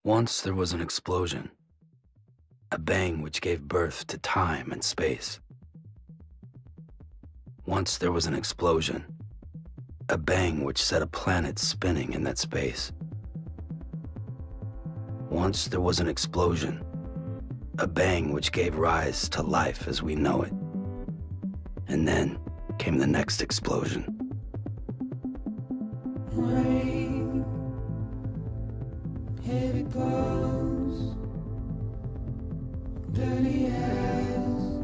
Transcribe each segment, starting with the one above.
Once there was an explosion, a bang which gave birth to time and space. Once there was an explosion, a bang which set a planet spinning in that space. Once there was an explosion, a bang which gave rise to life as we know it. And then came the next explosion. Rain, heavy blows, bloody eyes,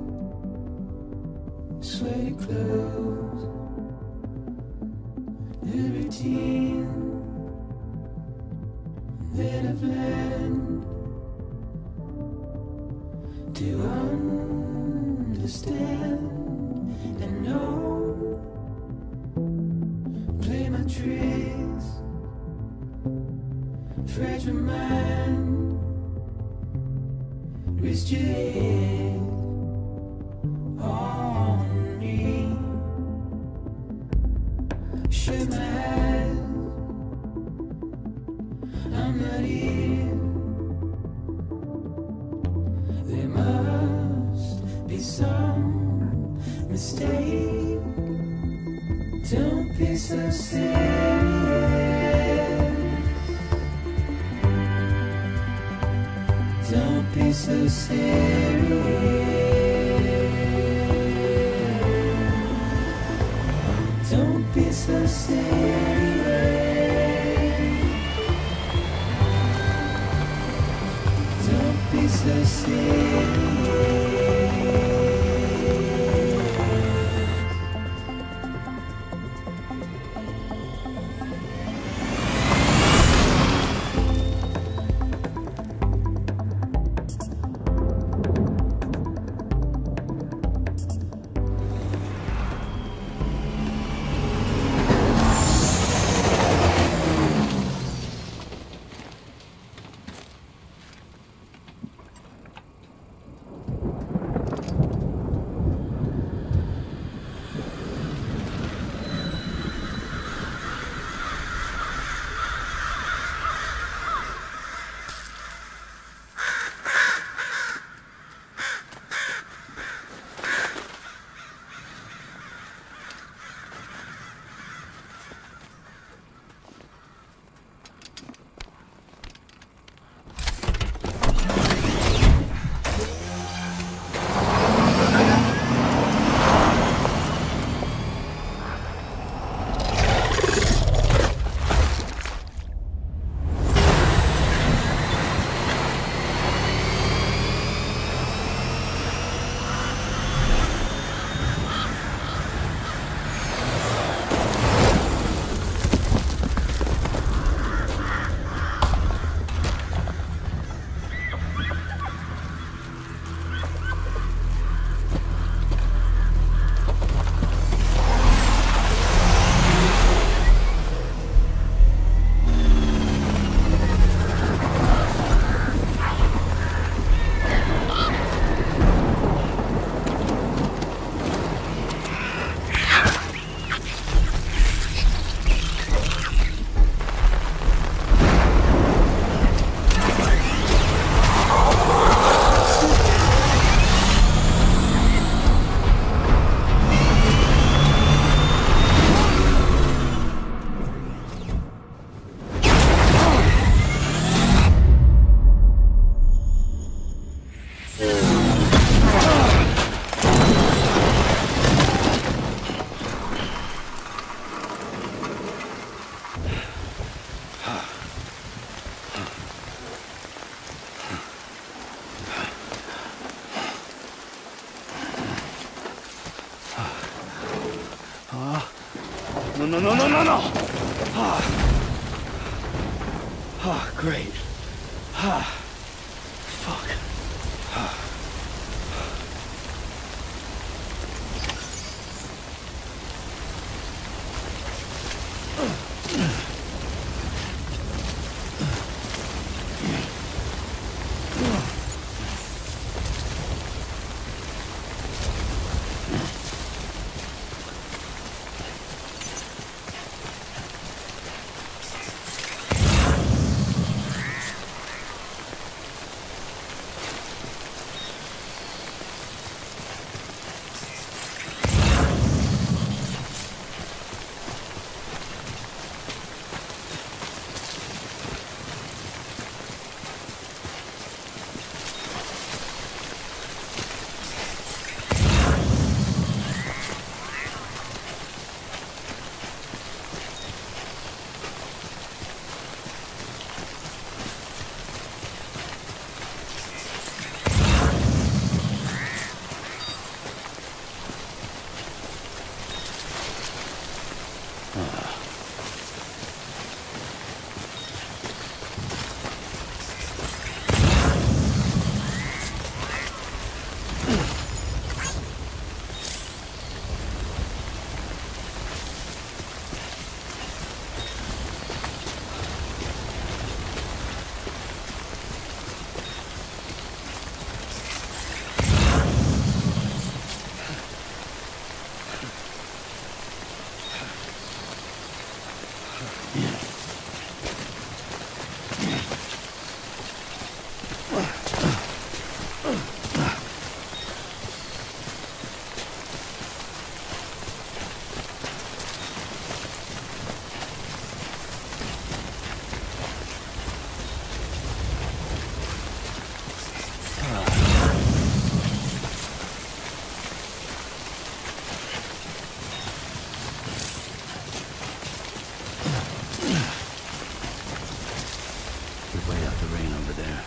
sweaty clothes, the routine that I've learned to understand and know. Play my tricks, fragile mind, rest your head on me. Shut my eyes, I'm not here. There must be some mistake. Don't be so serious. Don't be so serious. Don't be so serious. Don't be so serious. No. Great. Fuck. Good way out the rain over there.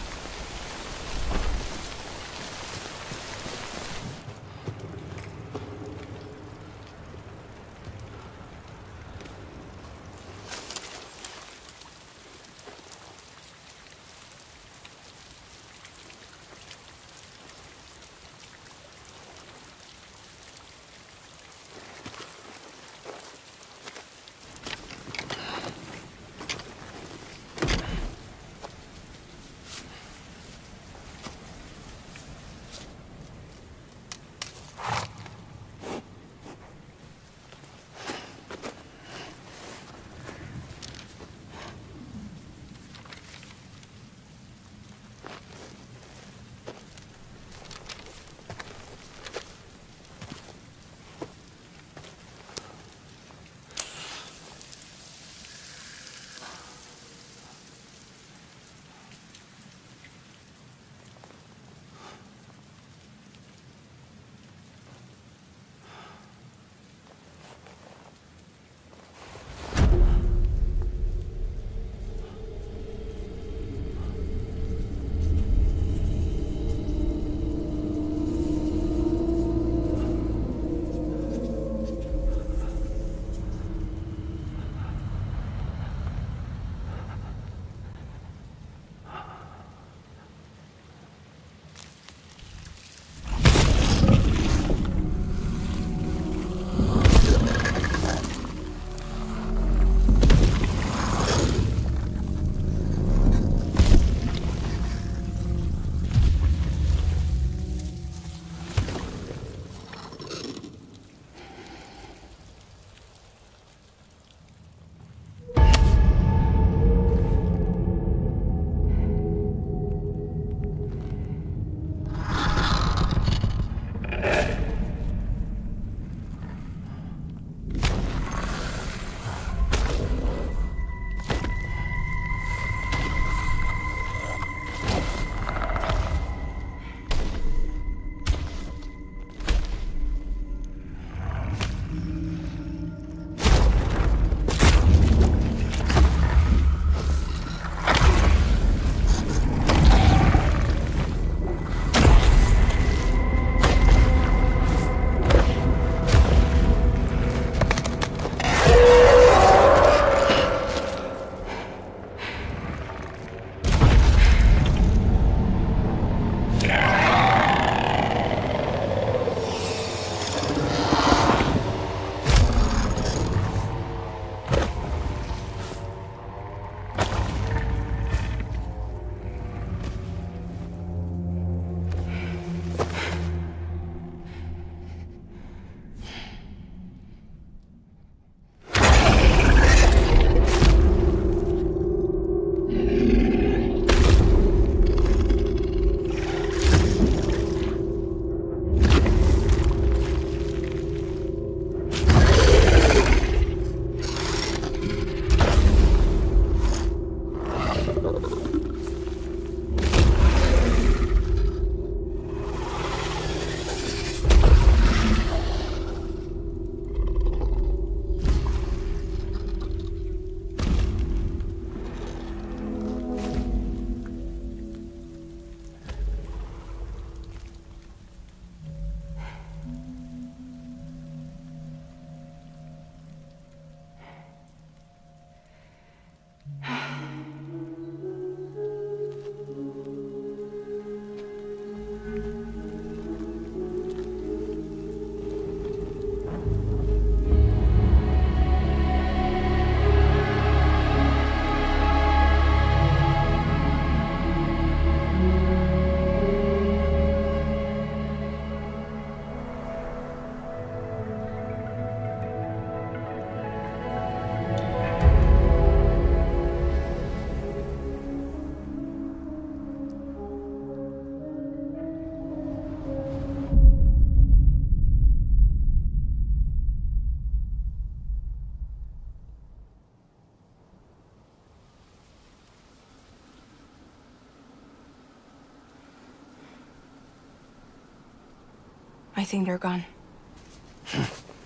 I think they're gone.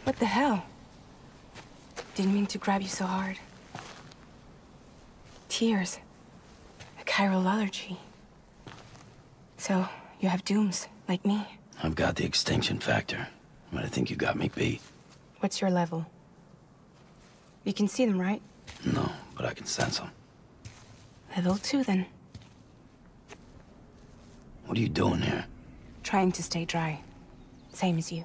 What the hell? Didn't mean to grab you so hard. Tears. I chiral allergy. So, you have dooms, like me. I've got the extinction factor, but I think you got me beat. What's your level? You can see them, right? No, but I can sense them. Level 2, then. What are you doing here? Trying to stay dry. Same as you.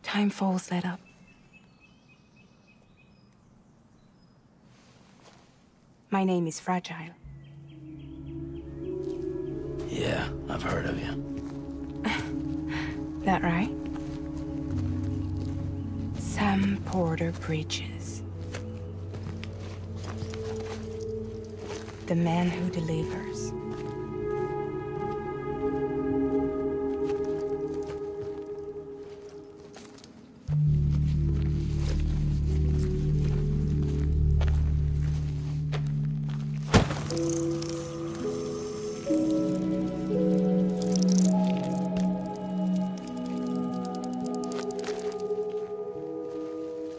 Time falls let up. My name is Fragile. Yeah, I've heard of you. That right? Sam Porter Bridges. The man who delivers.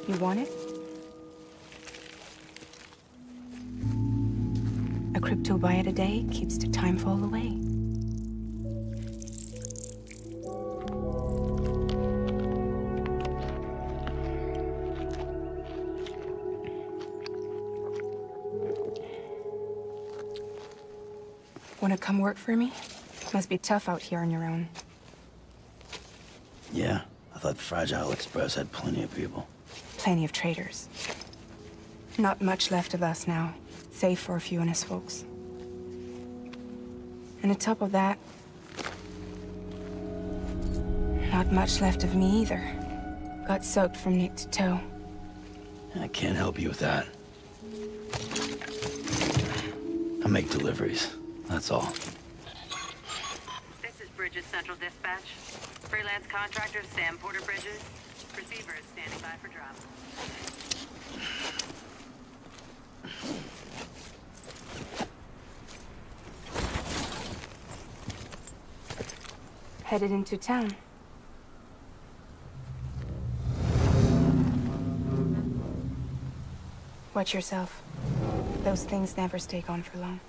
You want it? A crypto buy a day keeps the time fall away. Wanna come work for me? Must be tough out here on your own. Yeah, I thought Fragile Express had plenty of people. Plenty of traitors. Not much left of us now, save for a few honest folks. And on top of that, not much left of me either. Got soaked from neck to toe. I can't help you with that. I make deliveries, that's all. This is Bridges Central Dispatch. Freelance contractor Sam Porter Bridges. Receiver is standing by for drop. Headed into town. Watch yourself. Those things never stay gone for long.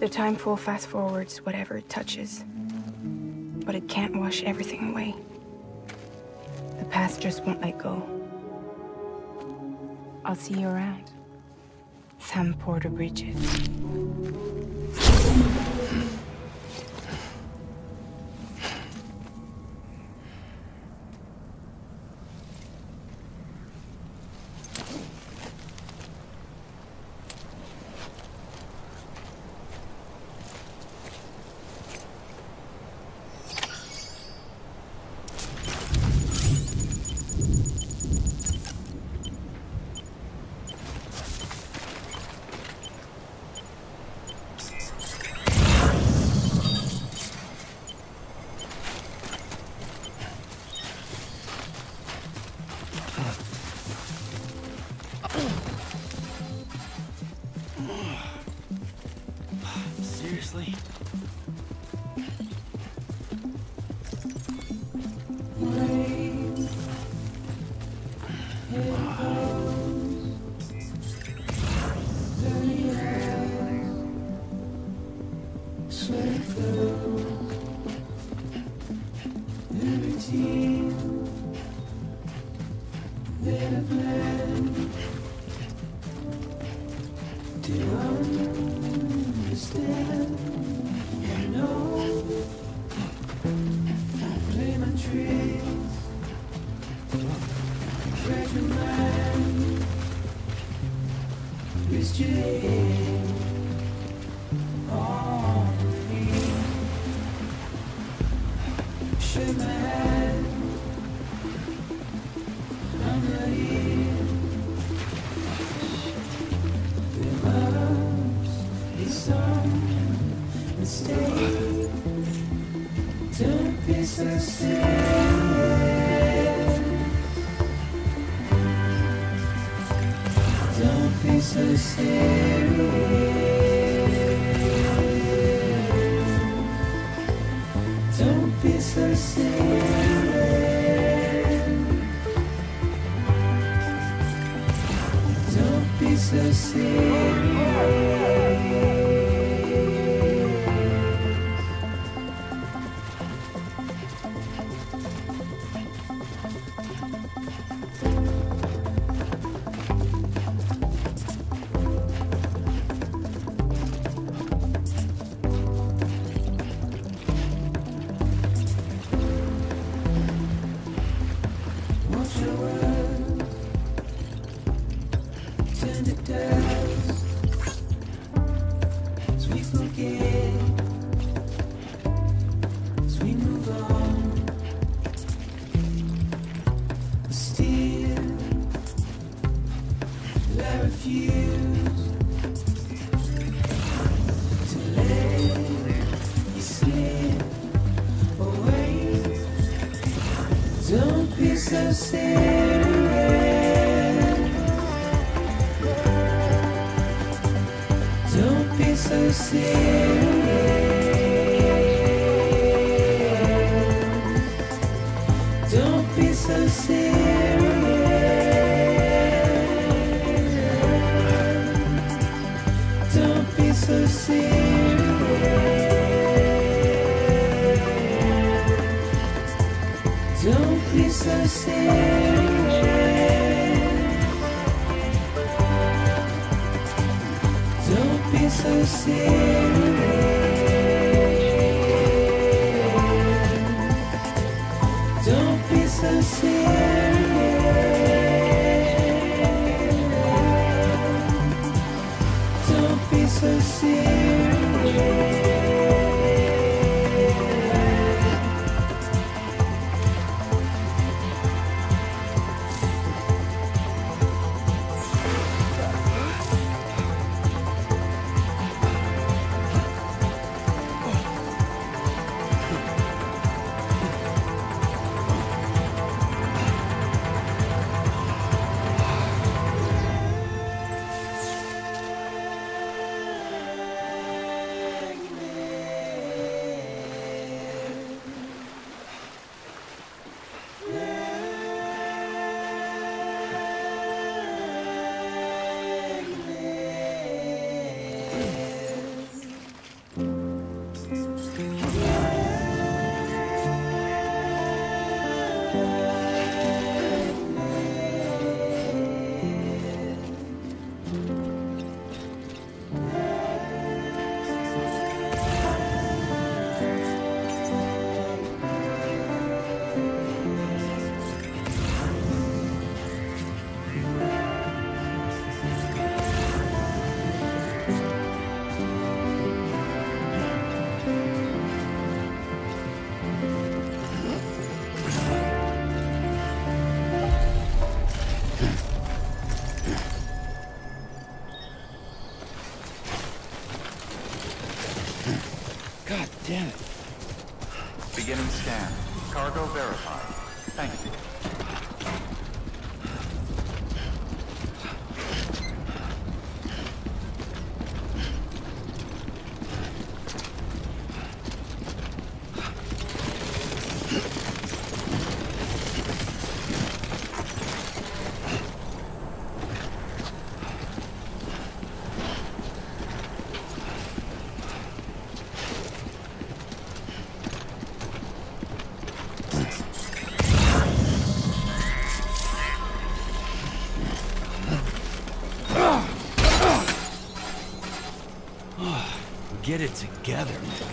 The timeful fast forwards whatever it touches, but it can't wash everything away. The past just won't let go. I'll see you around. Sam Porter Bridges. Seriously? Don't be so so serious. Don't be so serious. Don't be so serious. Don't be so serious. Watch your world turn to dust as we forget, as we move on. But still, I refuse to let you slip away. Don't be so serious. Don't be so serious. Don't be so serious. Don't be so serious. Don't be so serious. Don't be so serious. Don't be so serious. Don't be so serious. God damn it. Beginning scan. Cargo verified. Thank you. Get it together, man.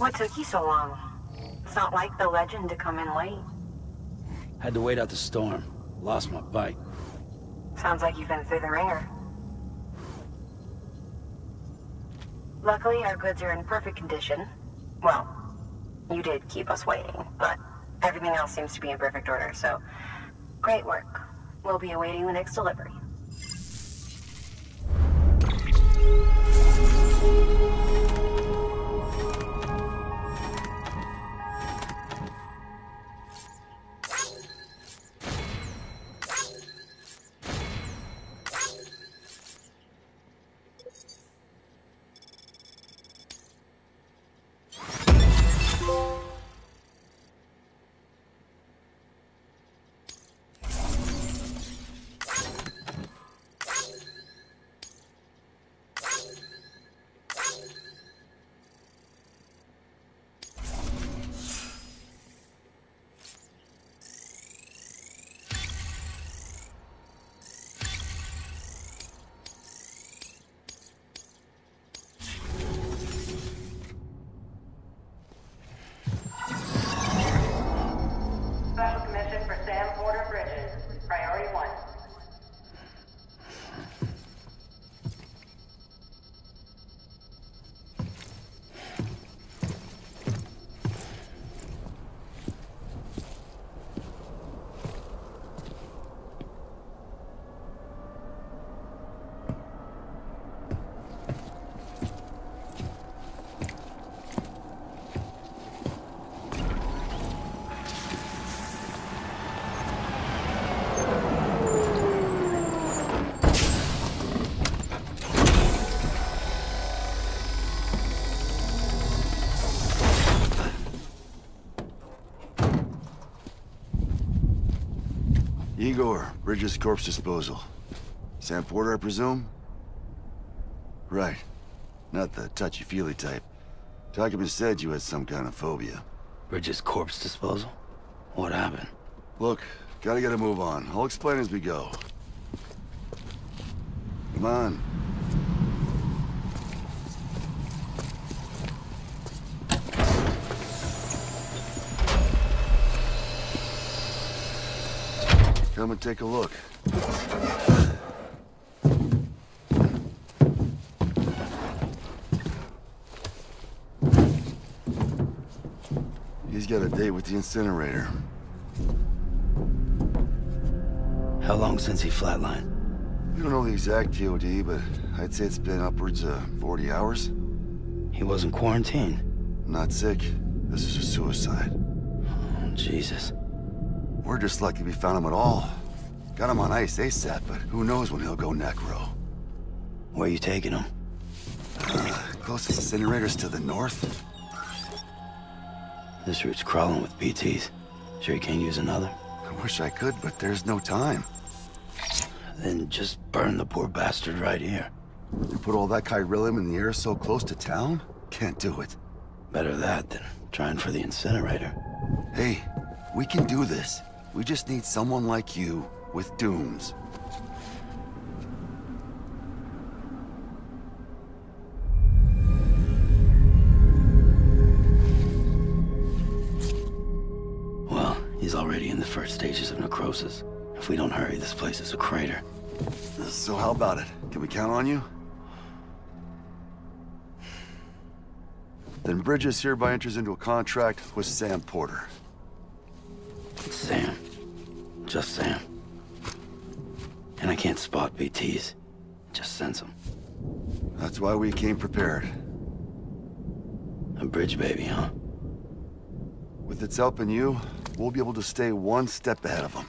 What took you so long? It's not like the legend to come in late. Had to wait out the storm. Lost my bike. Sounds like you've been through the ringer. Luckily, our goods are in perfect condition. Well, you did keep us waiting, but everything else seems to be in perfect order, so great work. We'll be awaiting the next delivery. Igor, Bridges Corpse Disposal. Sam Porter, I presume? Right. Not the touchy-feely type. Document said you had some kind of phobia. Bridges corpse disposal? What happened? Look, gotta get a move on. I'll explain as we go. Come on. Come and take a look. He's got a date with the incinerator. How long since he flatlined? We don't know the exact TOD, but I'd say it's been upwards of 40 hours. He wasn't quarantined? Not sick. This is a suicide. Oh, Jesus. We're just lucky we found him at all. Got him on ice ASAP, but who knows when he'll go necro. Where you taking him? Closest incinerator's to the north. This route's crawling with BTs. Sure you can't use another? I wish I could, but there's no time. Then just burn the poor bastard right here. You put all that chiralium in the air so close to town? Can't do it. Better that than trying for the incinerator. Hey, we can do this. We just need someone like you with dooms. Well, he's already in the first stages of necrosis. If we don't hurry, this place is a crater. So how about it? Can we count on you? Then Bridges hereby enters into a contract with Sam Porter. Sam. Just Sam. And I can't spot BTs. Just sense them. That's why we came prepared. A bridge baby, huh? With its help and you, we'll be able to stay one step ahead of them.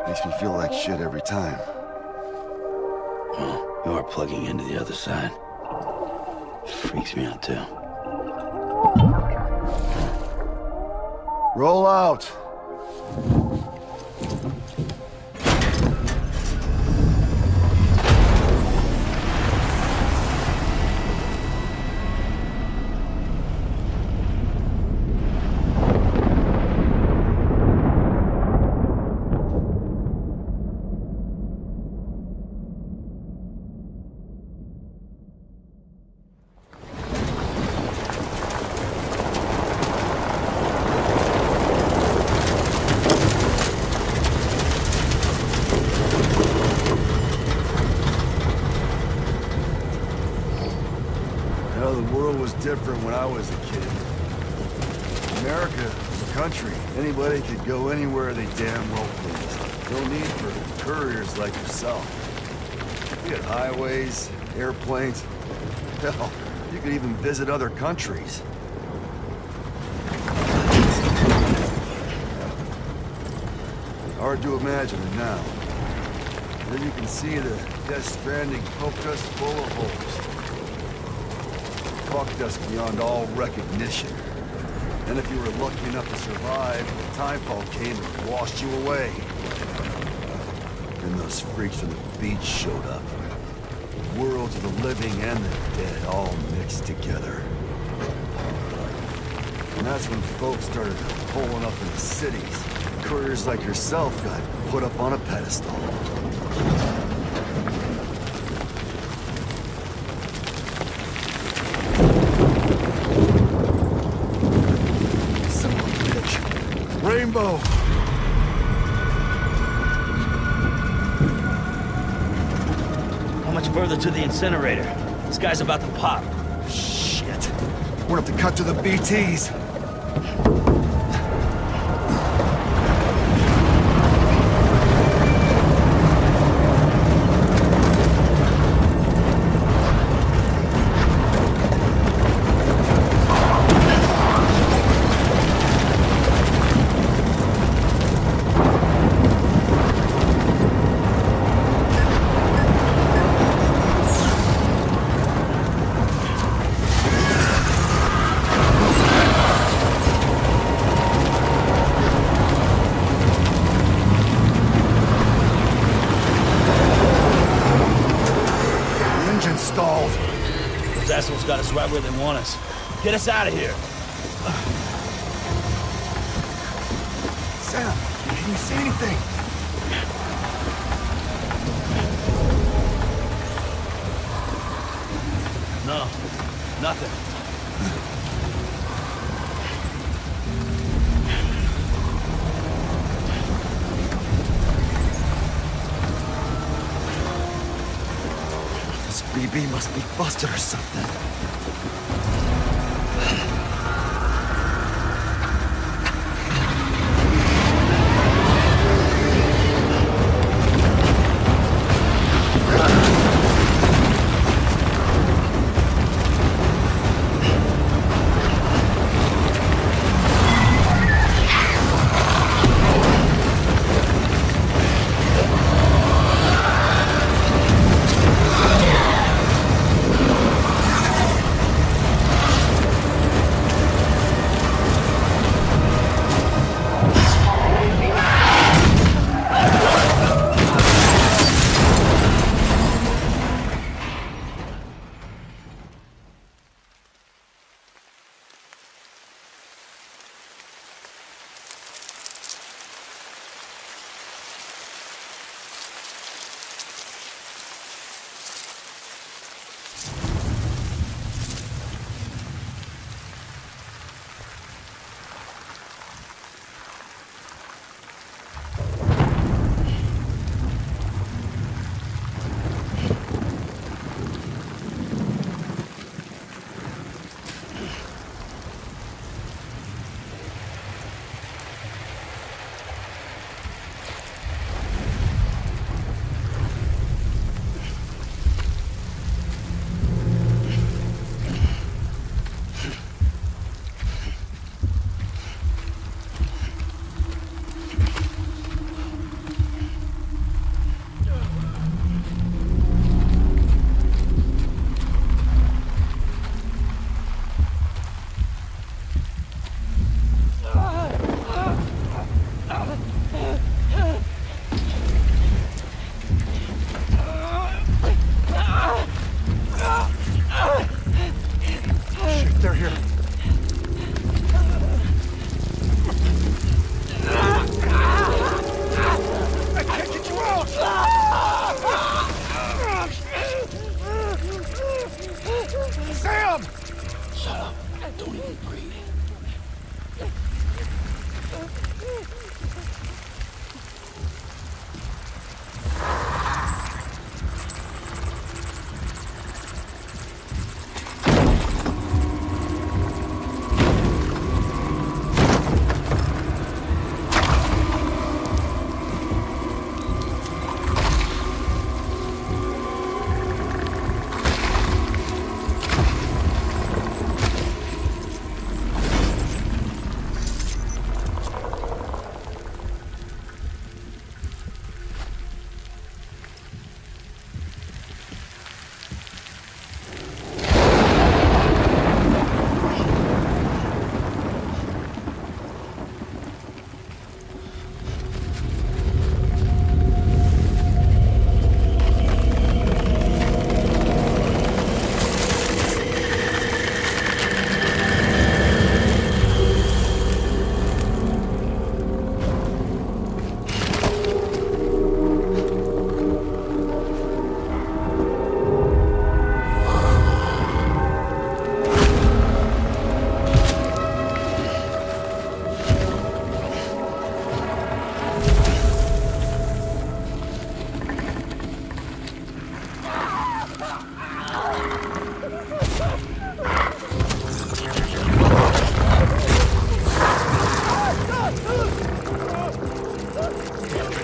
Makes me feel like shit every time. Well, you are plugging into the other side. Freaks me out, too. Roll out! different when I was a kid. America was a country. Anybody could go anywhere they damn well pleased. No need for couriers like yourself. We had highways, airplanes. Hell, you could even visit other countries. Hard to imagine it now. As you can see, the Death Stranding poked us full of holes. Fucked us beyond all recognition. And if you were lucky enough to survive, timefall came and washed you away. And those freaks from the beach showed up. Worlds of the living and the dead all mixed together. And that's when folks started pulling up in the cities. Couriers like yourself got put up on a pedestal. Son of a bitch. Rainbow! How much further to the incinerator? This guy's about to pop. Shit. We're gonna have to cut to the BTs. Stalled. Those assholes got us right where they want us. Get us out of here. Sam, can you see anything? No, nothing. BB must be busted or something.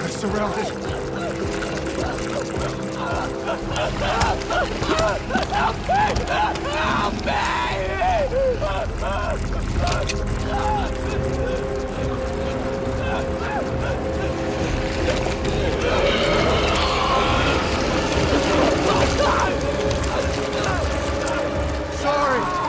We're surrounded. Sorry.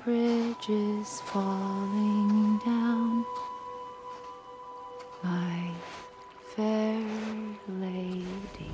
bridges falling down, my fair lady.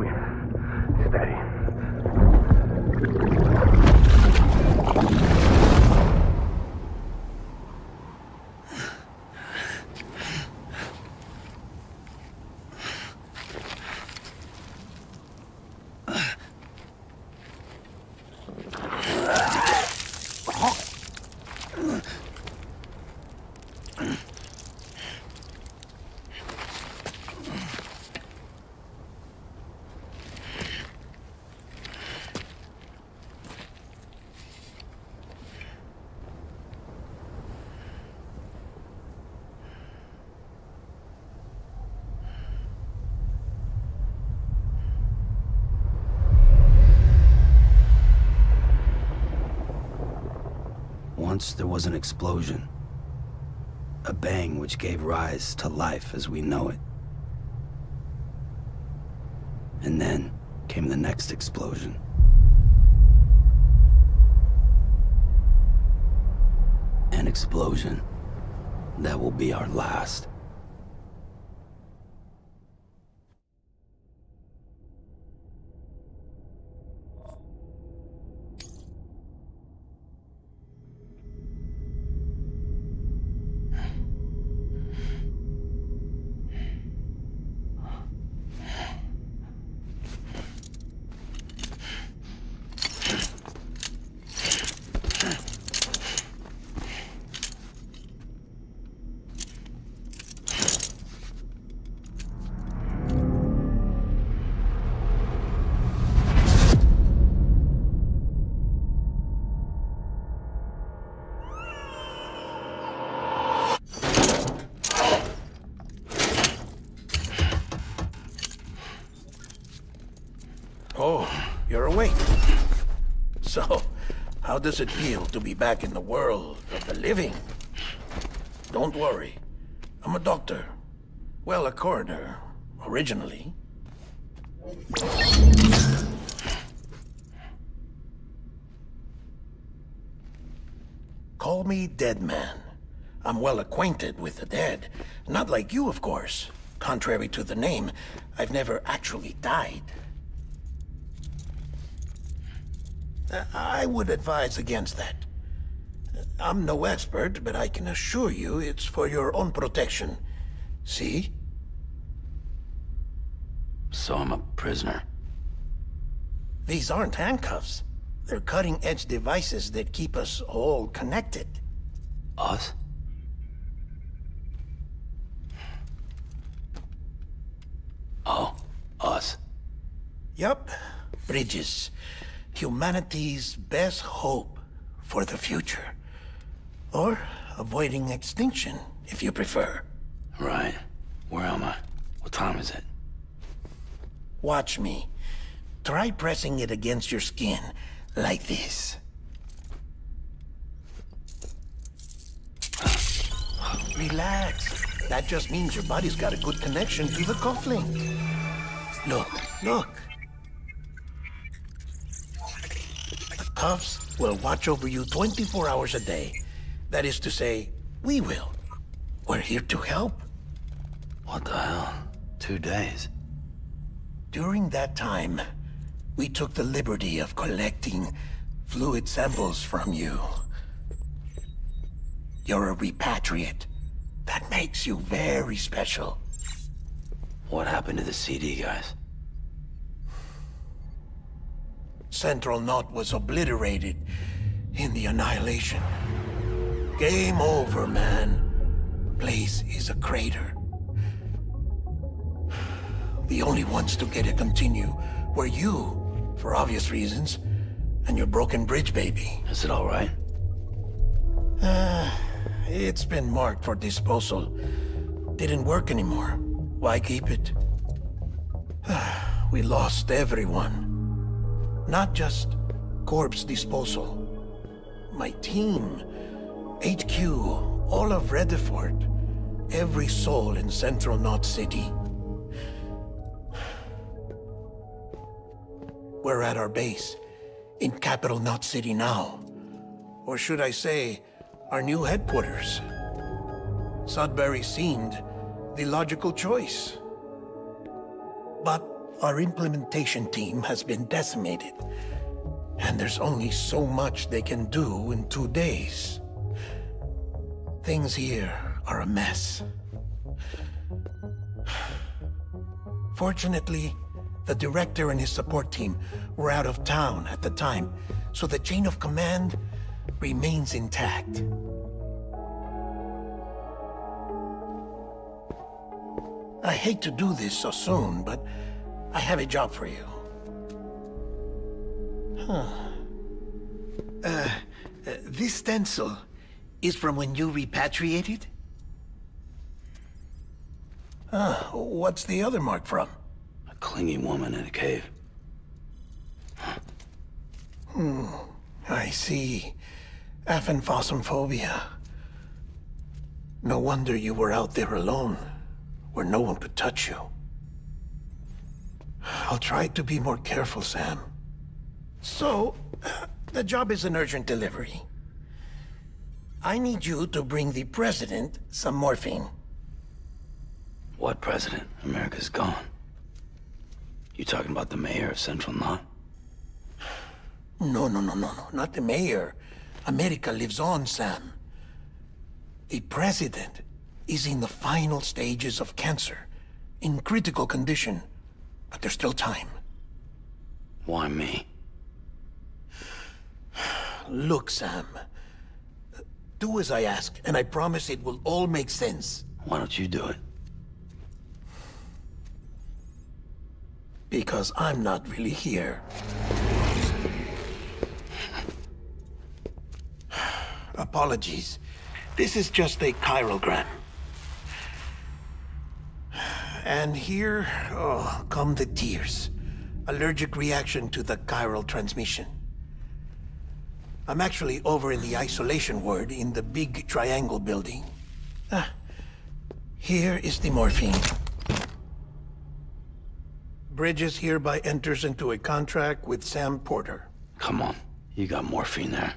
moving. Steady. Once there was an explosion. A bang which gave rise to life as we know it. And then came the next explosion. An explosion that will be our last. Oh, you're awake. So, how does it feel to be back in the world of the living? Don't worry. I'm a doctor. Well, a coroner, originally. Call me Dead Man. I'm well acquainted with the dead. Not like you, of course. Contrary to the name, I've never actually died. I would advise against that. I'm no expert, but I can assure you it's for your own protection. See? So I'm a prisoner. These aren't handcuffs. They're cutting-edge devices that keep us all connected. Us? Oh, us. Yup. Bridges. Humanity's best hope for the future. Or avoiding extinction, if you prefer. Right. Where am I? What time is it? Watch me. Try pressing it against your skin, like this. Relax. That just means your body's got a good connection to the cufflink. Look, look. The cuffs will watch over you 24 hours a day. That is to say, we will. We're here to help. What the hell? 2 days? During that time, we took the liberty of collecting fluid samples from you. You're a repatriate. That makes you very special. What happened to the CD guys? Central Knot was obliterated in the Annihilation. Game over, man. Place is a crater. The only ones to get to continue were you, for obvious reasons, and your broken bridge baby. Is it all right? It's been marked for disposal. Didn't work anymore. Why keep it? We lost everyone. Not just corpse disposal. My team, HQ, all of Redford, every soul in Central Knot City. We're at our base, in Capital Knot City now. Or should I say, our new headquarters. Sudbury seemed the logical choice. But our implementation team has been decimated. And there's only so much they can do in 2 days. Things here are a mess. Fortunately, the director and his support team were out of town at the time, so the chain of command remains intact. I hate to do this so soon, but I have a job for you. This stencil is from when you repatriated? What's the other mark from? A clingy woman in a cave. I see. Aphanphosmphobia. No wonder you were out there alone, where no one could touch you. I'll try to be more careful, Sam. So, the job is an urgent delivery. I need you to bring the president some morphine. What president? America's gone. You talking about the mayor of Central Knot? No, not the mayor. America lives on, Sam. The president is in the final stages of cancer, in critical condition, but there's still time. Why me? Look, Sam. Do as I ask, and I promise it will all make sense. Why don't you do it? Because I'm not really here. Apologies. This is just a chiralgram. And here, come the tears. Allergic reaction to the chiral transmission. I'm actually over in the isolation ward in the big triangle building. Here is the morphine. Bridges hereby enters into a contract with Sam Porter. Come on. You got morphine there.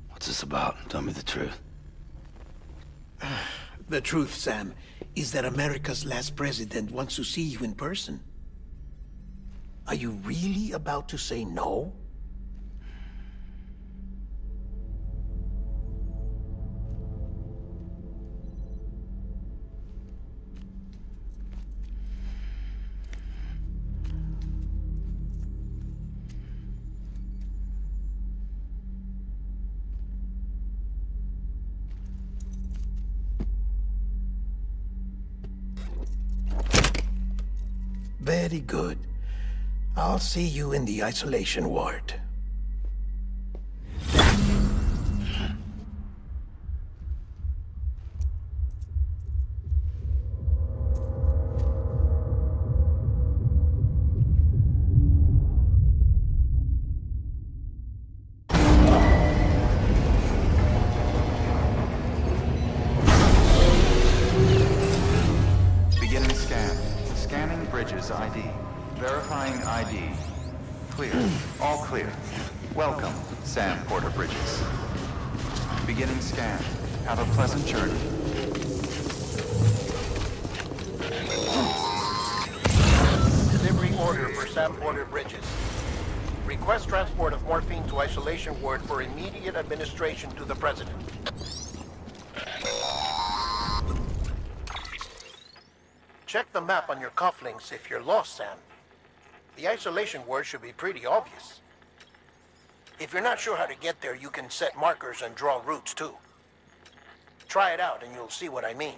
What's this about? Tell me the truth. The truth, Sam, is that America's last president wants to see you in person. Are you really about to say no? Very good. I'll see you in the isolation ward. Beginning scan. Scanning Bridges ID. Verifying ID. Clear. All clear. Welcome, Sam Porter Bridges. Beginning scan. Have a pleasant journey. Delivery order for Sam Porter Bridges. Request transport of morphine to isolation ward for immediate administration to the president. Check the map on your cufflinks if you're lost, Sam. The isolation word should be pretty obvious. If you're not sure how to get there, you can set markers and draw routes too. Try it out and you'll see what I mean.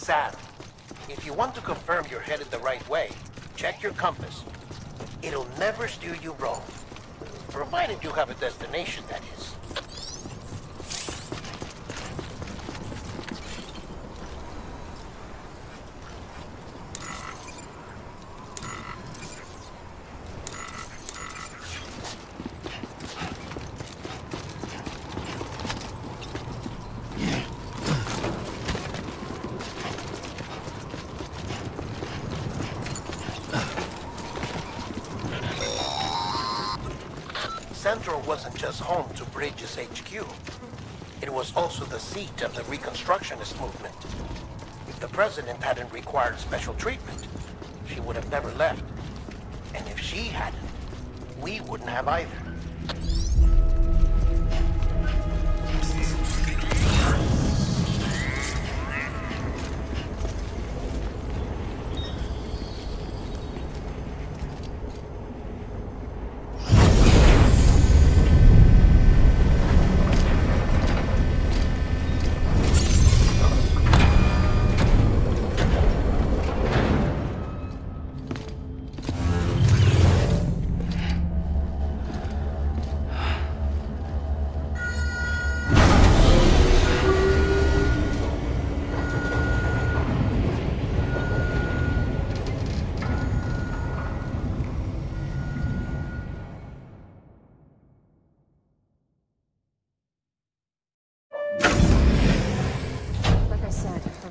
Sam, if you want to confirm you're headed the right way, check your compass. It'll never steer you wrong. Provided you have a destination, that is. Central wasn't just home to Bridges HQ. It was also the seat of the Reconstructionist movement. If the president hadn't required special treatment, she would have never left. And if she hadn't, we wouldn't have either.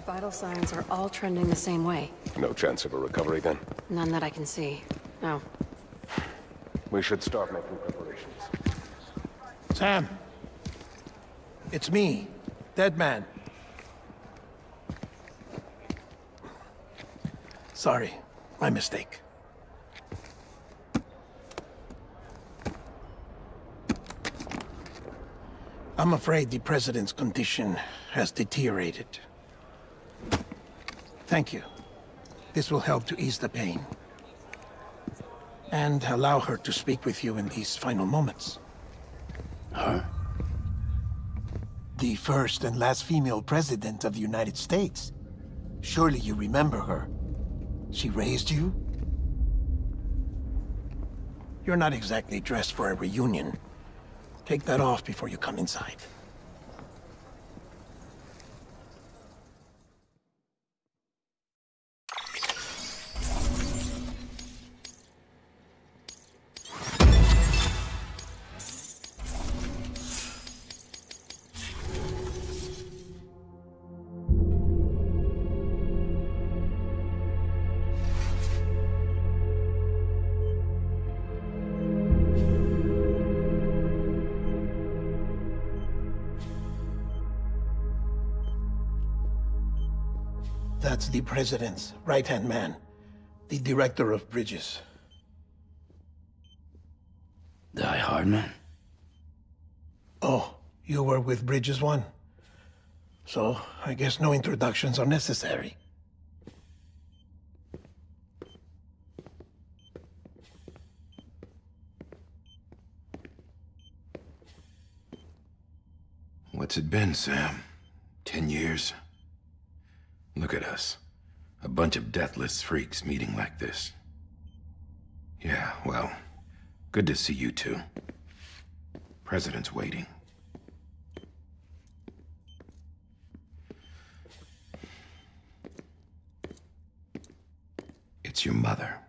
Vital signs are all trending the same way. No chance of a recovery then? None that I can see. No. We should start making preparations. Sam. It's me, Dead Man. Sorry, my mistake. I'm afraid the president's condition has deteriorated. Thank you. This will help to ease the pain. And allow her to speak with you in these final moments. Her? The first and last female president of the United States. Surely you remember her. She raised you? You're not exactly dressed for a reunion. Take that off before you come inside. That's the president's right-hand man, the director of bridges. Die Hard Man? Oh, you were with Bridges 1? So, I guess no introductions are necessary. What's it been, Sam? 10 years? Look at us. A bunch of deathless freaks meeting like this. Yeah, well, good to see you two. President's waiting. It's your mother,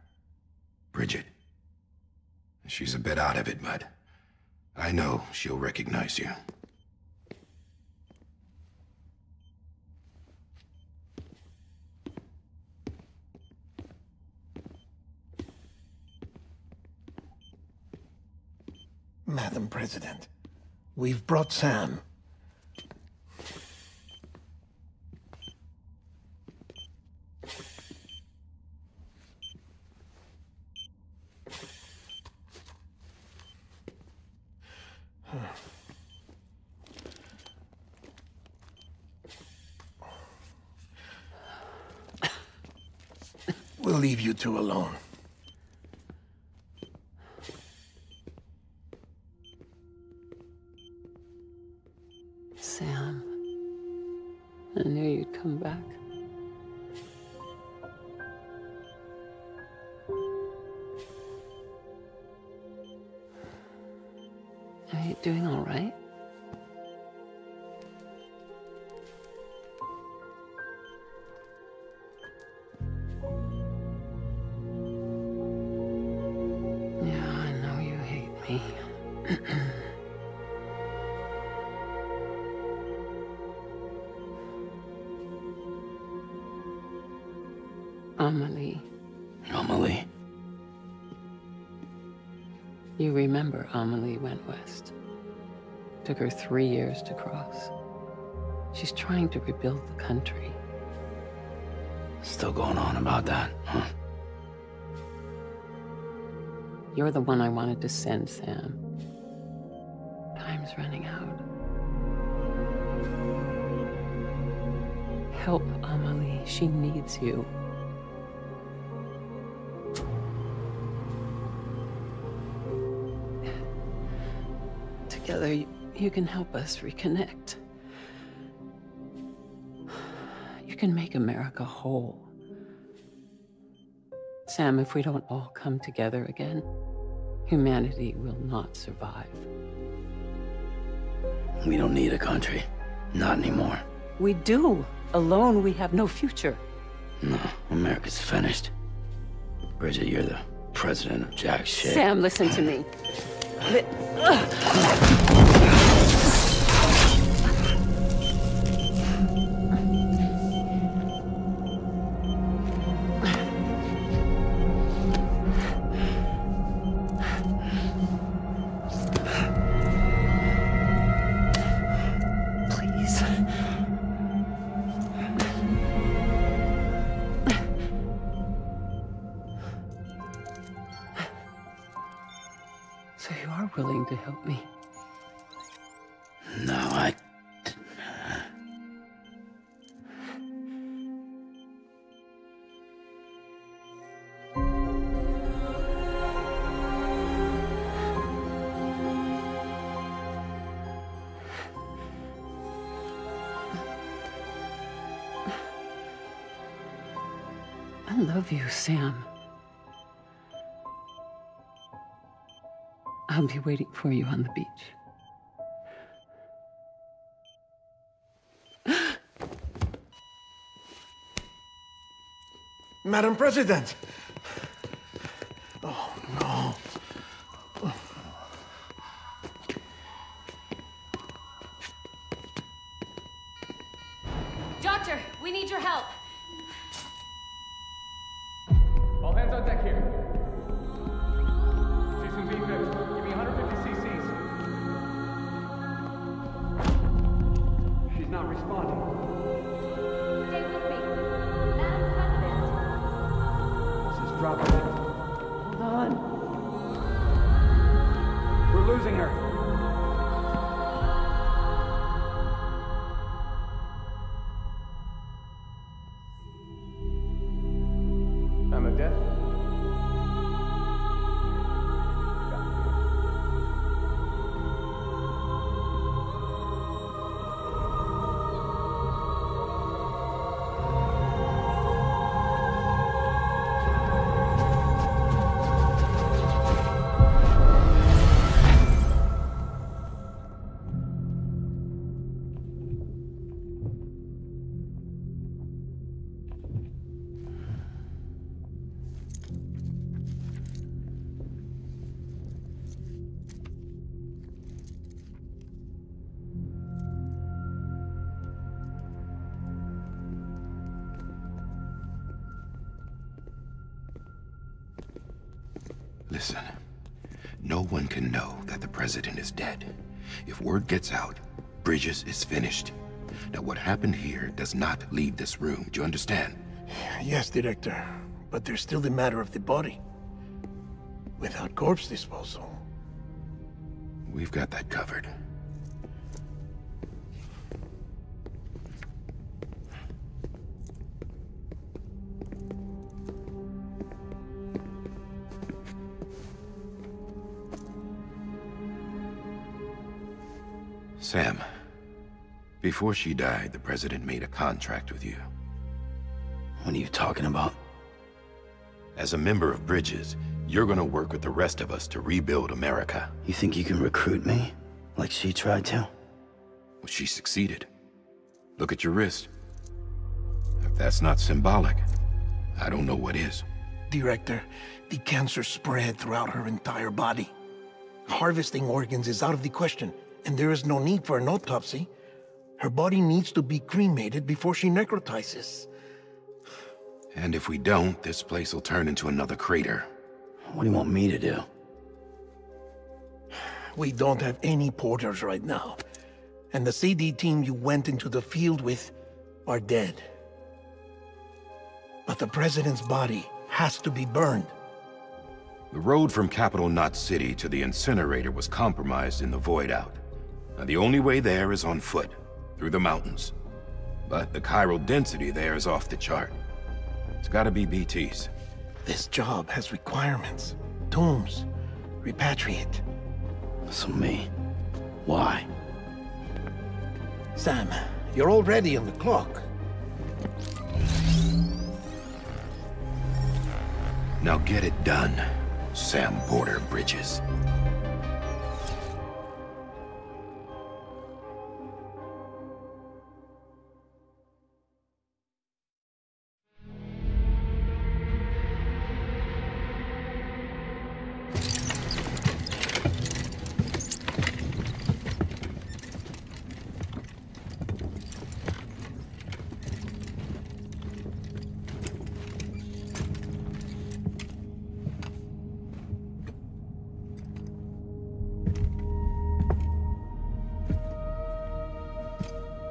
Bridget. She's a bit out of it, but I know she'll recognize you. Madam President, we've brought Sam. We'll leave you two alone. Sam, I knew you'd come back. Are you doing all right? Yeah, I know you hate me. Amelie. Amelie? You remember Amelie went west. Took her 3 years to cross. She's trying to rebuild the country. Still going on about that, huh? You're the one I wanted to send, Sam. Time's running out. Help Amelie. She needs you. Together, you can help us reconnect. You can make America whole. Sam, if we don't all come together again, humanity will not survive. We don't need a country. Not anymore. We do. Alone, we have no future. No, America's finished. Bridget, you're the president of jack shit. Sam, listen to me. Please. So you are willing to help me? No, I love you, Sam. I'll be waiting for you on the beach. Madam President! Oh, no. Doctor, we need your help. All hands on deck here. She's in B-fifth. Give me 150 cc's. She's not responding. Stay with me. Madam President. This is dropping. Hold on. We're losing her. I'm a death. Listen, no one can know that the president is dead. If word gets out, Bridges is finished. Now, what happened here does not leave this room. Do you understand? Yes, Director. But there's still the matter of the body. Without corpse disposal. We've got that covered. Sam, before she died, the president made a contract with you. What are you talking about? As a member of Bridges, you're gonna work with the rest of us to rebuild America. You think you can recruit me? Like she tried to? Well, she succeeded. Look at your wrist. If that's not symbolic, I don't know what is. Director, the cancer spread throughout her entire body. Harvesting organs is out of the question, and there is no need for an autopsy. Her body needs to be cremated before she necrotizes. And if we don't, this place will turn into another crater. What do you want me to do? We don't have any porters right now. And the CD team you went into the field with are dead. But the president's body has to be burned. The road from Capital Knot City to the incinerator was compromised in the void out. Now the only way there is on foot, through the mountains. But the chiral density there is off the chart. It's gotta be BT's. This job has requirements. Tombs. Repatriate. So me. Why? Sam, you're already on the clock. Now get it done, Sam Porter Bridges.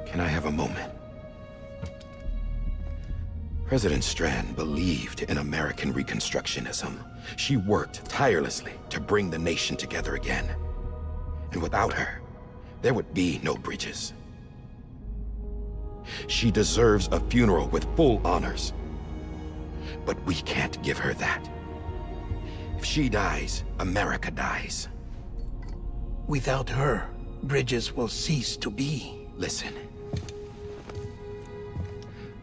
Can I have a moment? President Strand believed in American Reconstructionism. She worked tirelessly to bring the nation together again. And without her, there would be no Bridges. She deserves a funeral with full honors. But we can't give her that. If she dies, America dies. Without her, Bridges will cease to be. Listen.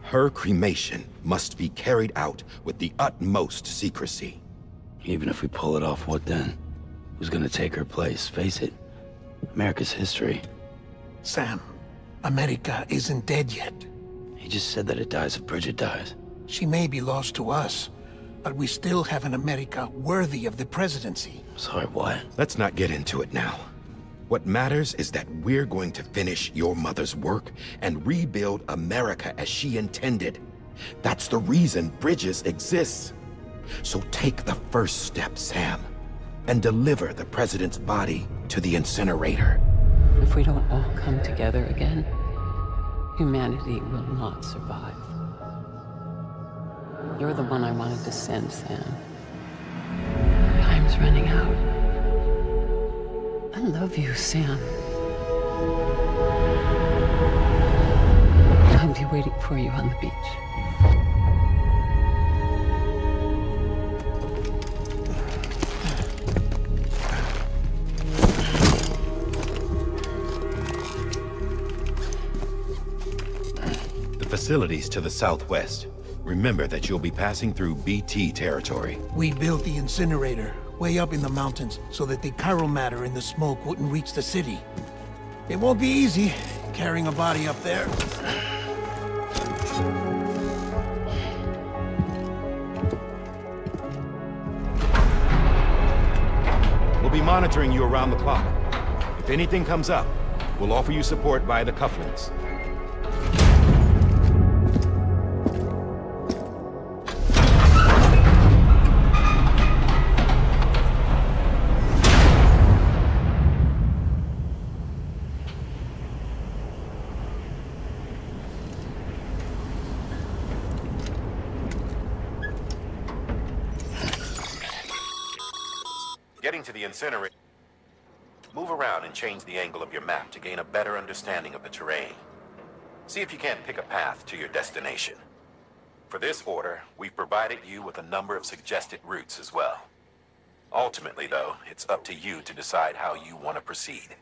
Her cremation must be carried out with the utmost secrecy. Even if we pull it off, what then? Who's gonna take her place? Face it, America's history. Sam, America isn't dead yet. He just said that it dies if Bridget dies. She may be lost to us, but we still have an America worthy of the presidency. Sorry, what? Let's not get into it now. What matters is that we're going to finish your mother's work and rebuild America as she intended. That's the reason Bridges exists. So take the first step, Sam, and deliver the president's body to the incinerator. If we don't all come together again, humanity will not survive. You're the one I wanted to send, Sam. Time's running out. I love you, Sam. I'll be waiting for you on the beach. The facilities to the southwest. Remember that you'll be passing through BT territory. We built the incinerator way up in the mountains so that the chiral matter in the smoke wouldn't reach the city. It won't be easy carrying a body up there. We'll be monitoring you around the clock. If anything comes up, we'll offer you support via the cufflinks. Getting to the incinerator. Move around and change the angle of your map to gain a better understanding of the terrain. See if you can't pick a path to your destination. For this order, we've provided you with a number of suggested routes as well. Ultimately, though, it's up to you to decide how you want to proceed.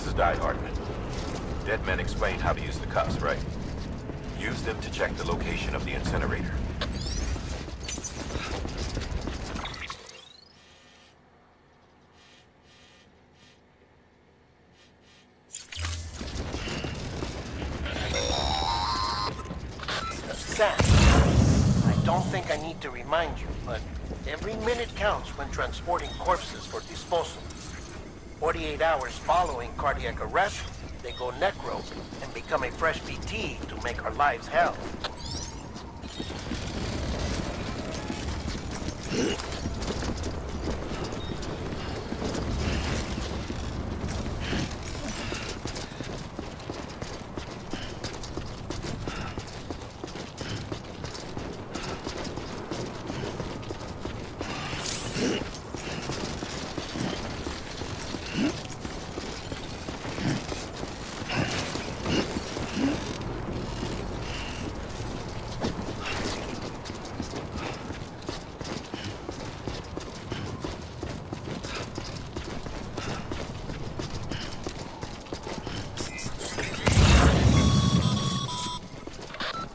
This is Die Hardman. Dead men explained how to use the cuffs, right? Use them to check the location of the incinerator. Sam, I don't think I need to remind you, but every minute counts when transporting corpses for disposal. 48 hours following cardiac arrest, they go necro and become a fresh BT to make our lives hell.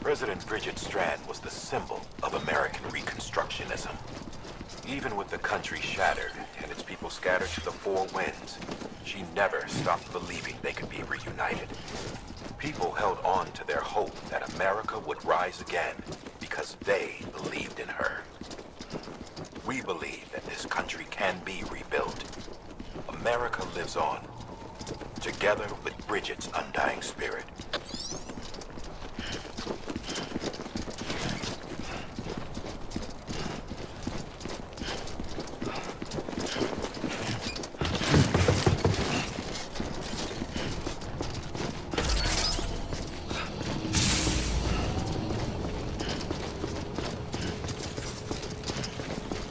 President Bridget Strand was the symbol of American Reconstructionism. Even with the country shattered and its people scattered to the four winds, she never stopped believing they could be reunited. People held on to their hope that America would rise again because they believed in her. We believe that this country can be rebuilt. America lives on, together with Bridget's undying spirit.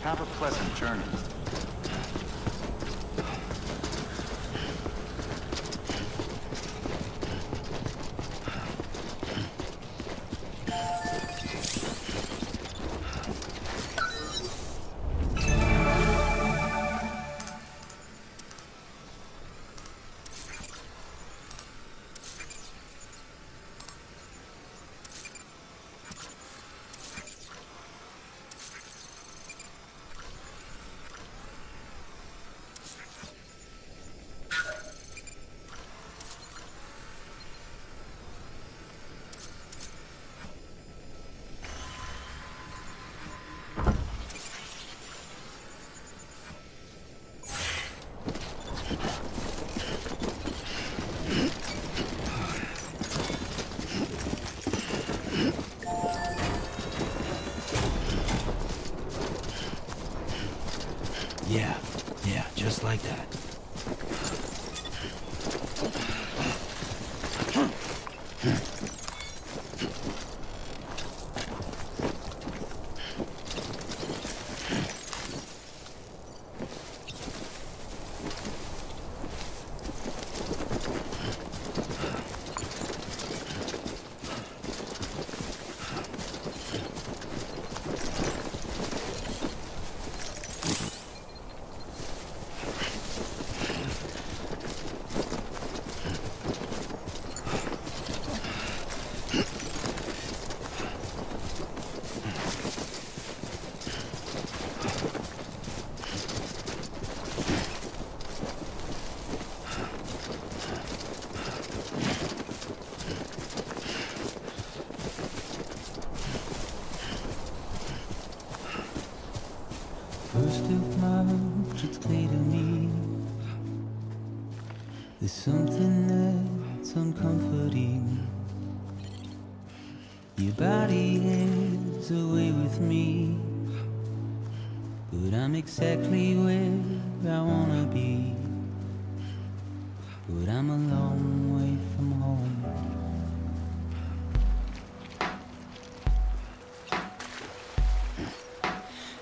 Have a pleasant journey. Yeah, just like that. First of March, it's clear to me there's something that's uncomforting. Your body is away with me, but I'm exactly where I wanna be. But I'm a long way from home.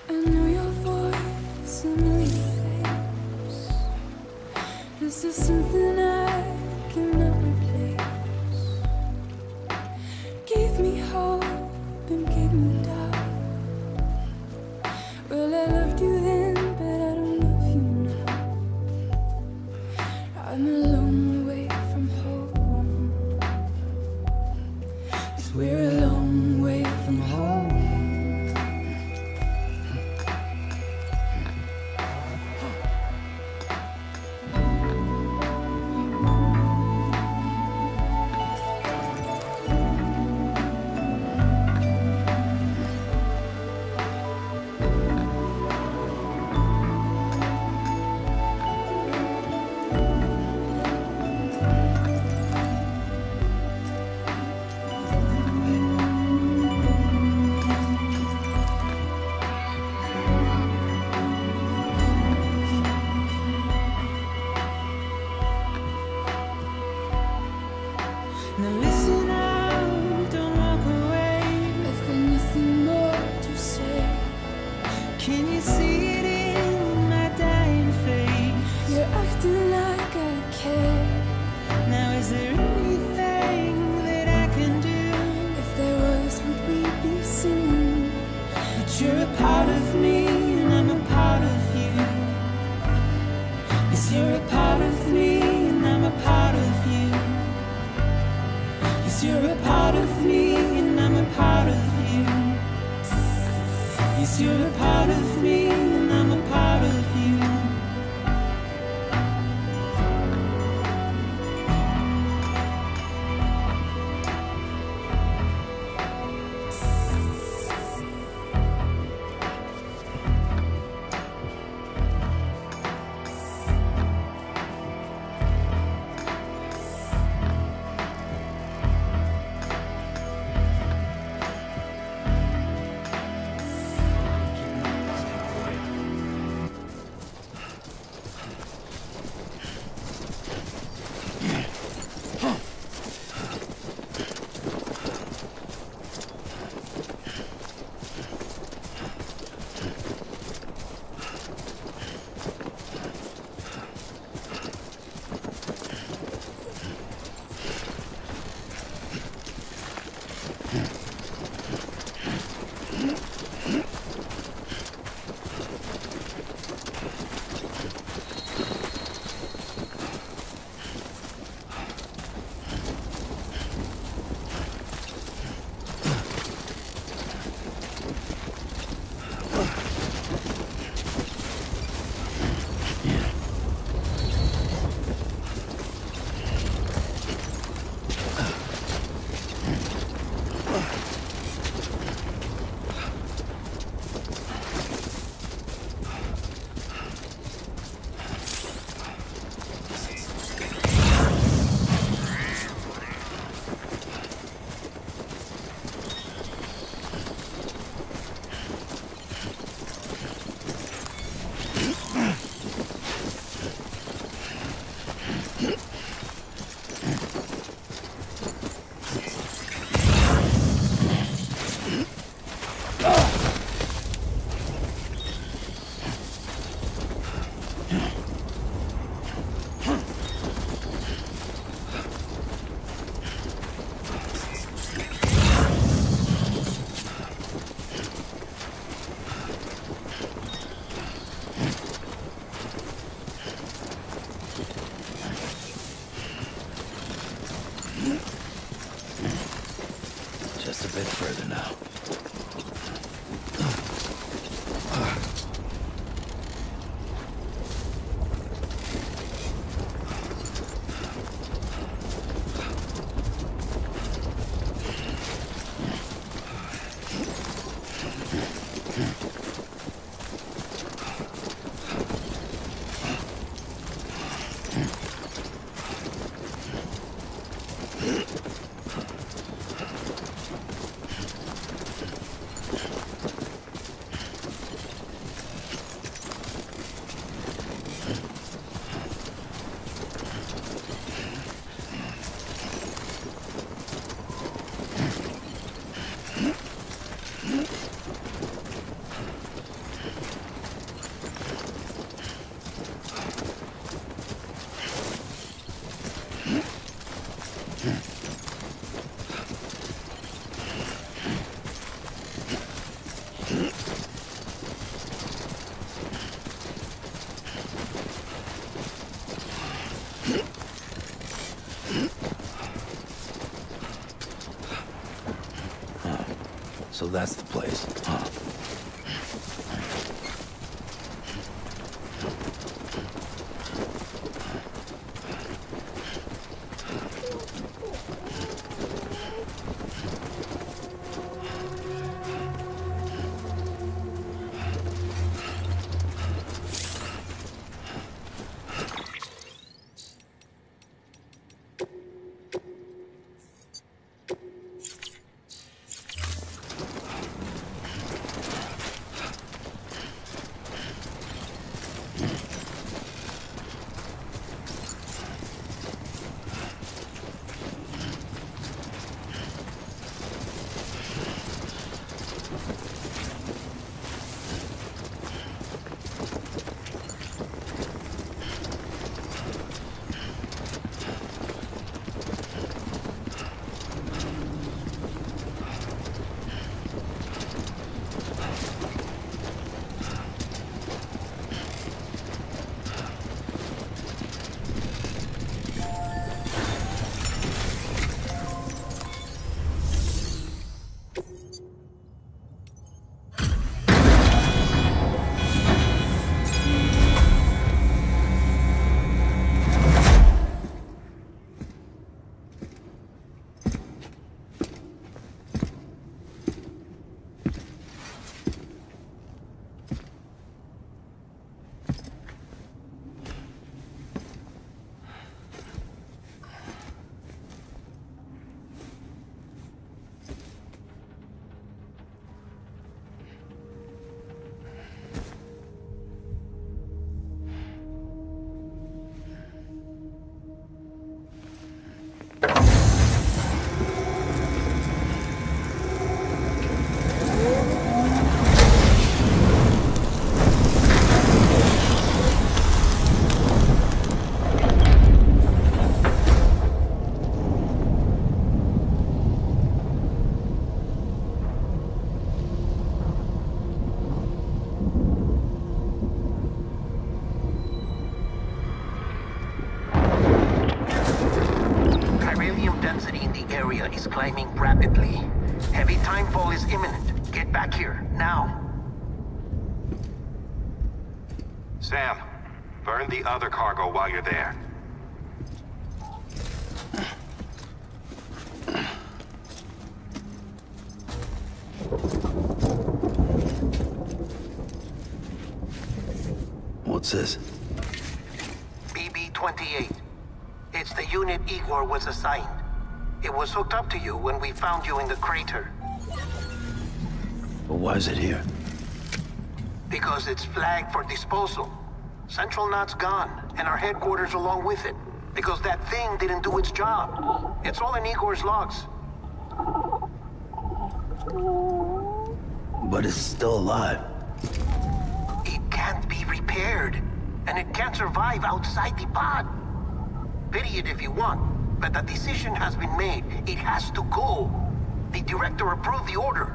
I know your voice, I know your face. This is something I cannot replace. Gave me hope and gave me doubt. Well, I loved you then, but I don't love you now. I'm a long way 'cause you're a part of me and I'm a part of you. Just a bit further now. So that's the place, huh? area is climbing rapidly. Heavy timefall is imminent. Get back here, now. Sam, burn the other cargo while you're there. What's this? BB-28. It's the unit Igor was assigned. It was hooked up to you when we found you in the crater. But why is it here? Because it's flagged for disposal. Central Knot's gone, and our headquarters along with it. Because that thing didn't do its job. It's all in Igor's logs. But it's still alive. It can't be repaired, and it can't survive outside the pod. Pity it if you want, but the decision has been made. It has to go. The director approved the order.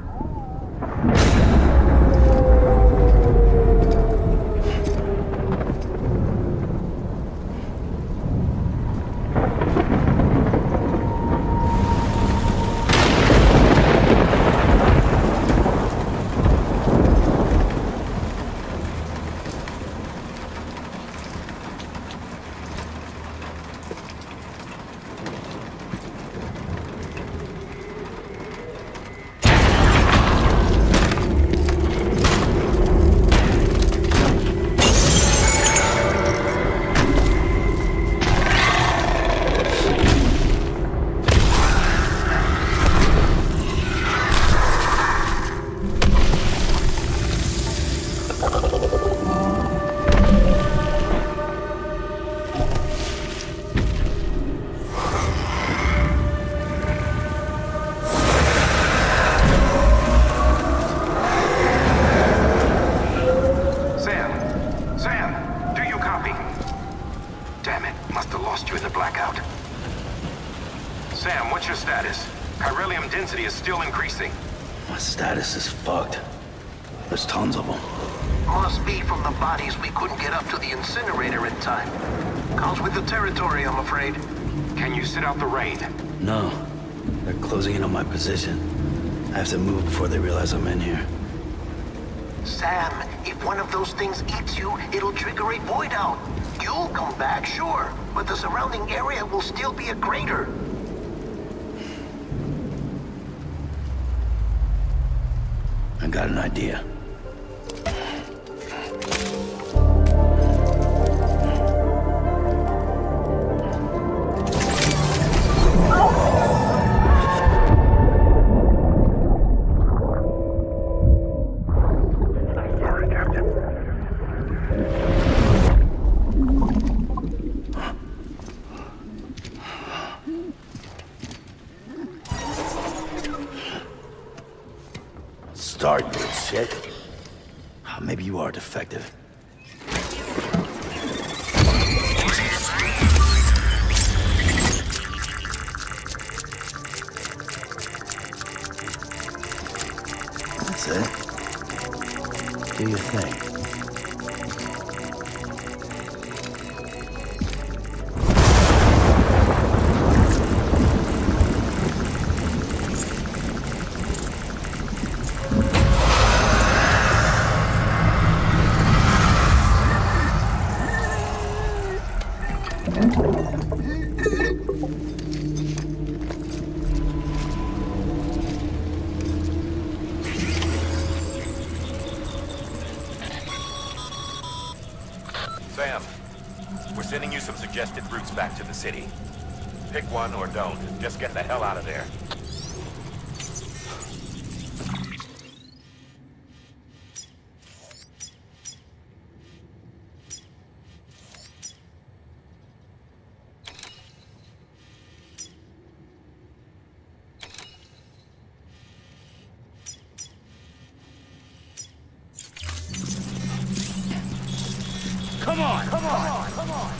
My status is fucked. There's tons of them. Must be from the bodies we couldn't get up to the incinerator in time. Comes with the territory, I'm afraid. Can you sit out the rain? No. They're closing in on my position. I have to move before they realize I'm in here. Sam, if one of those things eats you, it'll trigger a void out. You'll come back, sure, but the surrounding area will still be a crater. I got an idea. Start, you shit. Maybe you are defective. That's it. Do your thing. Sam, we're sending you some suggested routes back to the city. Pick one or don't. Just get the hell out of there. Come on, come on, come on!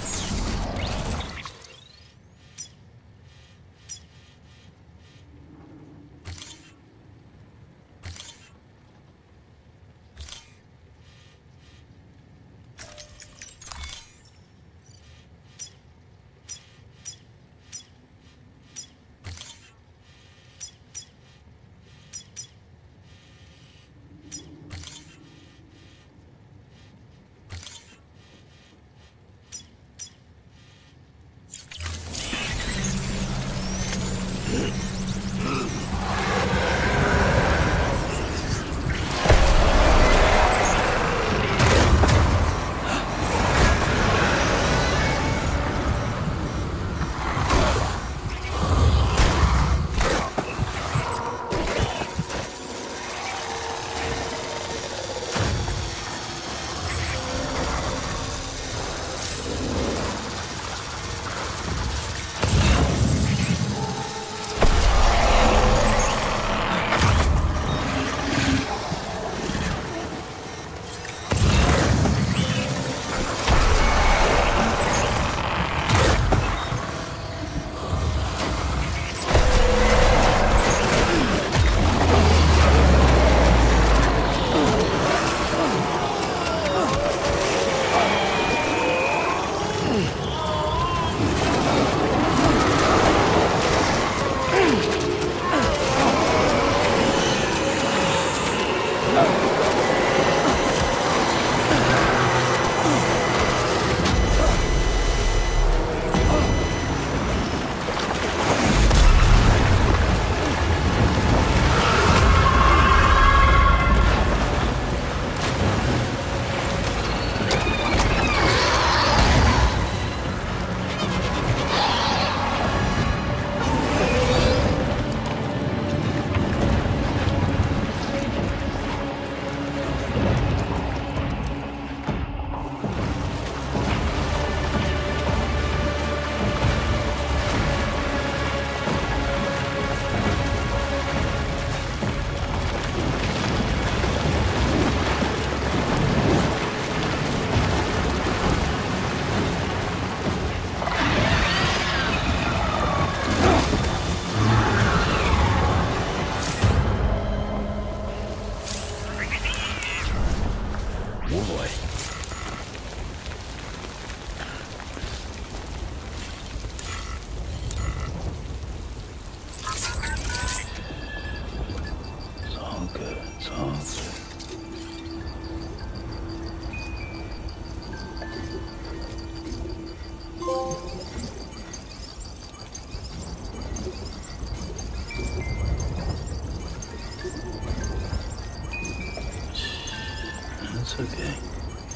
It's okay.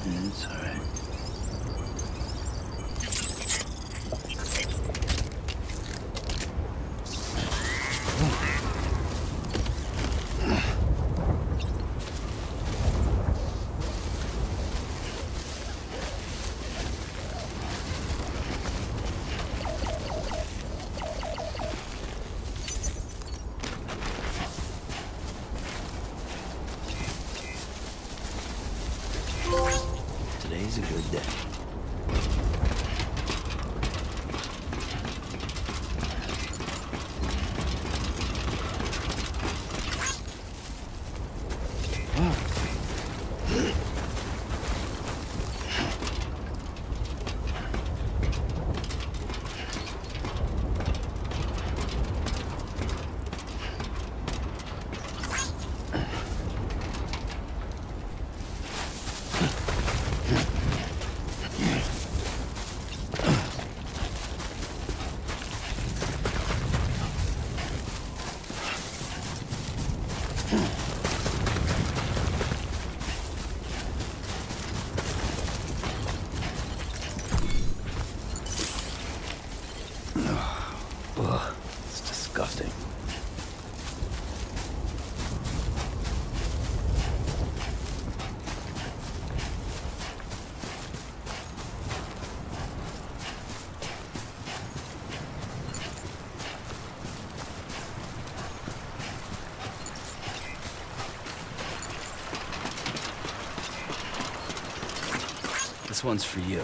It's all right. Today's a good day. Ugh, it's disgusting. This one's for you.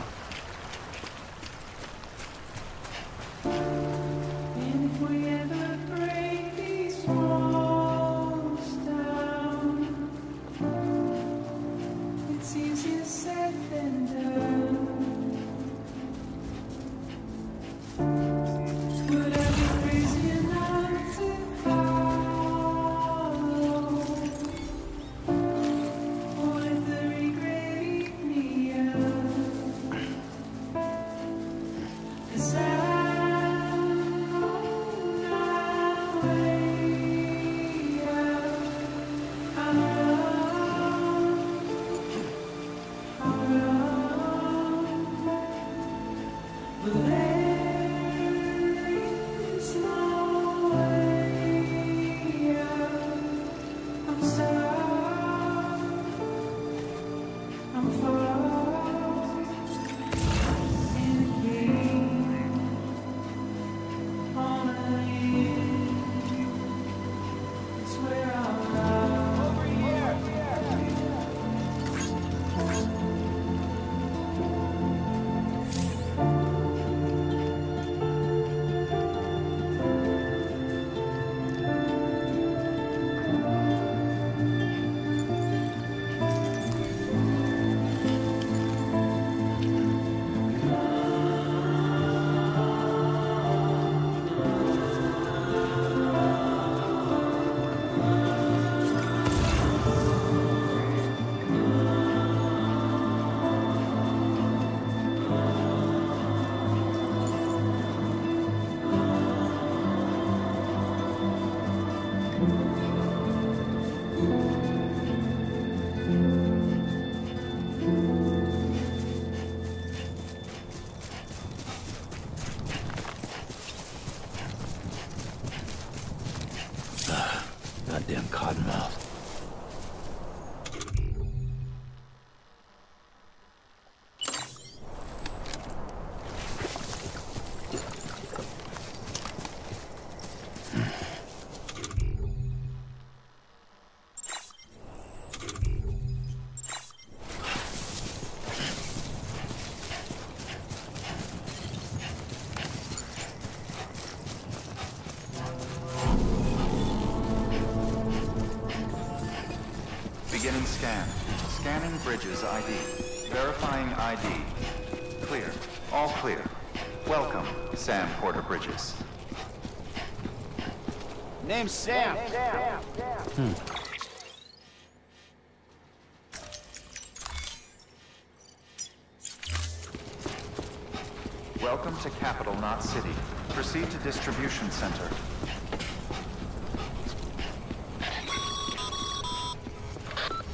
Goddamn cottonmouth. Beginning scan. Scanning Bridges ID. Verifying ID. Clear. All clear. Welcome, Sam Porter Bridges. Name's Sam. Welcome to Capital, not City. Proceed to Distribution Center.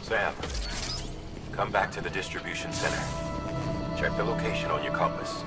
Sam, come back to the distribution center. Check the location on your compass.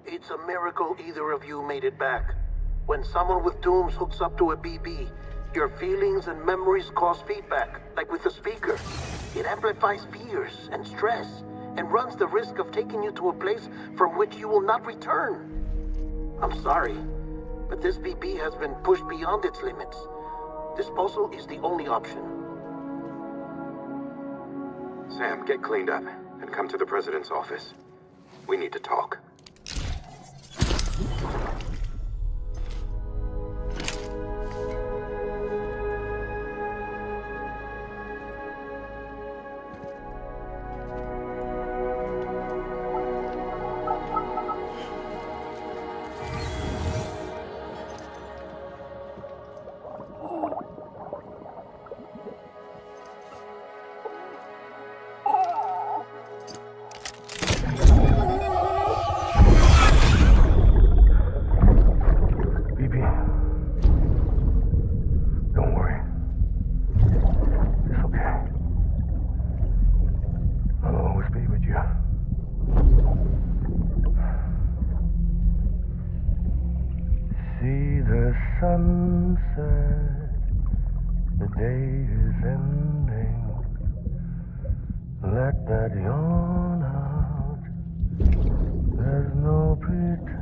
It's a miracle either of you made it back. When someone with dooms hooks up to a BB, your feelings and memories cause feedback, like with the speaker. It amplifies fears and stress, and runs the risk of taking you to a place from which you will not return. I'm sorry, but this BB has been pushed beyond its limits. Disposal is the only option. Sam, get cleaned up and come to the President's office. We need to talk. Sunset, the day is ending. Let that yawn out. There's no pretending.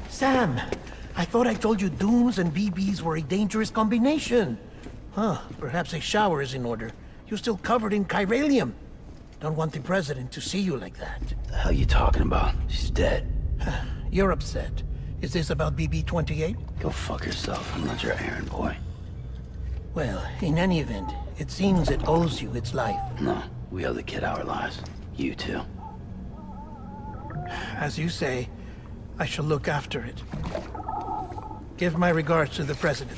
Sam, I thought I told you dooms and BBs were a dangerous combination. Huh, perhaps a shower is in order. You're still covered in chiralium. Don't want the President to see you like that. The hell you talking about? She's dead. You're upset. Is this about BB-28? Go fuck yourself. I'm not your errand boy. Well, in any event, it seems it owes you its life. No, we owe the kid our lives. You too. As you say, I shall look after it. Give my regards to the President.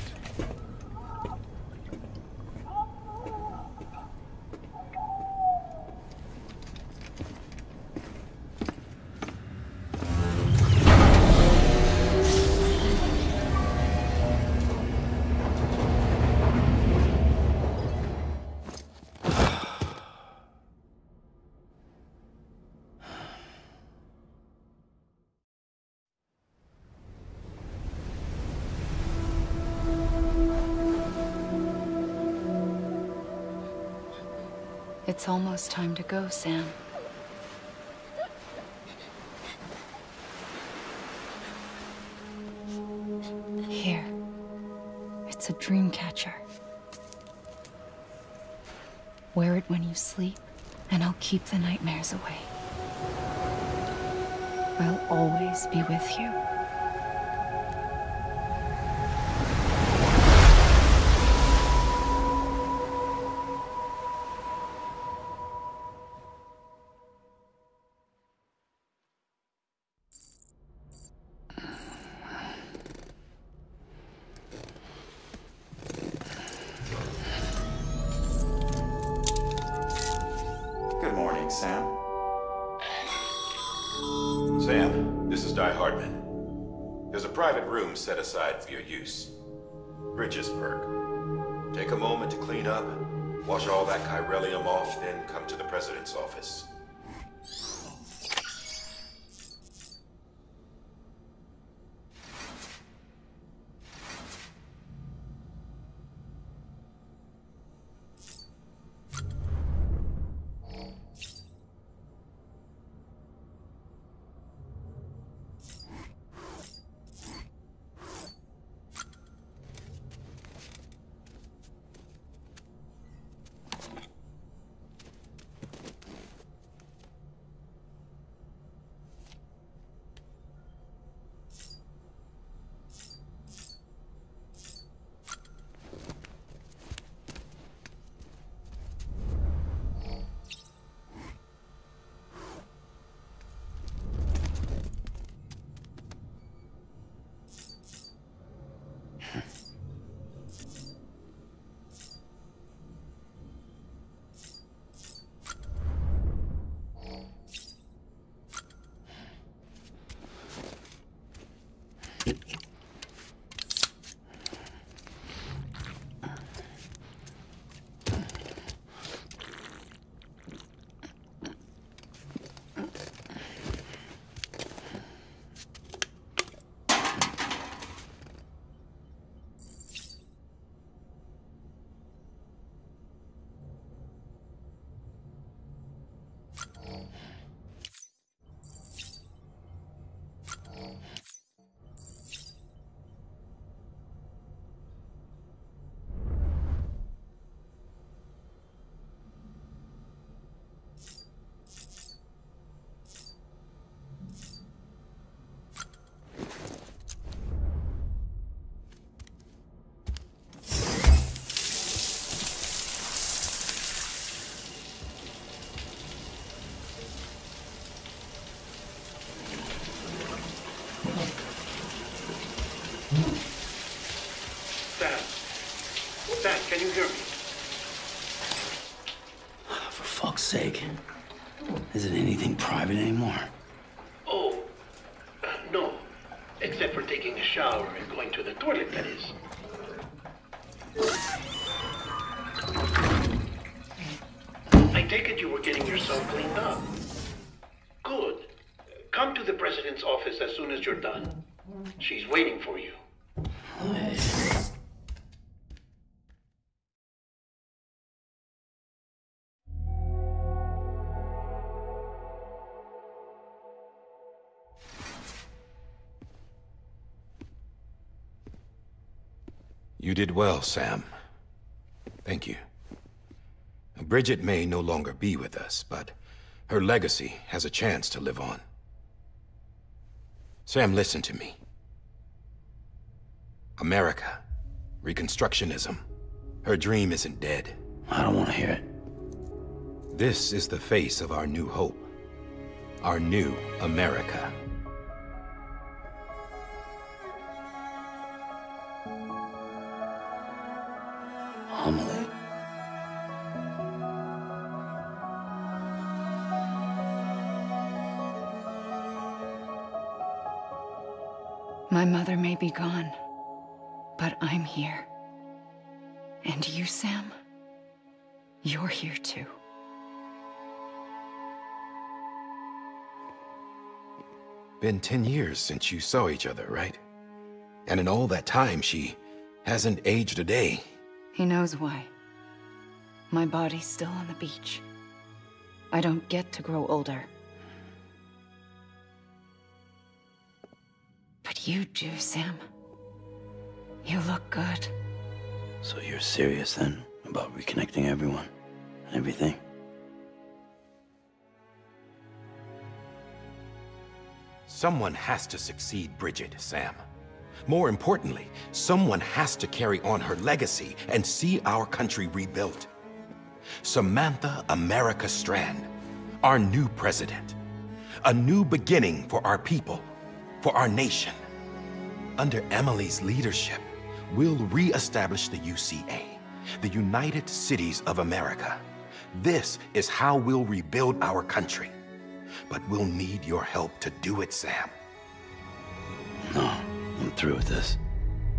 It's almost time to go, Sam. Here. It's a dream catcher. Wear it when you sleep, and I'll keep the nightmares away. I'll always be with you. Good morning, Sam. Sam, this is Di Hardman. There's a private room set aside for your use. Bridges perk. Take a moment to clean up, wash all that chiralium off, then come to the President's office. Sam, can you hear me? For fuck's sake. Isn't anything private anymore? Oh, no. Except for taking a shower and going to the toilet, that is. I take it you were getting yourself cleaned up. Good. Come to the President's office as soon as you're done. She's waiting for you. You did well, Sam. Thank you. Bridget may no longer be with us, but her legacy has a chance to live on. Sam, listen to me. America, Reconstructionism, her dream isn't dead. I don't want to hear it. This is the face of our new hope. Our new America. Amelie. My mother may be gone, but I'm here. And you, Sam? You're here too. Been 10 years since you saw each other, right? And in all that time, she hasn't aged a day. He knows why. My body's still on the beach. I don't get to grow older. But you do, Sam. You look good. So you're serious then, about reconnecting everyone and everything? Someone has to succeed Bridget, Sam. More importantly, someone has to carry on her legacy and see our country rebuilt. Samantha America Strand, our new president. A new beginning for our people, for our nation. Under Emily's leadership, we'll re-establish the UCA, the United Cities of America. This is how we'll rebuild our country. But we'll need your help to do it, Sam. No, I'm through with this.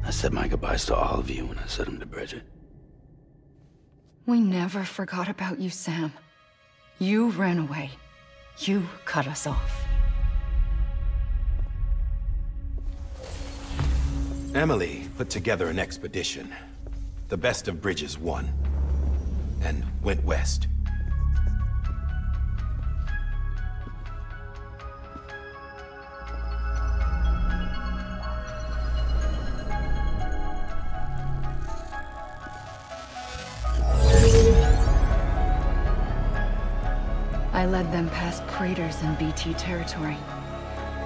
I said my goodbyes to all of you when I said them to Bridget. We never forgot about you, Sam. You ran away. You cut us off. Emily put together an expedition. The best of Bridges won, and went west. I led them past craters in BT territory.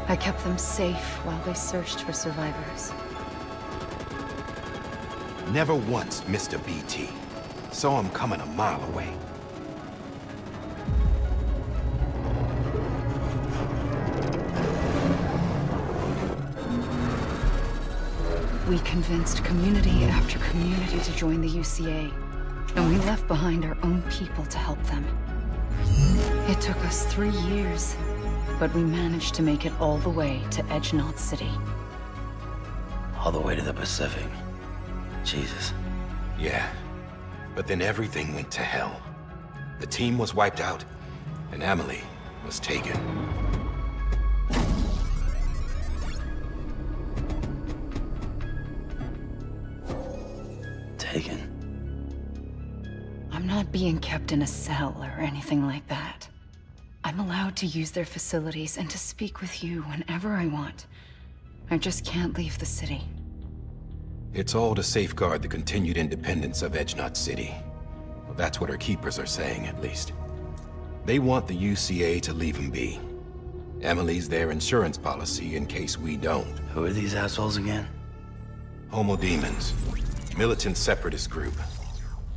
I kept them safe while they searched for survivors. Never once missed a BT. Saw him coming a mile away. We convinced community after community to join the UCA, and we left behind our own people to help them. It took us 3 years, but we managed to make it all the way to Edgenot City. All the way to the Pacific. Jesus. Yeah, but then everything went to hell. The team was wiped out, and Emily was taken. Taken? I'm not being kept in a cell or anything like that. I'm allowed to use their facilities and to speak with you whenever I want. I just can't leave the city. It's all to safeguard the continued independence of Edgenot City. Well, that's what our keepers are saying, at least. They want the UCA to leave them be. Emily's their insurance policy in case we don't. Who are these assholes again? Homo Demons. Militant separatist group.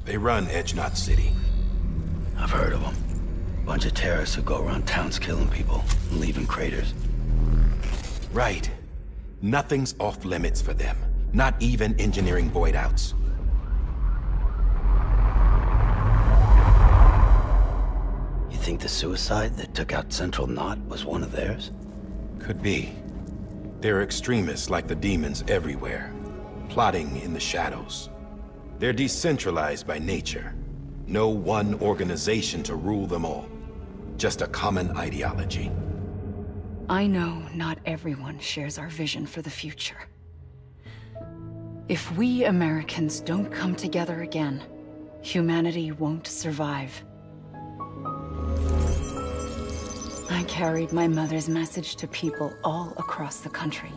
They run Edgenot City. I've heard of them. Bunch of terrorists who go around towns killing people and leaving craters. Right. Nothing's off limits for them. Not even engineering void outs. You think the suicide that took out Central Knot was one of theirs? Could be. There are extremists like the demons everywhere, plotting in the shadows. They're decentralized by nature. No one organization to rule them all. Just a common ideology. I know not everyone shares our vision for the future. If we Americans don't come together again, humanity won't survive. I carried my mother's message to people all across the country.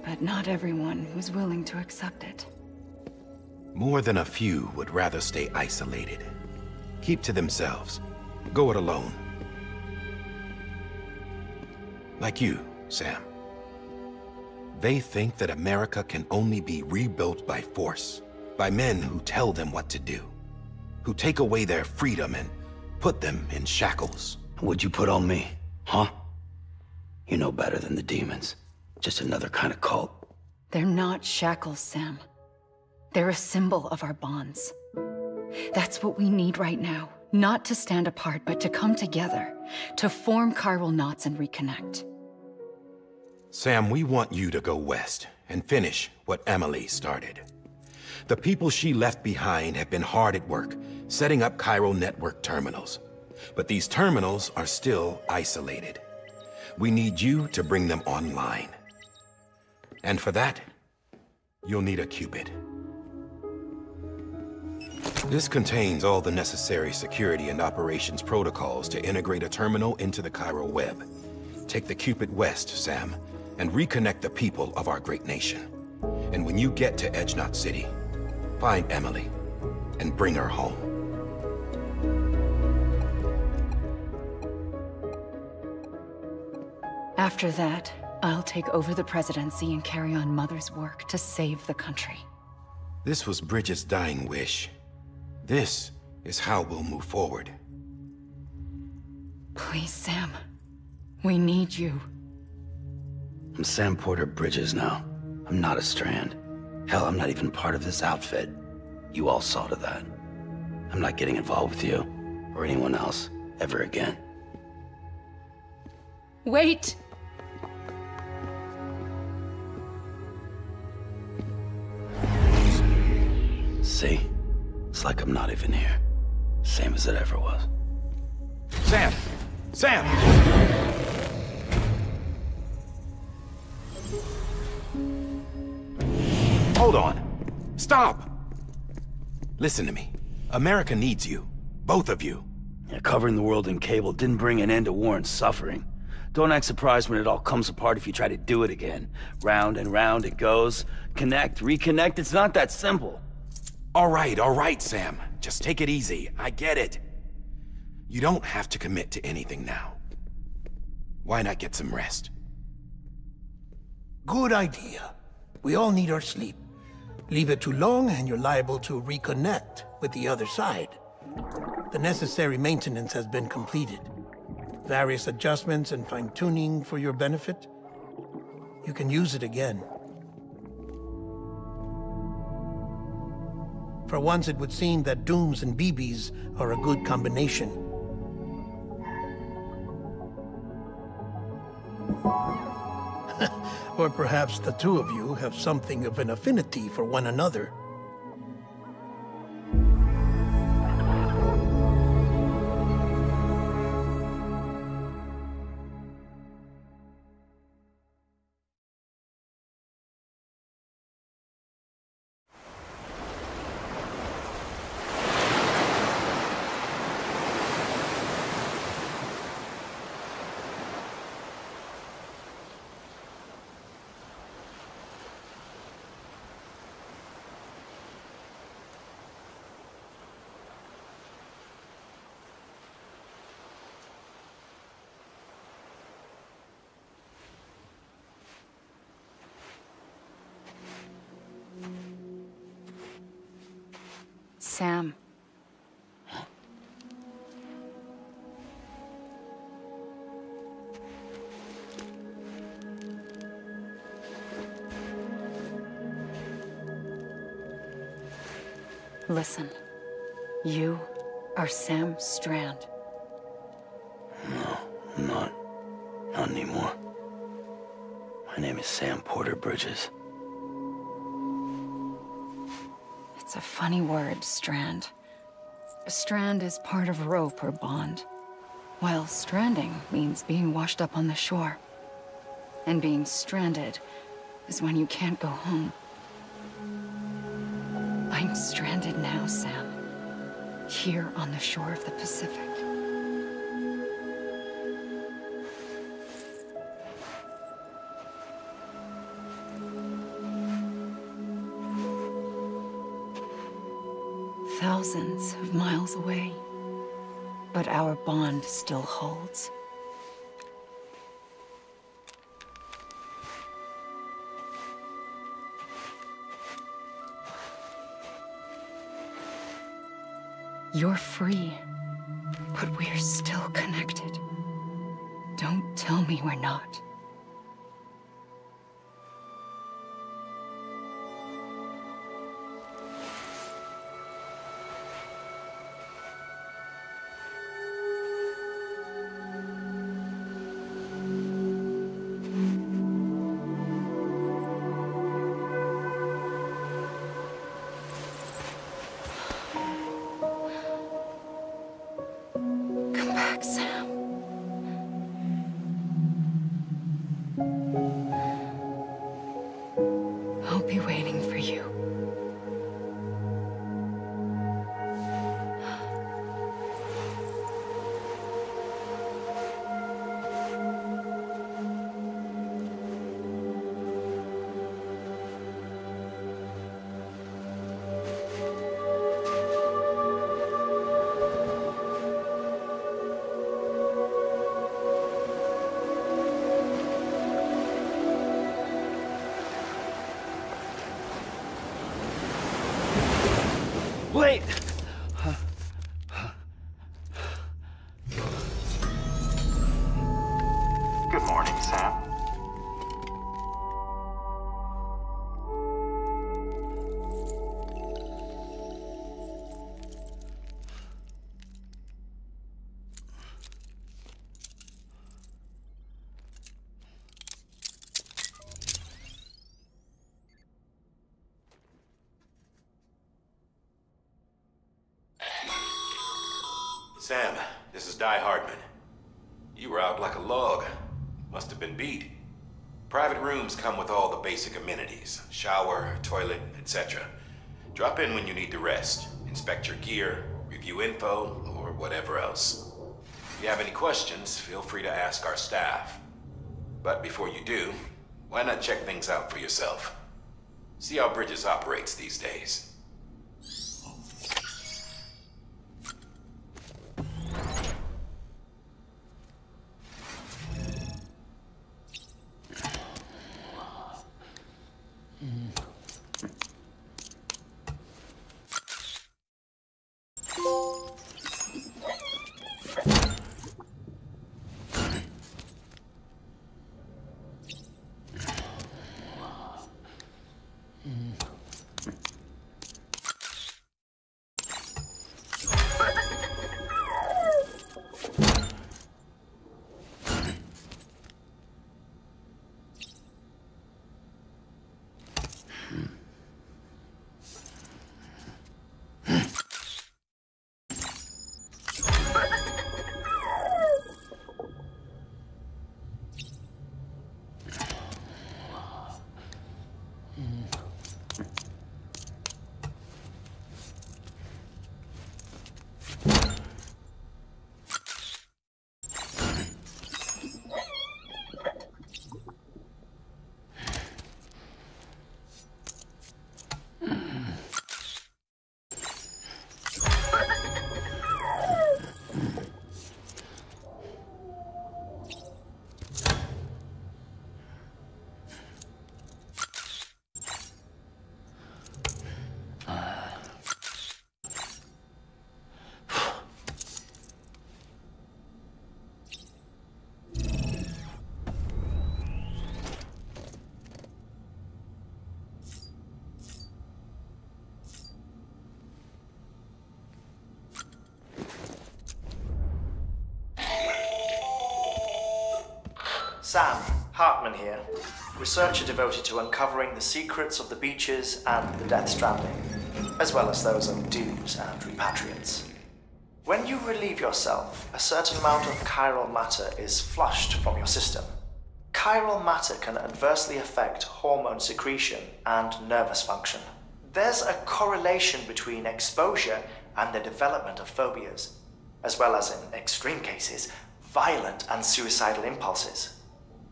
But not everyone was willing to accept it. More than a few would rather stay isolated. Keep to themselves. Go it alone. Like you, Sam. They think that America can only be rebuilt by force, by men who tell them what to do, who take away their freedom and put them in shackles. What'd you put on me, huh? You know better than the demons. Just another kind of cult. They're not shackles, Sam. They're a symbol of our bonds. That's what we need right now. Not to stand apart, but to come together, to form chiral knots and reconnect. Sam, we want you to go west and finish what Emily started. The people she left behind have been hard at work, setting up chiral network terminals. But these terminals are still isolated. We need you to bring them online. And for that, you'll need a Cupid. This contains all the necessary security and operations protocols to integrate a terminal into the Cairo web. Take the Cupid west, Sam, and reconnect the people of our great nation. And when you get to Edge Knot City, find Emily and bring her home. After that, I'll take over the presidency and carry on Mother's work to save the country. This was Bridget's dying wish. This is how we'll move forward. Please, Sam. We need you. I'm Sam Porter Bridges now. I'm not a Strand. Hell, I'm not even part of this outfit. You all saw to that. I'm not getting involved with you, or anyone else, ever again. Wait! See? It's like I'm not even here. Same as it ever was. Sam! Sam! Hold on. Stop! Listen to me. America needs you. Both of you. Yeah, covering the world in cable didn't bring an end to war and suffering. Don't act surprised when it all comes apart if you try to do it again. Round and round it goes. Connect, reconnect, it's not that simple. All right, Sam. Just take it easy. I get it. You don't have to commit to anything now. Why not get some rest? Good idea. We all need our sleep. Leave it too long and you're liable to reconnect with the other side. The necessary maintenance has been completed. Various adjustments and fine-tuning for your benefit. You can use it again. For once, it would seem that Dooms and BBs are a good combination. Or perhaps the two of you have something of an affinity for one another. Sam. Listen. You are Sam Strand. No, I'm not. Not anymore. My name is Sam Porter Bridges. It's a funny word, strand. A strand is part of rope or bond, while stranding means being washed up on the shore. And being stranded is when you can't go home. I'm stranded now, Sam. Here on the shore of the Pacific. Thousands of miles away, but our bond still holds. You're free, but we're still connected. Don't tell me we're not. Sam. I'll be waiting for you. Wait! Good morning, Sam. Sam, this is Di Hardman. You were out like a log. Must have been beat. Private rooms come with all the basic amenities. Shower, toilet, etc. Drop in when you need to rest. Inspect your gear, review info, or whatever else. If you have any questions, feel free to ask our staff. But before you do, why not check things out for yourself? See how Bridges operates these days. Sam, Hartman here, researcher devoted to uncovering the secrets of the beaches and the Death Stranding, as well as those of dooms and repatriates. When you relieve yourself, a certain amount of chiral matter is flushed from your system. Chiral matter can adversely affect hormone secretion and nervous function. There's a correlation between exposure and the development of phobias, as well as, in extreme cases, violent and suicidal impulses.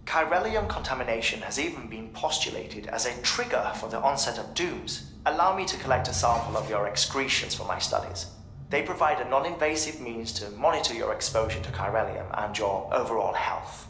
Chiralium contamination has even been postulated as a trigger for the onset of dooms. Allow me to collect a sample of your excretions for my studies. They provide a non-invasive means to monitor your exposure to chiralium and your overall health.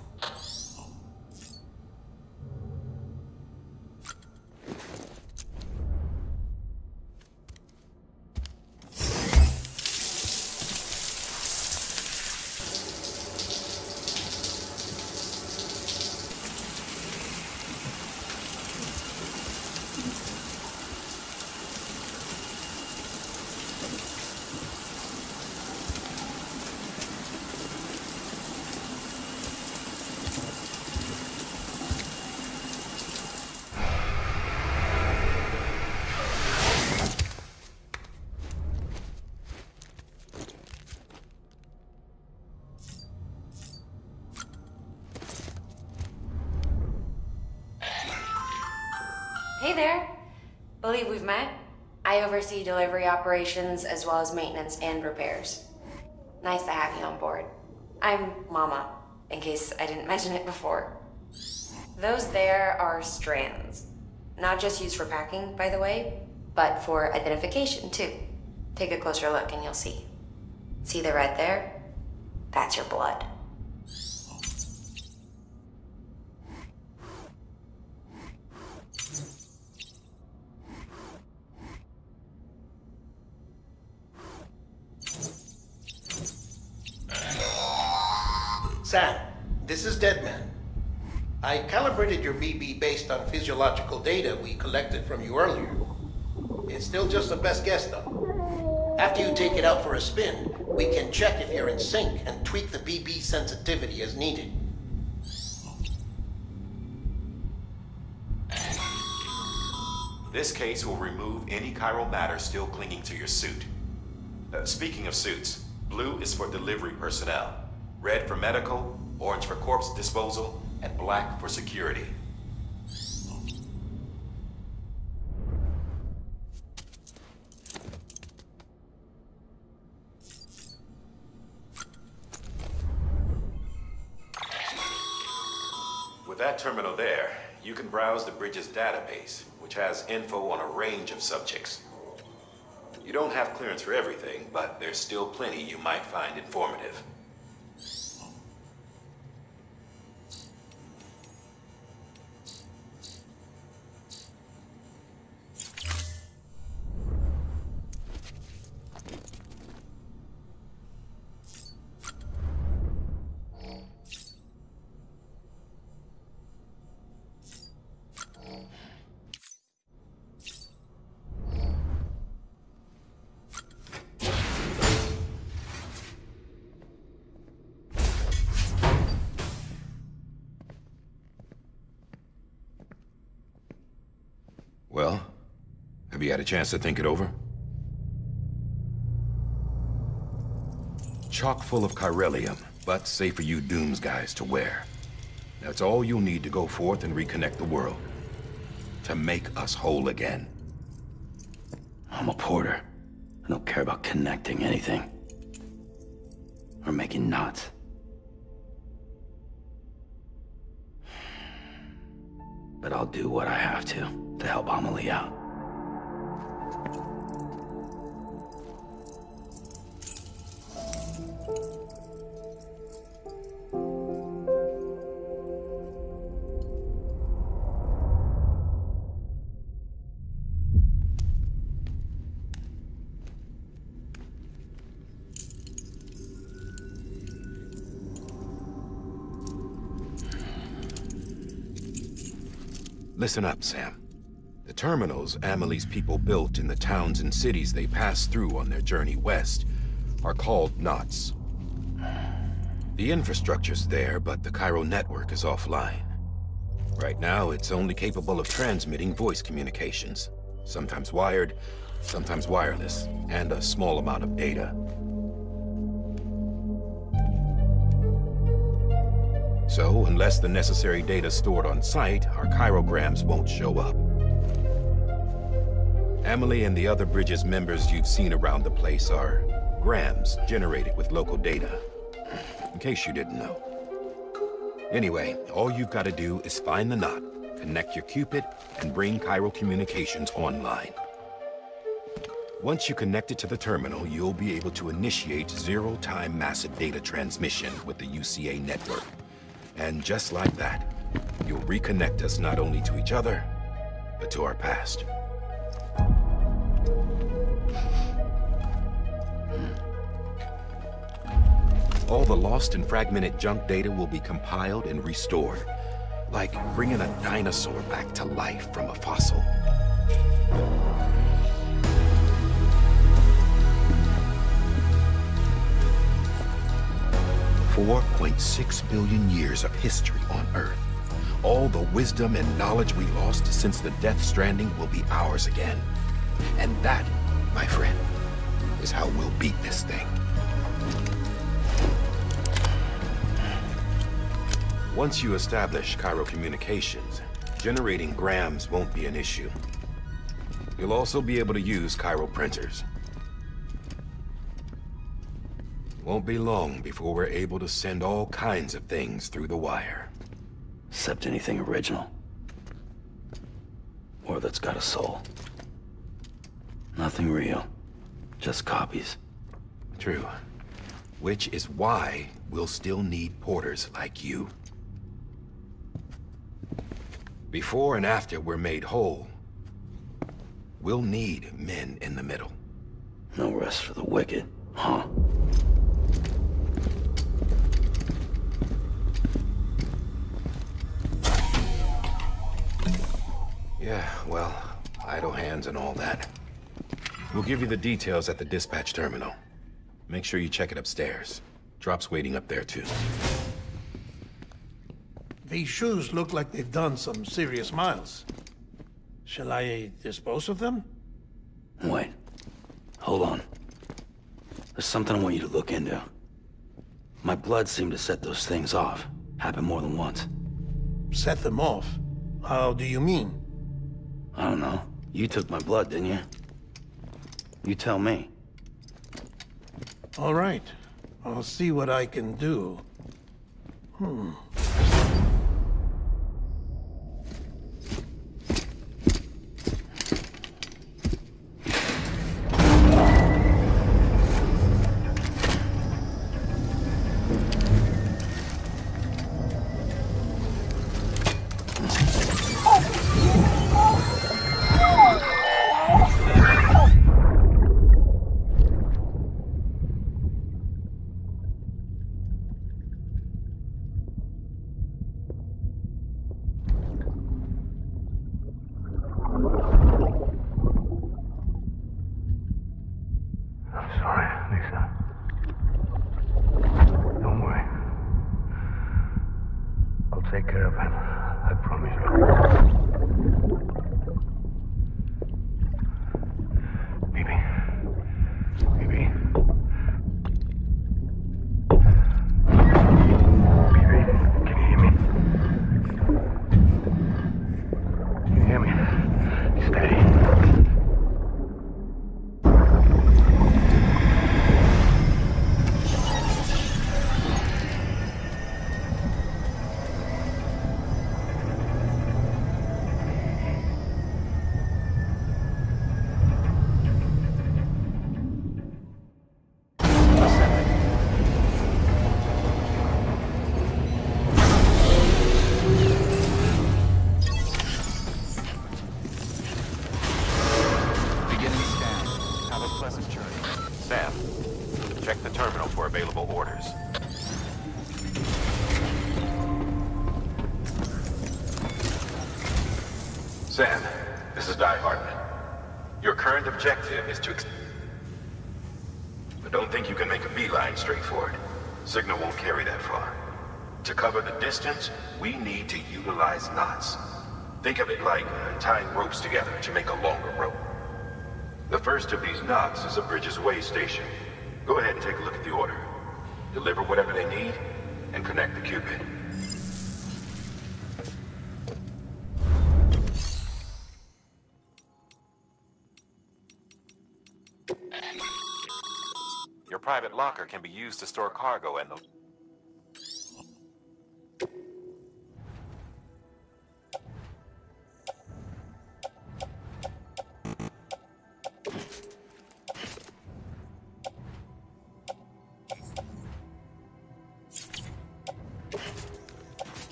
Hey there. Believe we've met. I oversee delivery operations as well as maintenance and repairs. Nice to have you on board. I'm Mama, in case I didn't mention it before. Those there are strands. Not just used for packing, by the way, but for identification too. Take a closer look and you'll see. See the red there? That's your blood. Sam, this is Deadman. I calibrated your BB based on physiological data we collected from you earlier. It's still just a best guess, though. After you take it out for a spin, we can check if you're in sync and tweak the BB sensitivity as needed. This case will remove any chiral matter still clinging to your suit. Speaking of suits, blue is for delivery personnel, red for medical, orange for corpse disposal, and black for security. With that terminal there, you can browse the bridge's database, which has info on a range of subjects. You don't have clearance for everything, but there's still plenty you might find informative. Well, have you had a chance to think it over? Chock full of chiralium, but safe for you Dooms guys to wear. That's all you'll need to go forth and reconnect the world. To make us whole again. I'm a porter. I don't care about connecting anything. Or making knots. But I'll do what I have to help Amelie out. Listen up, Sam. The terminals Amelie's people built in the towns and cities they passed through on their journey west are called knots. The infrastructure's there, but the chiral network is offline. Right now, it's only capable of transmitting voice communications. Sometimes wired, sometimes wireless, and a small amount of data. So, unless the necessary data stored on site, our chirograms won't show up. Amelie and the other Bridges members you've seen around the place are grams generated with local data. In case you didn't know. Anyway, all you've got to do is find the knot, connect your Cupid, and bring chiral communications online. Once you connect it to the terminal, you'll be able to initiate zero-time massive data transmission with the UCA network. And just like that, you'll reconnect us not only to each other, but to our past. All the lost and fragmented junk data will be compiled and restored, like bringing a dinosaur back to life from a fossil. $4.6 billion years of history on Earth. All the wisdom and knowledge we lost since the Death Stranding will be ours again. And that, my friend, is how we'll beat this thing. Once you establish chiral communications, generating grams won't be an issue. You'll also be able to use chiral printers. Won't be long before we're able to send all kinds of things through the wire. Except anything original. Or that's got a soul. Nothing real. Just copies. True. Which is why we'll still need porters like you. Before and after we're made whole, we'll need men in the middle. No rest for the wicked, huh? Yeah, well, idle hands and all that. We'll give you the details at the dispatch terminal. Make sure you check it upstairs. Drop's waiting up there, too. These shoes look like they've done some serious miles. Shall I dispose of them? Wait. Hold on. There's something I want you to look into. My blood seemed to set those things off. Happened more than once. Set them off? How do you mean? I don't know. You took my blood, didn't you? You tell me. All right. I'll see what I can do. Take care of him. I promise you. Baby. Baby. Baby, can you hear me? Can you hear me? Steady. Sam, check the terminal for available orders. Sam, this is Die Hartman. Your current objective is to... But don't think you can make a beeline straight for it. Signal won't carry that far. To cover the distance, we need to utilize knots. Think of it like tying ropes together to make a longer rope. The first of these knots is a Bridges way station. Go ahead and take a look at the order. Deliver whatever they need, and connect the Cupid. Your private locker can be used to store cargo and the...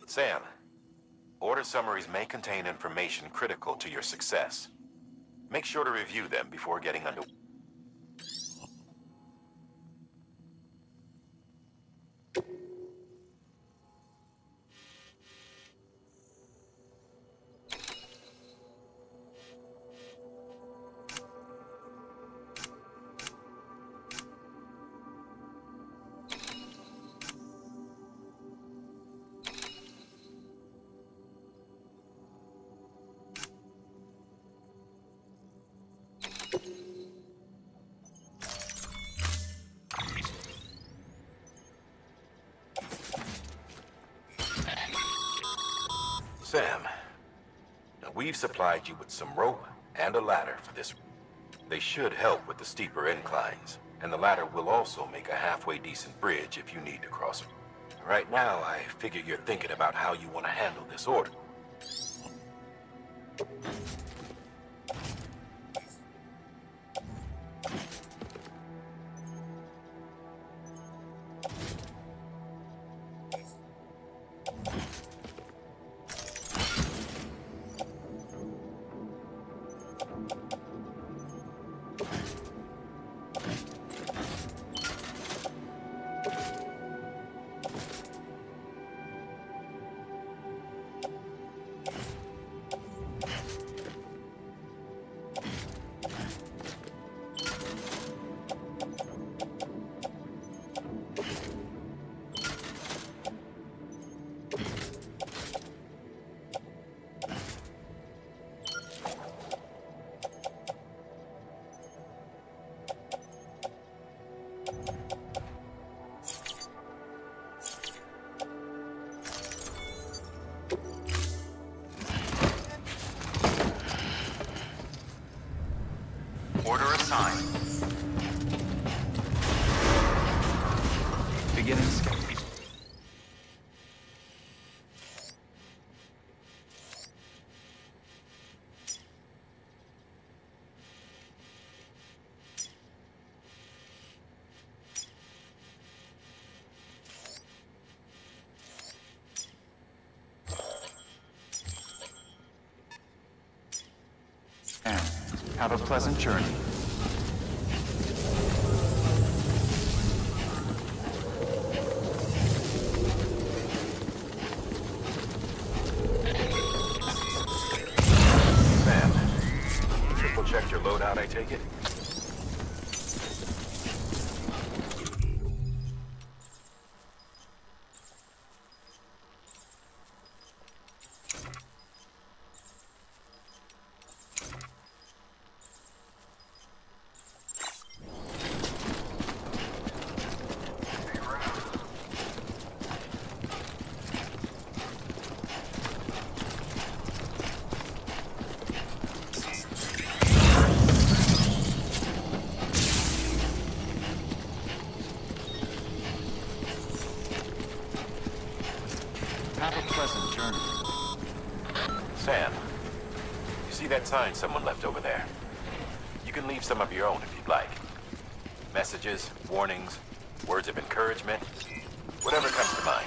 Sam, order summaries may contain information critical to your success. Make sure to review them before getting under... Sam, now we've supplied you with some rope and a ladder for this. They should help with the steeper inclines, and the ladder will also make a halfway decent bridge if you need to cross it. Right now, I figure you're thinking about how you want to handle this order. time. Beginning scan. And have a pleasant journey. Sam, triple checked your loadout, I take it? Have a pleasant journey. Sam, you see that sign someone left over there? You can leave some of your own if you'd like. Messages, warnings, words of encouragement, whatever comes to mind.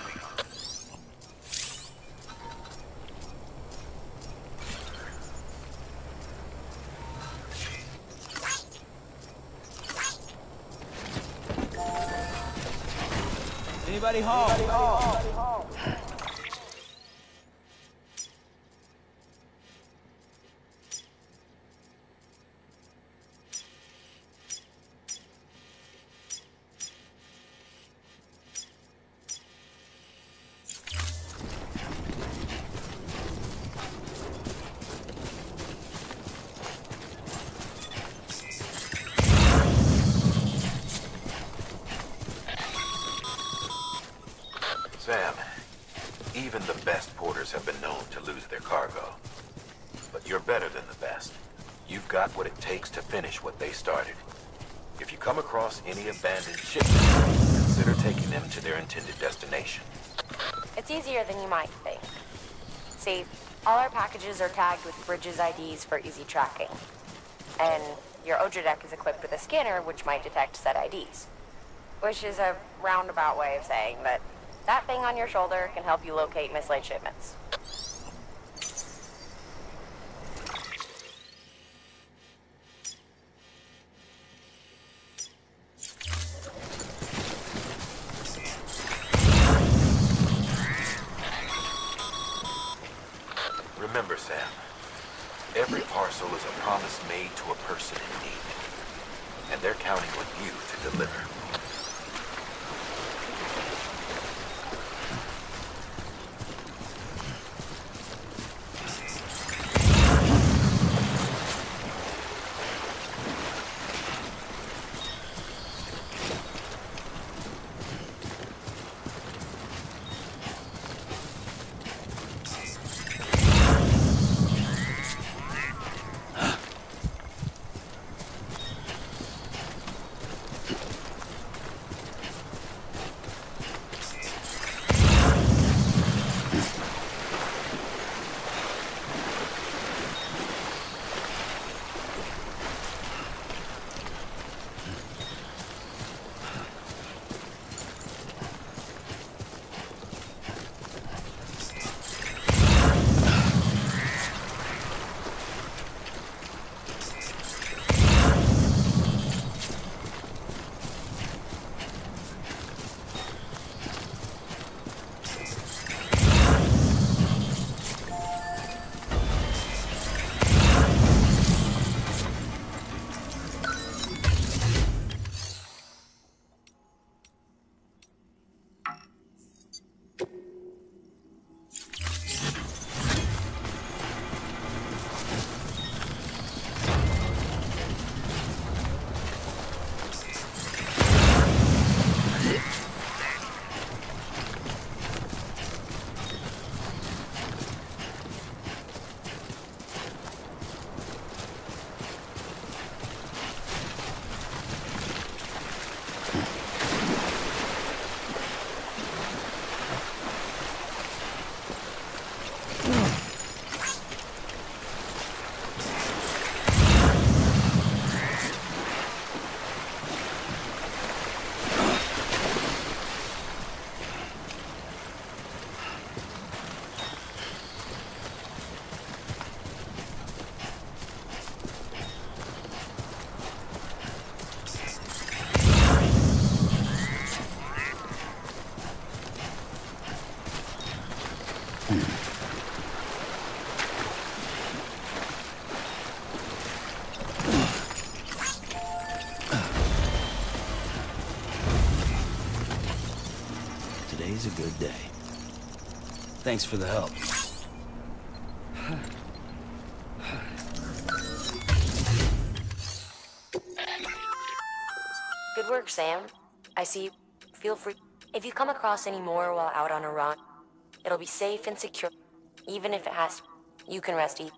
Anybody home? Sam, even the best porters have been known to lose their cargo. But you're better than the best. You've got what it takes to finish what they started. If you come across any abandoned ships, consider taking them to their intended destination. It's easier than you might think. See, all our packages are tagged with Bridges IDs for easy tracking. And your Odra deck is equipped with a scanner which might detect said IDs. Which is a roundabout way of saying that that thing on your shoulder can help you locate mislaid shipments. Remember, Sam, every parcel is a promise made to a person in need. And they're counting on you to deliver. Today's a good day. Thanks for the help. Good work, Sam. I see. Feel free. If you come across any more while out on a run, it'll be safe and secure. Even if it has to, you can rest easy.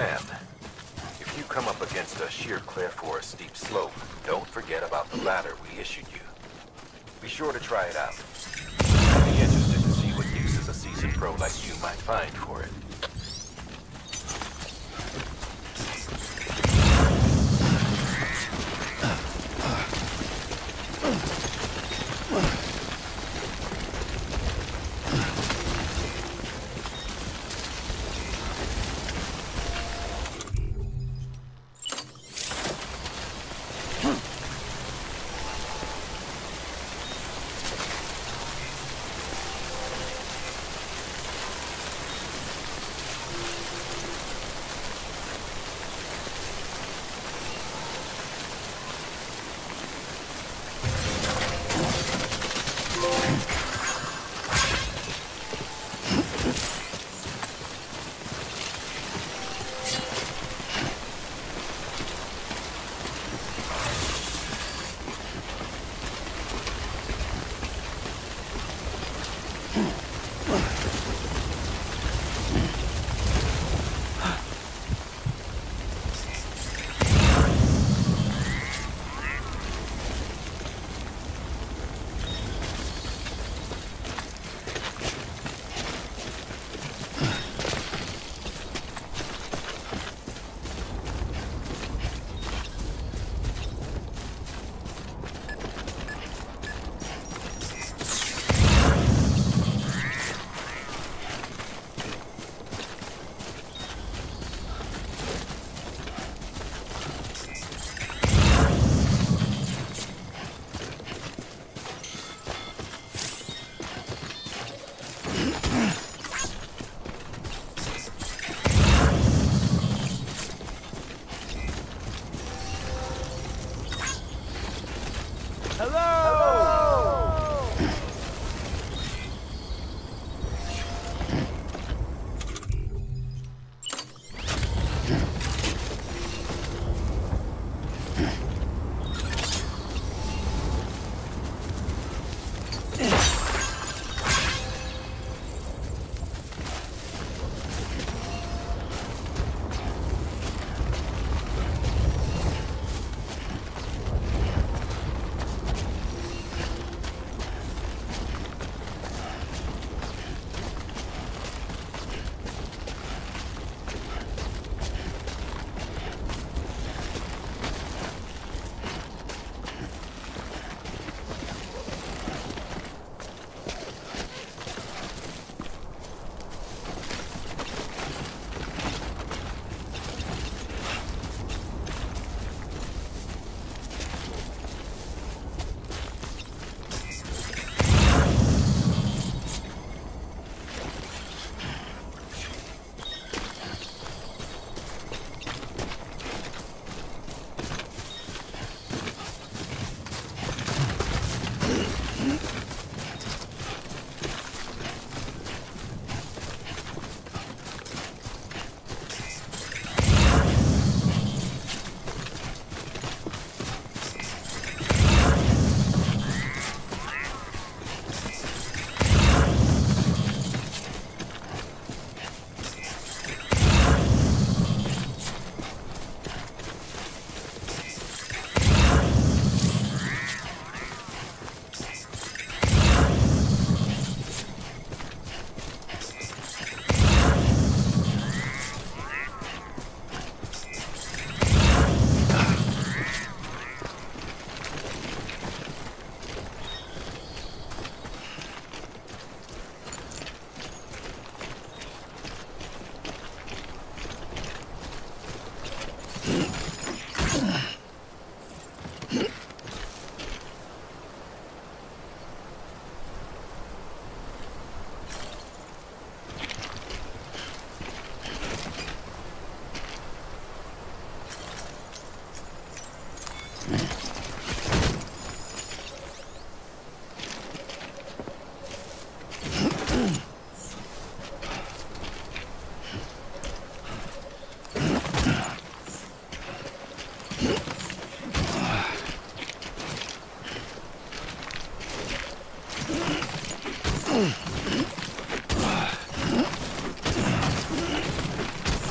Sam, if you come up against a sheer cliff or a steep slope, don't forget about the ladder we issued you. Be sure to try it out. I'd be interested to see what uses a seasoned pro like you might find for it.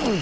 Too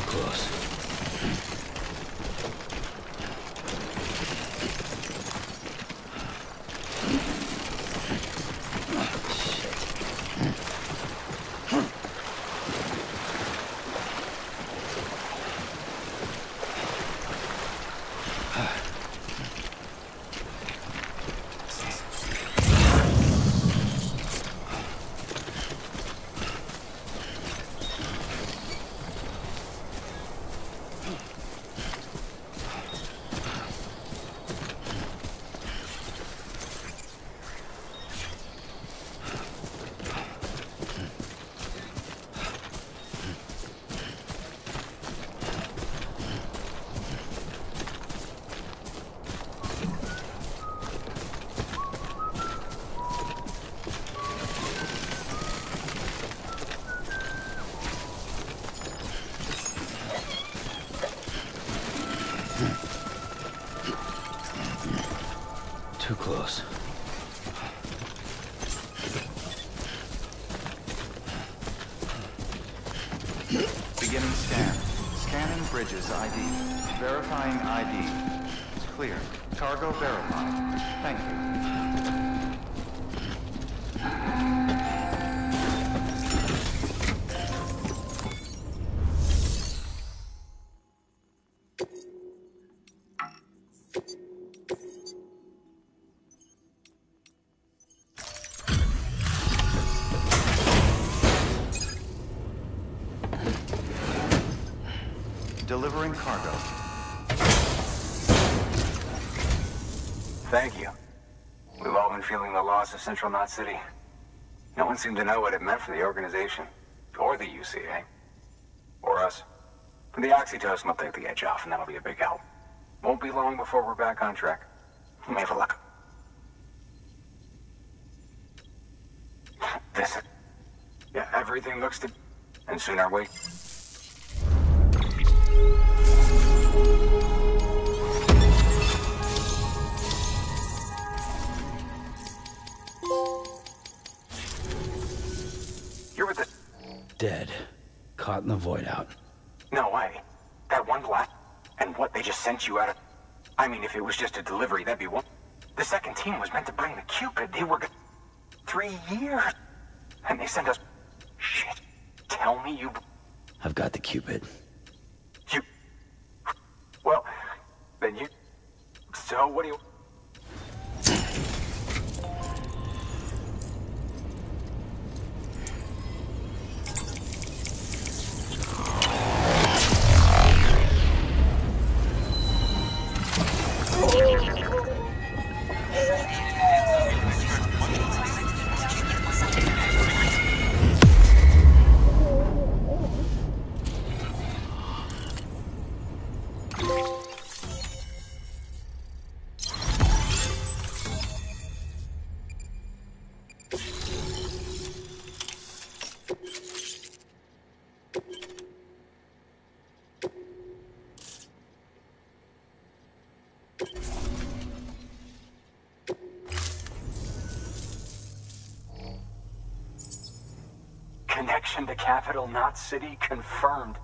close. Too close. Beginning scan. Scanning bridges ID. Verifying ID. Clear. Cargo verified. Thank you. Delivering cargo. Thank you. We've all been feeling the loss of Central Knot City. No one seemed to know what it meant for the organization, or the UCA, or us. The oxytocin will take the edge off, and that'll be a big help. Won't be long before we're back on track. You may have a look. This. Yeah, everything looks to... And soon our way. You're with the... Dead. Caught in the void out. No way. That one black... And what, they just sent you out of... I mean, if it was just a delivery, that'd be one... The second team was meant to bring the Cupid. They were... 3 years. And they sent us... Shit. Tell me you... I've got the Cupid. You... Well, then you... So, what do you... Connection to Capital Knot City confirmed.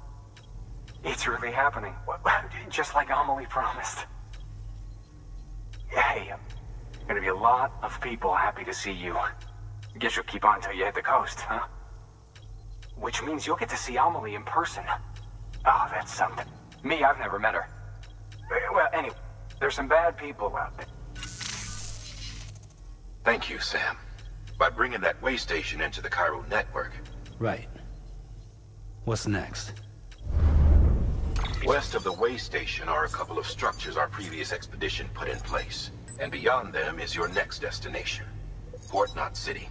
It's really happening. Just like Amelie promised. Hey, gonna be a lot of people happy to see you. Guess you'll keep on till you hit the coast, huh? Which means you'll get to see Amelie in person. Oh, that's something. Me, I've never met her. Well, anyway, there's some bad people out there. Thank you, Sam. By bringing that way station into the Cairo network. Right. What's next? West of the way station are a couple of structures our previous expedition put in place. And beyond them is your next destination, Port Knot City.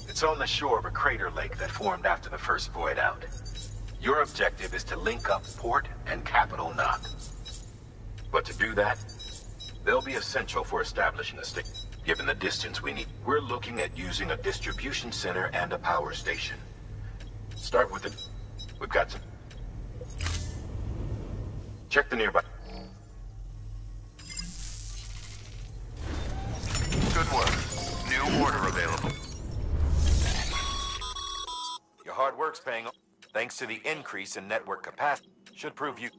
It's on the shore of a crater lake that formed after the first void out. Your objective is to link up Port and Capital Knot. But to do that, they'll be essential for establishing a stick. Given the distance we need, we're looking at using a distribution center and a power station. Start with it. We've got some... Check the nearby... Good work. New order available. Your hard work's paying off. Thanks to the increase in network capacity, should prove you...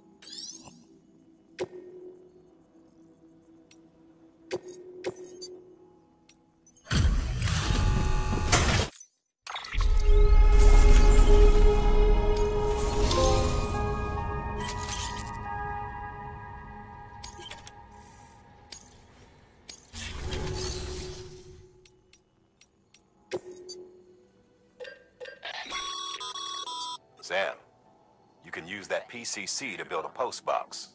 Sam, you can use that PCC to build a post box.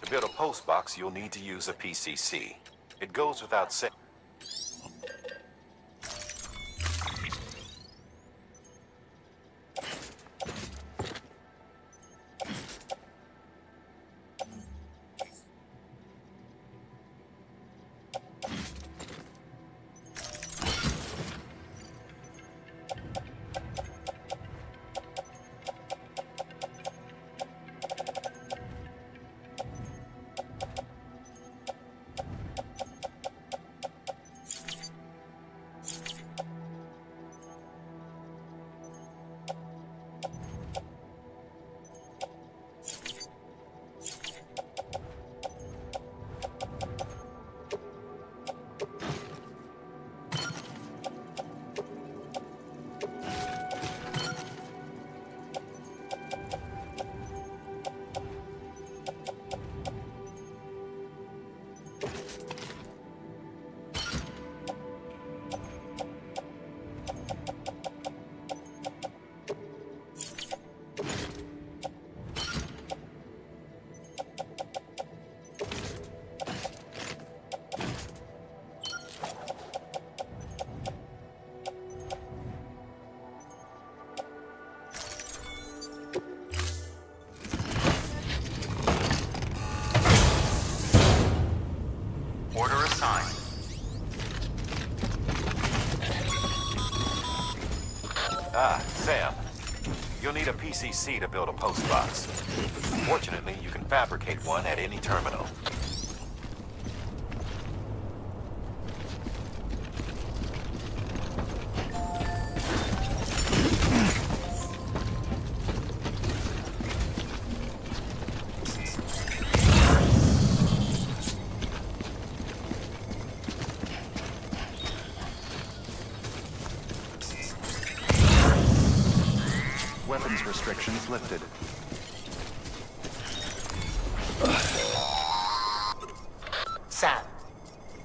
To build a post box, you'll need to use a PCC. It goes without saying. Order assigned. Ah, Sam. You'll need a PCC to build a post box. Fortunately, you can fabricate one at any terminal. Weapons restrictions lifted. Sam,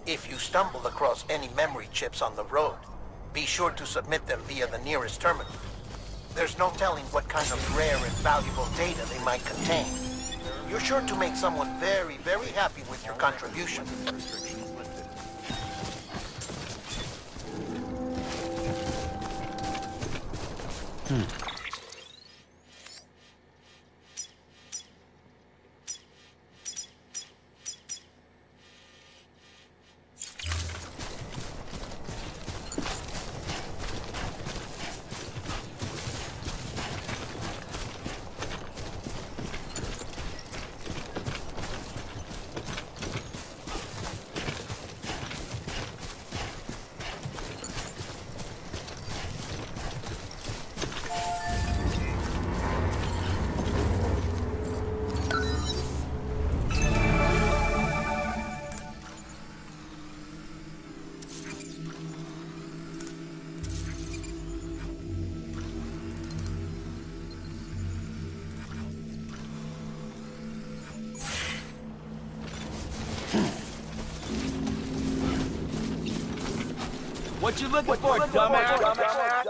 if you stumble across any memory chips on the road, be sure to submit them via the nearest terminal. There's no telling what kind of rare and valuable data they might contain. You're sure to make someone very, very happy with your contribution. What you looking for, dumbass?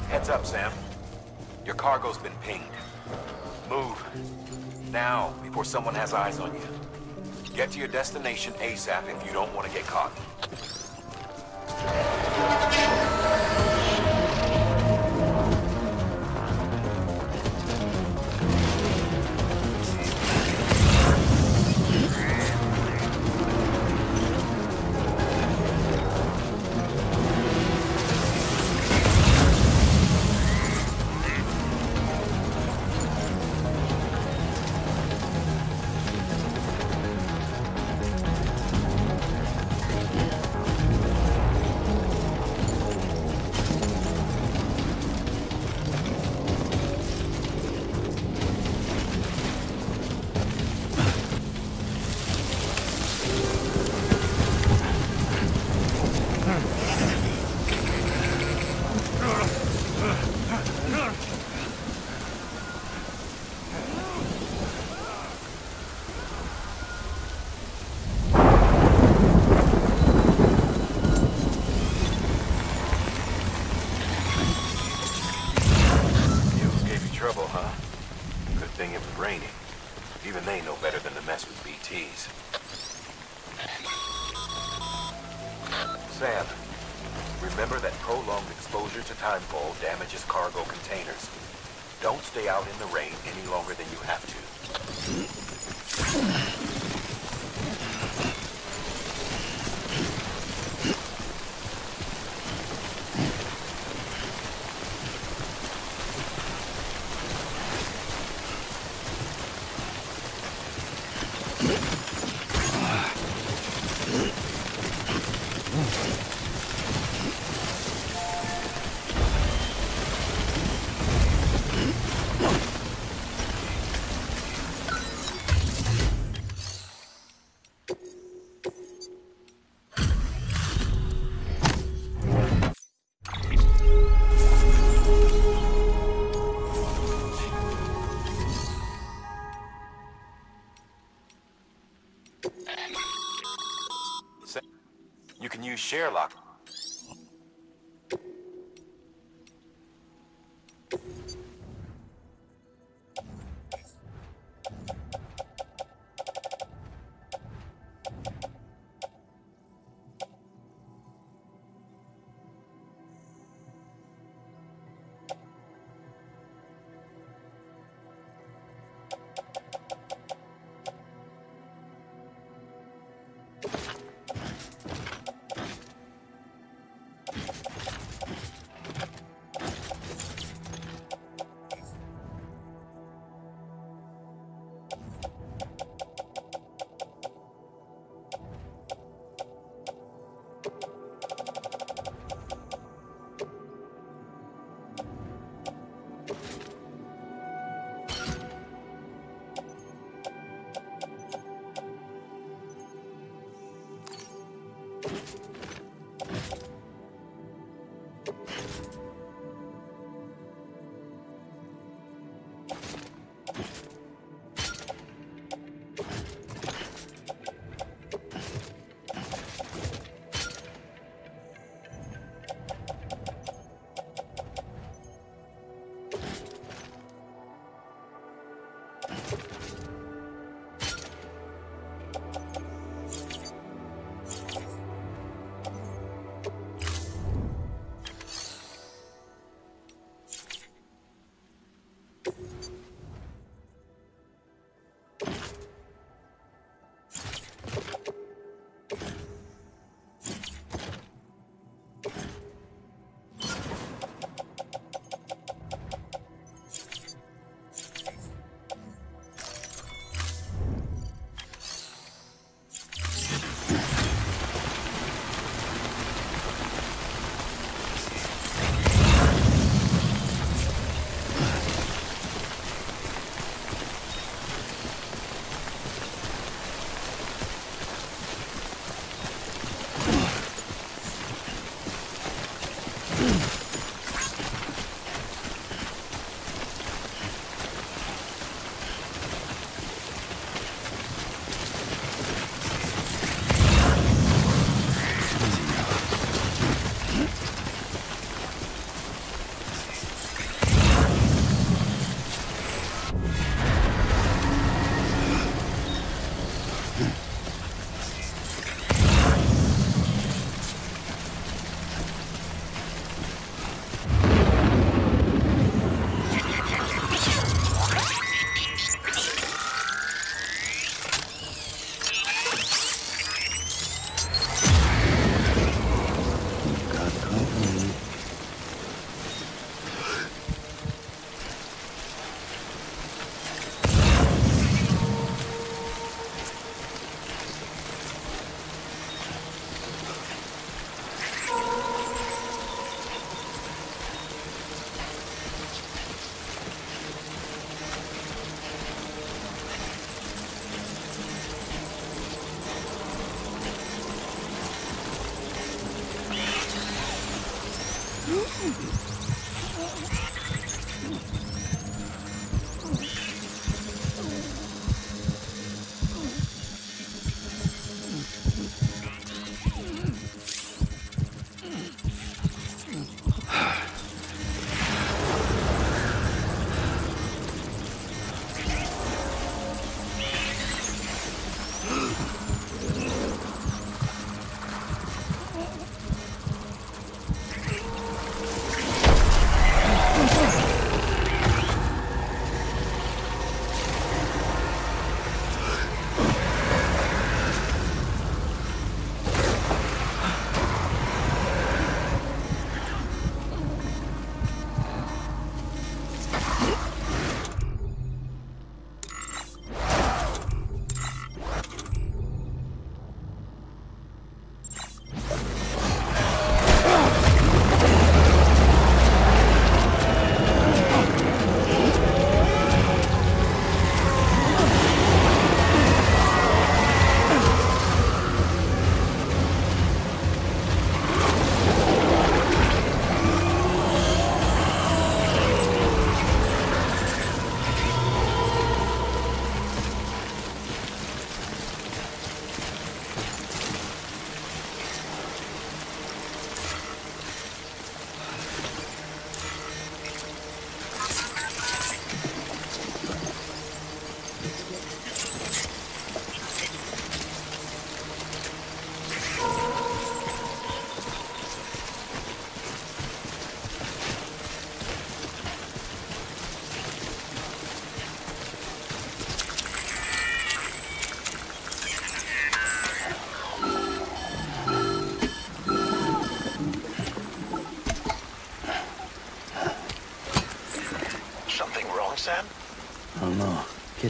Heads up, Sam. Your cargo's been pinged. Move. Now, before someone has eyes on you. Get to your destination ASAP if you don't want to get caught. Even they know better than to mess with BTs. Sam, remember that prolonged exposure to timefall damages cargo containers. Don't stay out in the rain any longer than you have to. You can use share lock.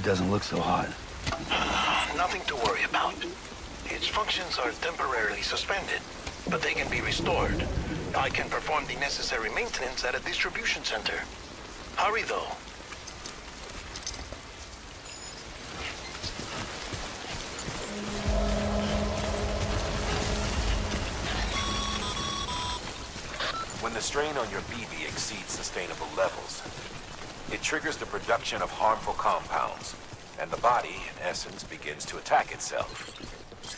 doesn't look so hot. Nothing to worry about. Its functions are temporarily suspended, but they can be restored. I can perform the necessary maintenance at a distribution center. Hurry, though. When the strain on your BB exceeds sustainable levels, it triggers the production of harmful compounds, and the body, in essence, begins to attack itself.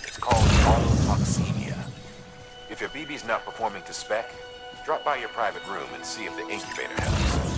It's called autotoxemia. If your BB's not performing to spec, drop by your private room and see if the incubator helps.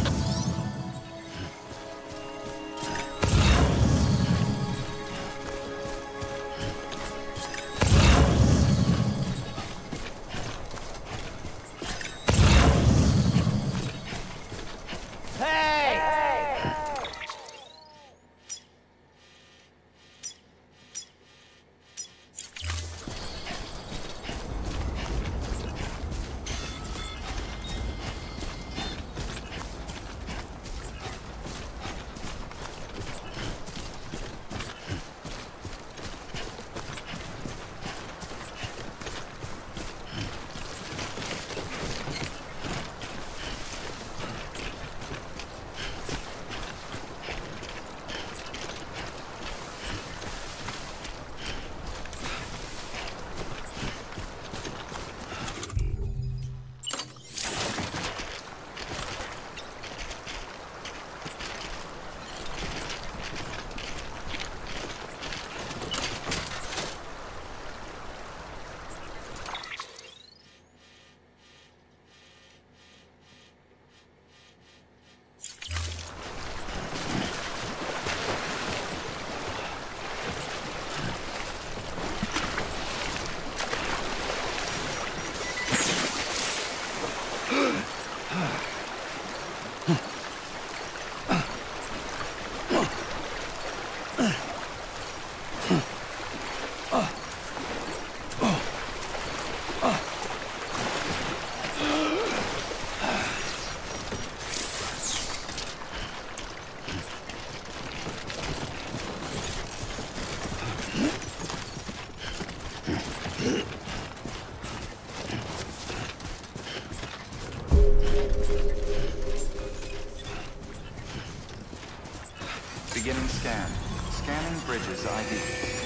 Beginning scan. Scanning bridges ID.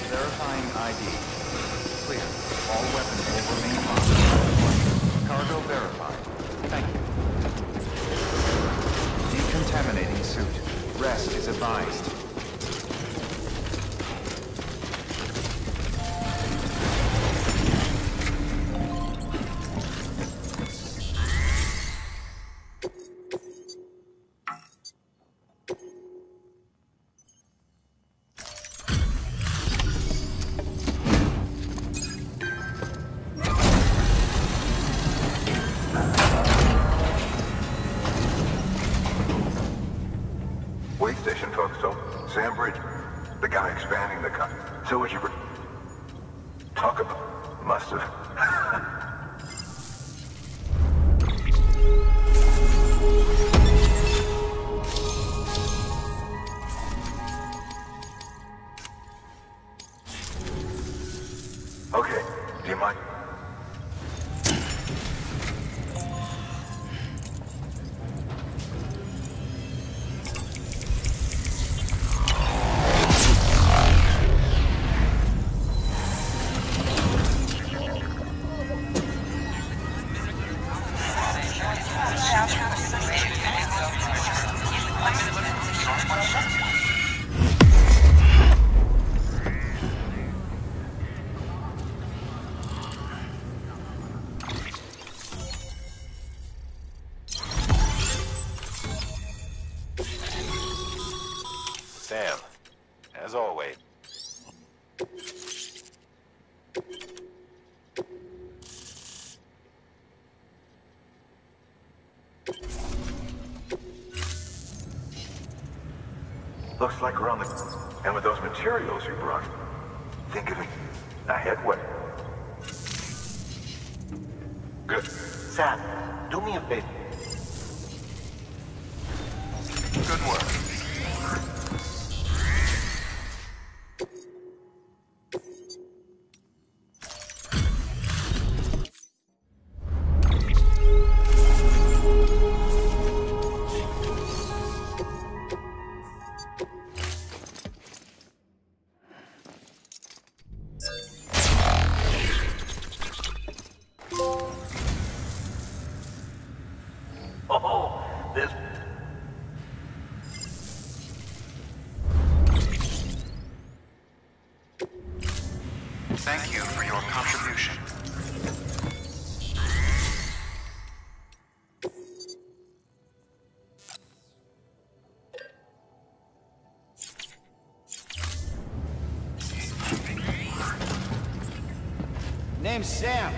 Verifying ID. Clear. All weapons will remain locked. Cargo verified. Thank you. Decontaminating suit. Rest is advised. Wait station, folks. So, Sam Bridge, the guy expanding the cut. So what you were... talk about? Must have. Okay, do you mind? Sam, as always. Looks like we're on the... And with those materials you brought, think of it. A headway. Good. Sam, do me a favor. Good work. Thank you for your contribution. Name's Sam.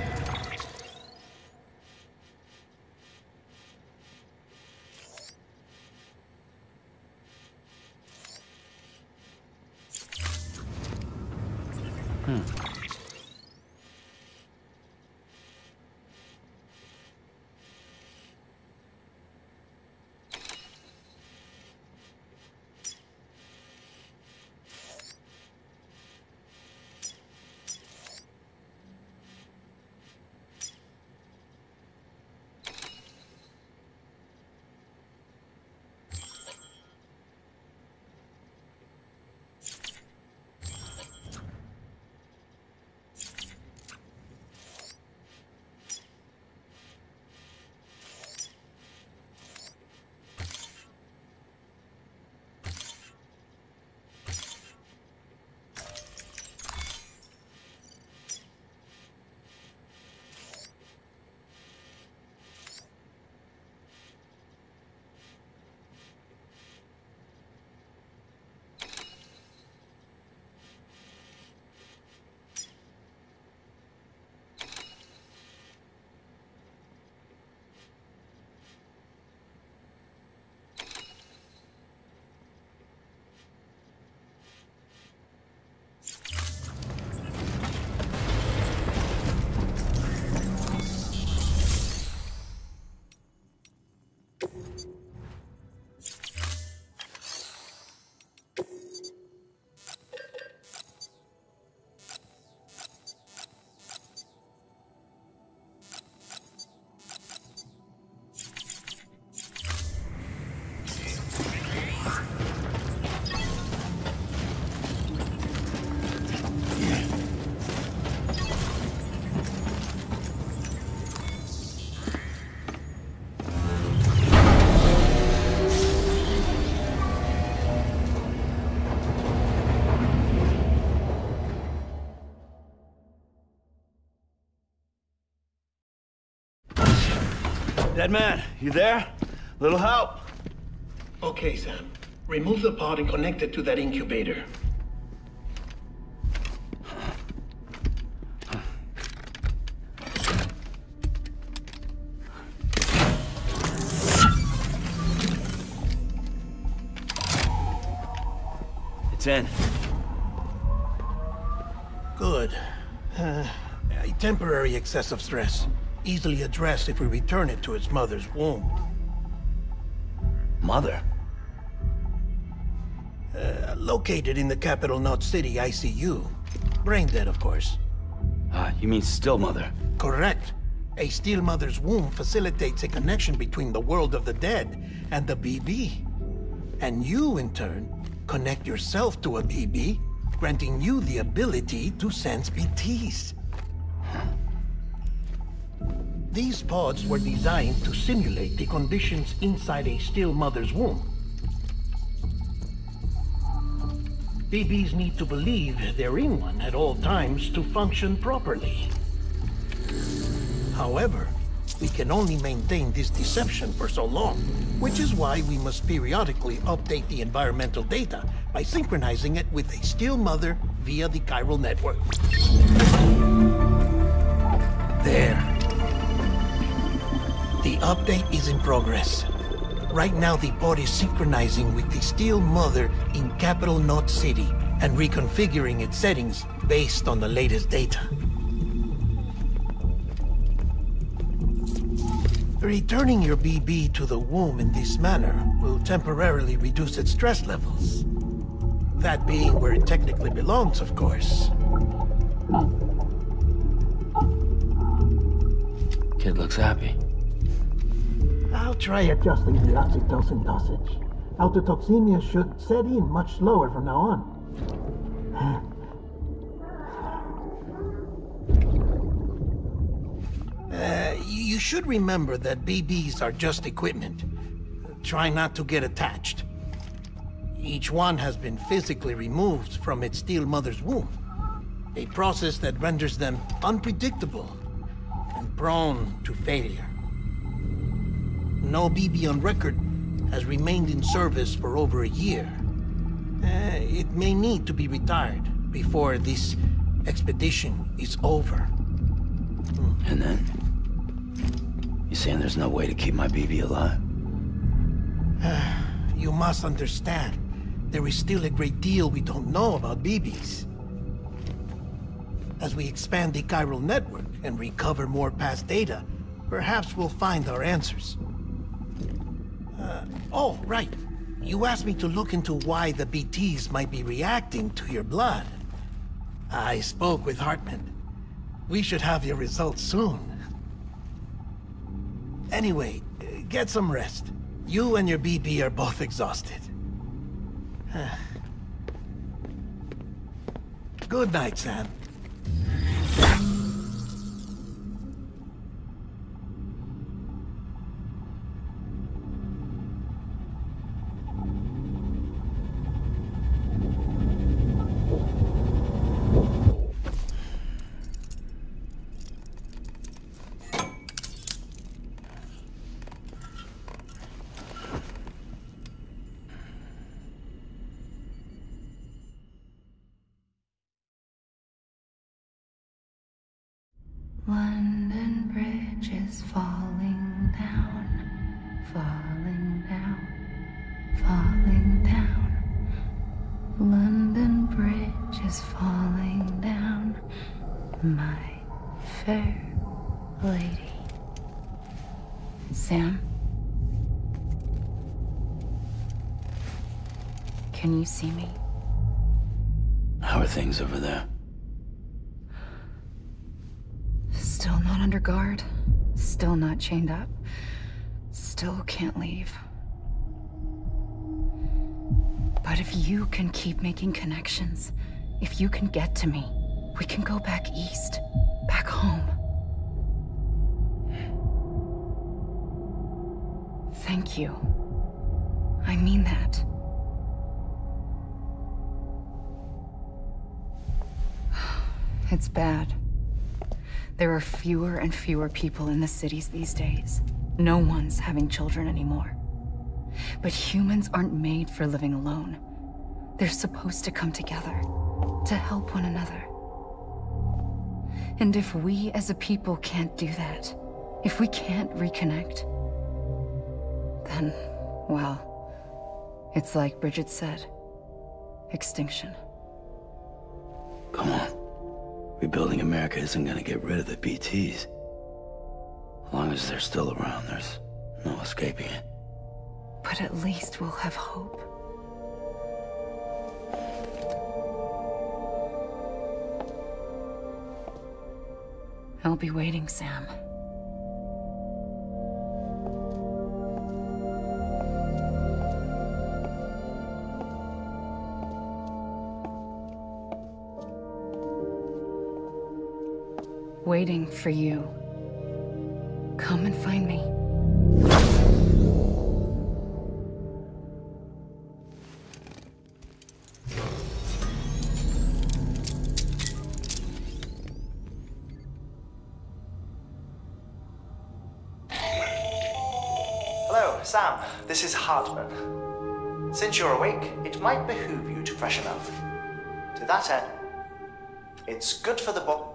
Dead man, you there? Little help? Okay, Sam. Remove the pod and connect it to that incubator. It's in. Good. A temporary excessive stress. Easily addressed if we return it to its mother's womb. Mother? Located in the capital Knot City ICU. Brain dead, of course. You mean still mother? Correct. A still mother's womb facilitates a connection between the world of the dead and the BB. And you, in turn, connect yourself to a BB, granting you the ability to sense BTs. These pods were designed to simulate the conditions inside a still mother's womb. BBs need to believe they're in one at all times to function properly. However, we can only maintain this deception for so long, which is why we must periodically update the environmental data by synchronizing it with a still mother via the chiral network. There. The update is in progress. Right now, the pod is synchronizing with the still mother in capital Knot City and reconfiguring its settings based on the latest data. Returning your BB to the womb in this manner will temporarily reduce its stress levels. That being where it technically belongs, of course. Kid looks happy. I'll try adjusting the oxytocin dosage. Autotoxemia should set in much slower from now on. You should remember that BBs are just equipment. Try not to get attached. Each one has been physically removed from its still mother's womb. A process that renders them unpredictable and prone to failure. No BB on record has remained in service for over a year. It may need to be retired before this expedition is over. And then? You saying there's no way to keep my BB alive? You must understand, there is still a great deal we don't know about BBs. As we expand the chiral network and recover more past data, perhaps we'll find our answers. Oh, right. You asked me to look into why the BTs might be reacting to your blood. I spoke with Hartman. We should have your results soon. Anyway, get some rest. You and your BB are both exhausted. Good night, Sam. London Bridge is falling down, falling down, falling down. London Bridge is falling down, my fair lady. Sam? Can you see me? How are things over there? Still not under guard, still not chained up, still can't leave. But if you can keep making connections, if you can get to me, we can go back east, back home. Thank you. I mean that. It's bad. There are fewer and fewer people in the cities these days. No one's having children anymore. But humans aren't made for living alone. They're supposed to come together, to help one another. And if we as a people can't do that, if we can't reconnect, then, well, it's like Bridget said, extinction. Come on. Rebuilding America isn't gonna get rid of the BTs. As long as they're still around, there's no escaping it. But at least we'll have hope. I'll be waiting, Sam. Waiting for you. Come and find me. Hello, Sam. This is Hartman. Since you're awake, it might behoove you to freshen up. To that end, it's good for the body.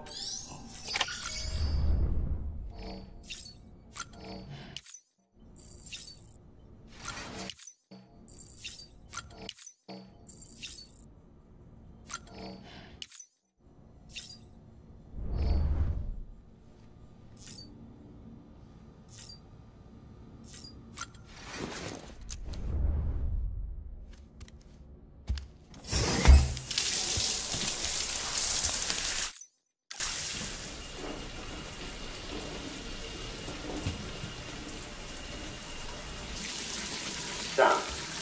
Sam,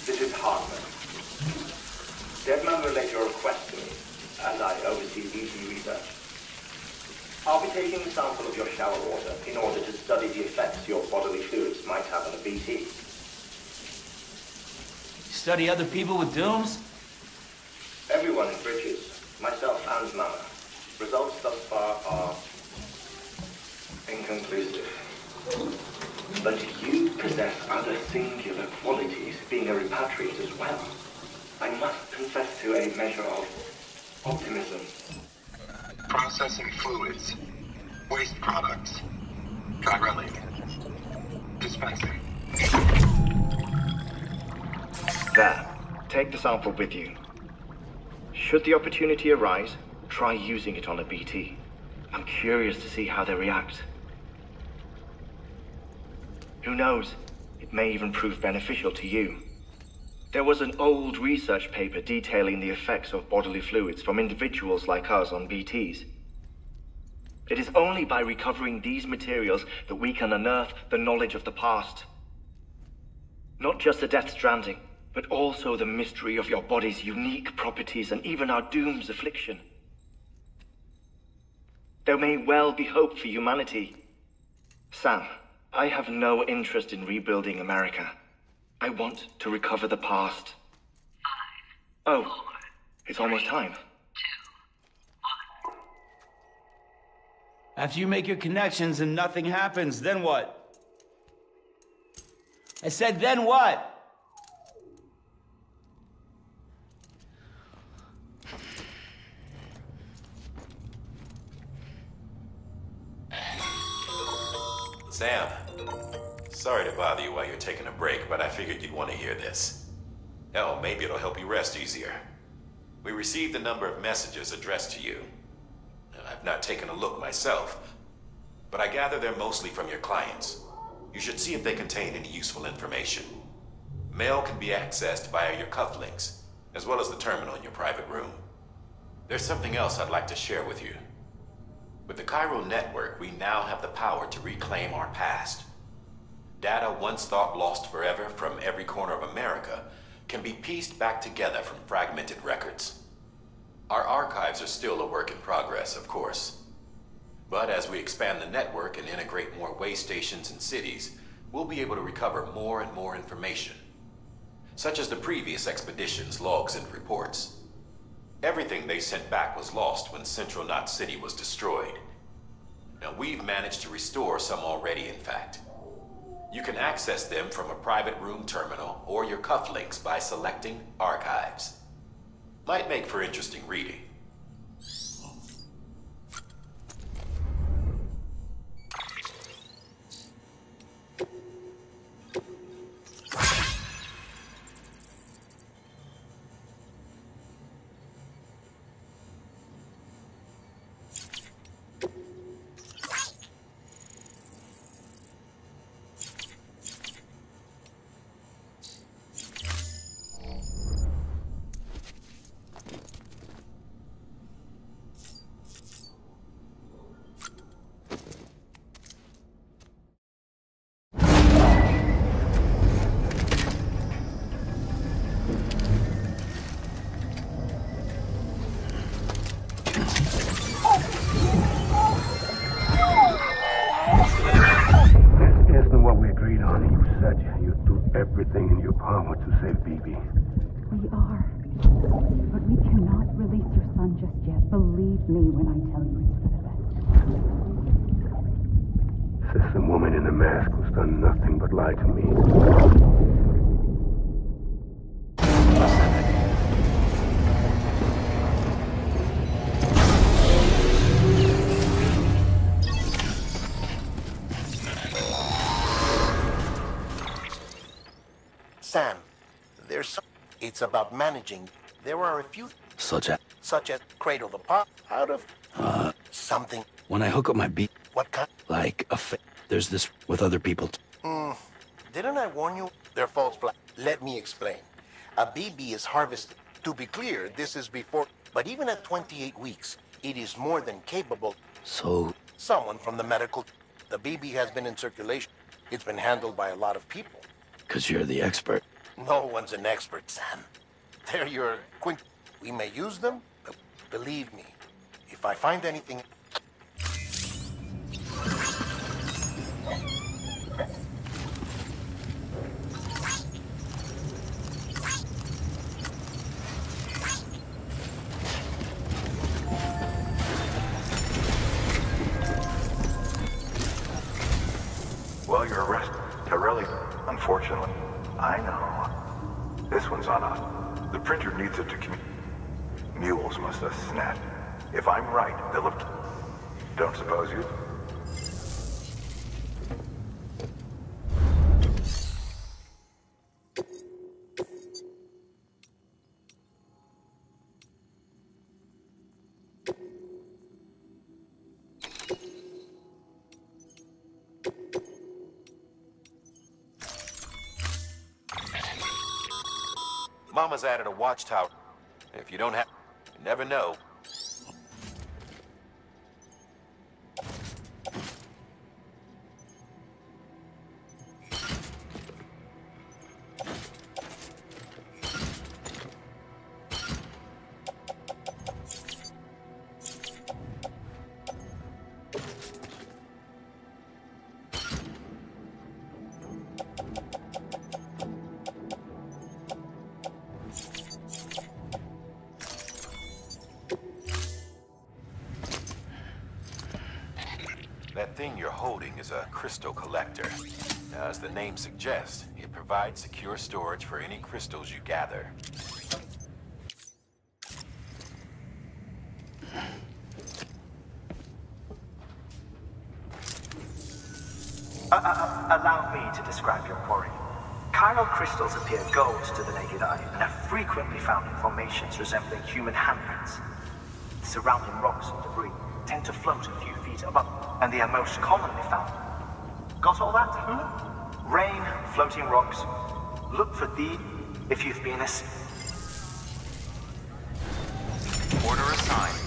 this is Hartman. Deadman relayed your request to me, as I oversee BT research. I'll be taking a sample of your shower water in order to study the effects your bodily fluids might have on a BT. Study other people with dooms? Everyone in Bridges, myself and Mama. Results thus far are inconclusive. But you possess other singular qualities, being a repatriate as well. I must confess to a measure of optimism. Processing fluids. Waste products. Dry dispensing. There. Take the sample with you. Should the opportunity arise, try using it on a BT. I'm curious to see how they react. Who knows? It may even prove beneficial to you. There was an old research paper detailing the effects of bodily fluids from individuals like us on BTs. It is only by recovering these materials that we can unearth the knowledge of the past. Not just the Death Stranding, but also the mystery of your body's unique properties and even our doom's affliction. There may well be hope for humanity. Sam, I have no interest in rebuilding America. I want to recover the past. 5, Oh, 4, it's almost time. 2, 1. After you make your connections and nothing happens, then what? I said, then what? Sam, sorry to bother you while you're taking a break, but I figured you'd want to hear this. Hell, maybe it'll help you rest easier. We received a number of messages addressed to you. I've not taken a look myself, but I gather they're mostly from your clients. You should see if they contain any useful information. Mail can be accessed via your cufflinks, as well as the terminal in your private room. There's something else I'd like to share with you. With the Cairo network, we now have the power to reclaim our past. Data once thought lost forever from every corner of America can be pieced back together from fragmented records. Our archives are still a work in progress, of course. But as we expand the network and integrate more way stations and cities, we'll be able to recover more and more information, such as the previous expedition's logs and reports. Everything they sent back was lost when Central Knot City was destroyed. Now we've managed to restore some already, in fact. You can access them from a private room terminal or your cufflinks by selecting Archives. Might make for interesting reading. Everything in your power to save Bibi. We are. But we cannot release your son just yet. Believe me when I tell you it's for the best. System woman in the mask who's done nothing but lie to me. Sam, it's about managing. There are a few... Such as cradle the pot out of... something. When I hook up my beat... What kind? Like there's this with other people. Didn't I warn you? They're false flags. Let me explain. A BB is harvested. To be clear, this is before... But even at 28 weeks, it is more than capable. So... Someone from the medical... The BB has been in circulation. It's been handled by a lot of people. 'Cause you're the expert. No one's an expert, Sam. They're your quint... We may use them, but believe me, if I find anything... Well, you're arrested. Really, unfortunately. I know. This one's on us. The printer needs it to communicate. Mules must have snapped. If I'm right, they'll have... Don't suppose you... Mama's added a watchtower. If you don't have... You never know. That thing you're holding is a crystal collector. Now, as the name suggests, it provides secure storage for any crystals you gather. Allow me to describe your quarry. Chiral crystals appear gold to the naked eye and are frequently found in formations resembling human handprints. Surrounding rocks and debris tend to float a few feet above, and they are most commonly found. Got all that? Rain, floating rocks. Look for thee if you've been a... Order assigned.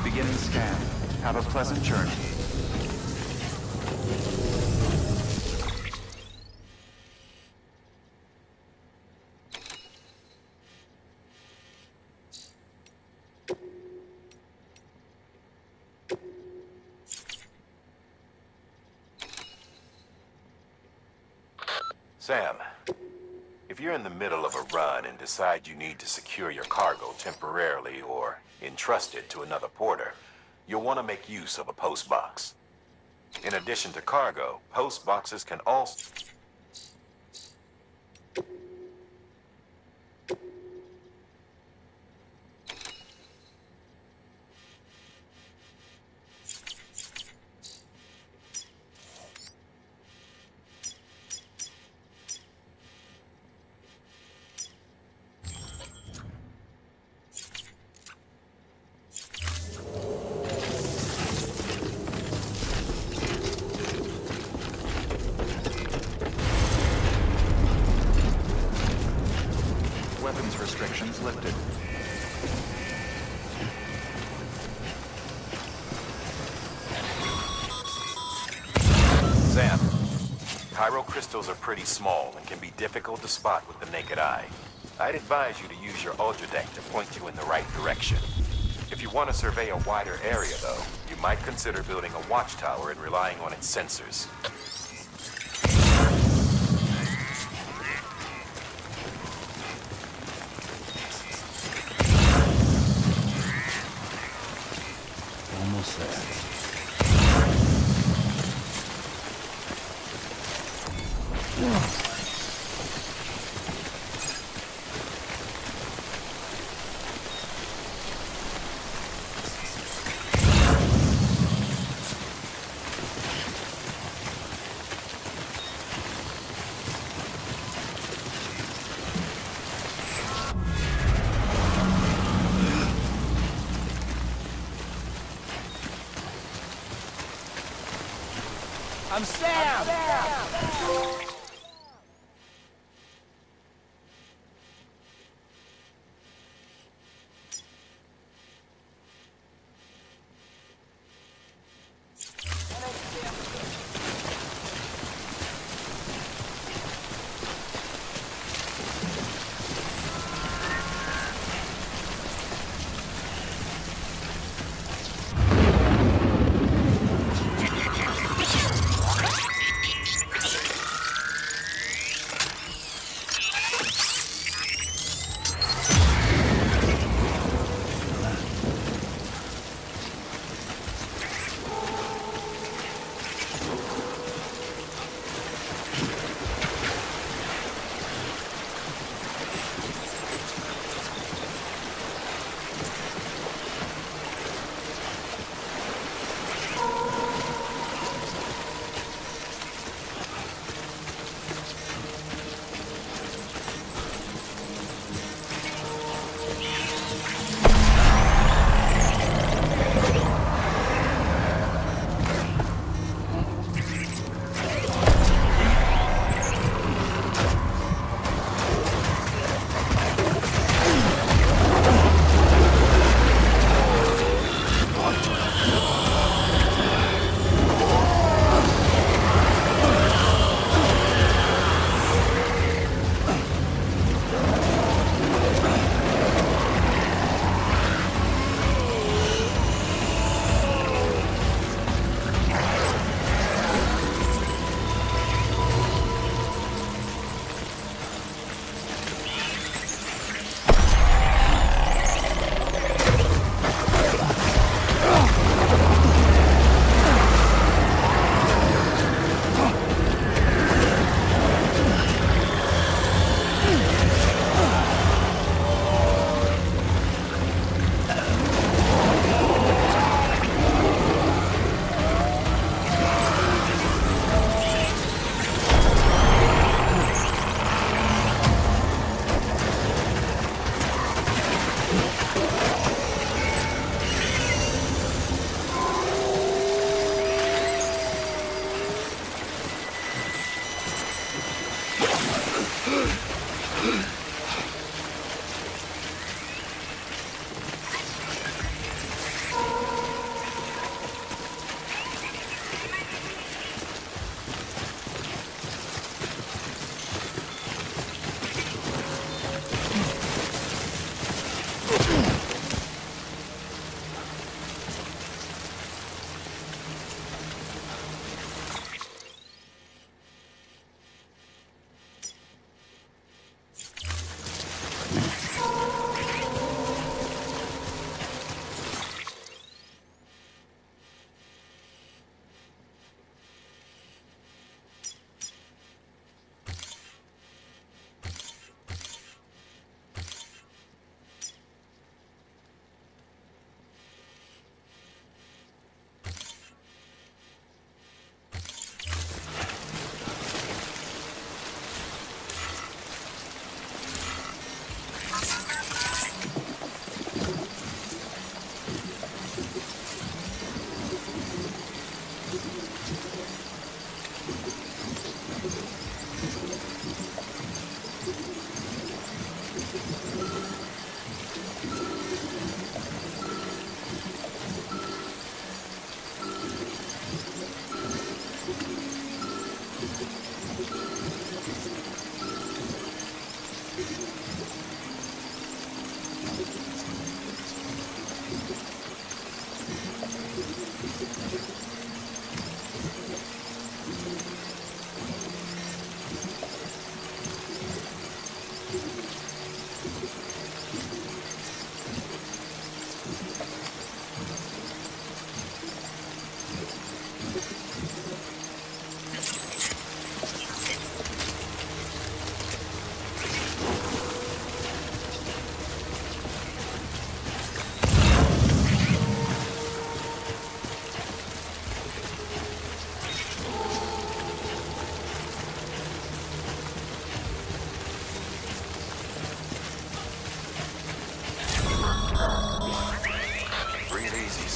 Beginning scan. Have a pleasant journey. Sam, if you're in the middle of a run and decide you need to secure your cargo temporarily or entrust it to another porter, you'll want to make use of a post box. In addition to cargo, post boxes can also... Weapons restrictions lifted. Sam, chiral crystals are pretty small and can be difficult to spot with the naked eye. I'd advise you to use your ultra deck to point you in the right direction. If you want to survey a wider area, though, you might consider building a watchtower and relying on its sensors. Almost there. I'm Sam!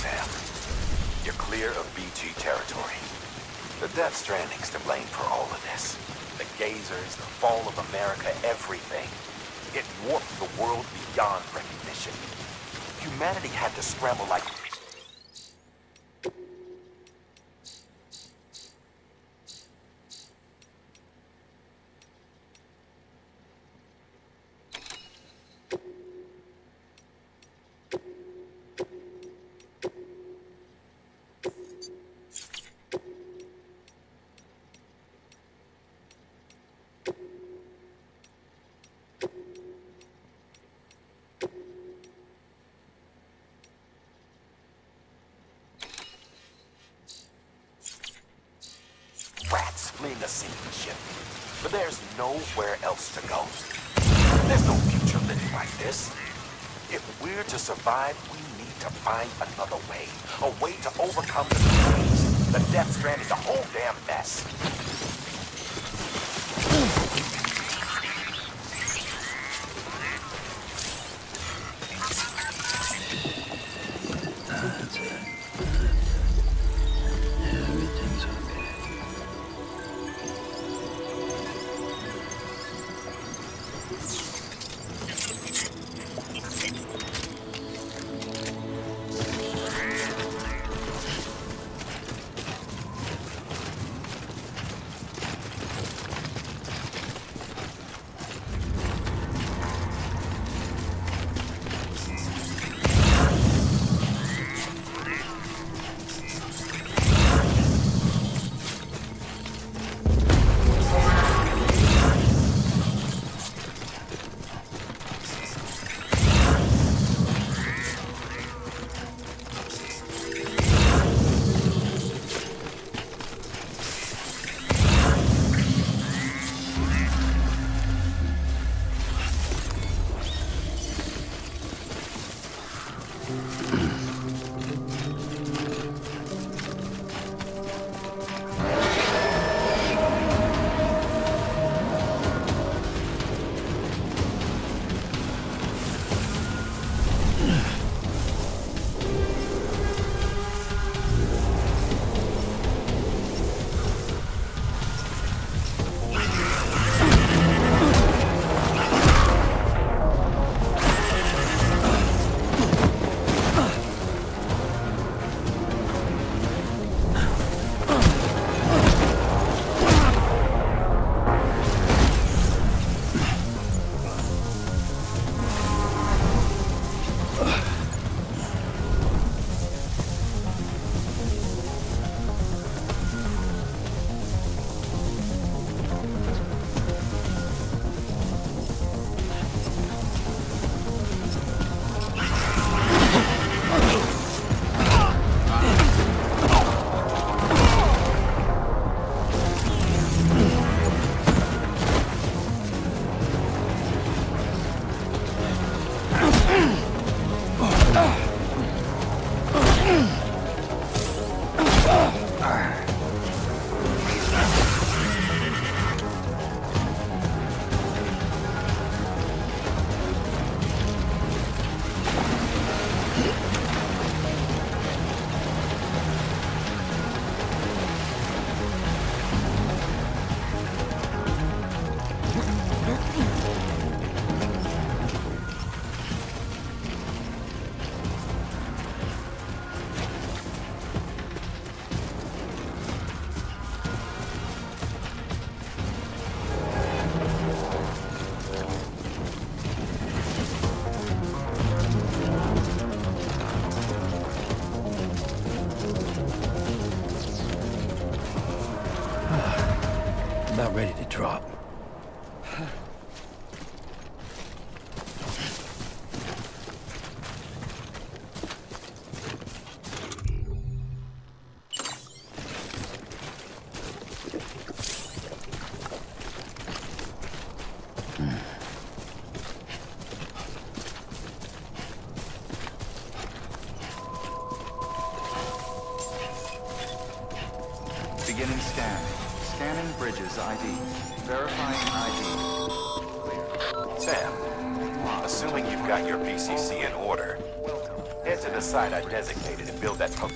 Sam. You're clear of BT territory. The Death Stranding's to blame for all of this. The gazers, the fall of America, everything. It warped the world beyond recognition. Humanity had to scramble like... rats fleeing a sinking ship. But there's nowhere else to go. There's no future living like this. If we're to survive, we need to find another way. A way to overcome the disease. The Death Stranding, the whole damn mess. That's it. Everything's okay. About ready to drop. Beginning scan. Scanning bridges ID. Verifying ID. Sam, assuming you've got your PCC in order, head to the the site I designated and build that post.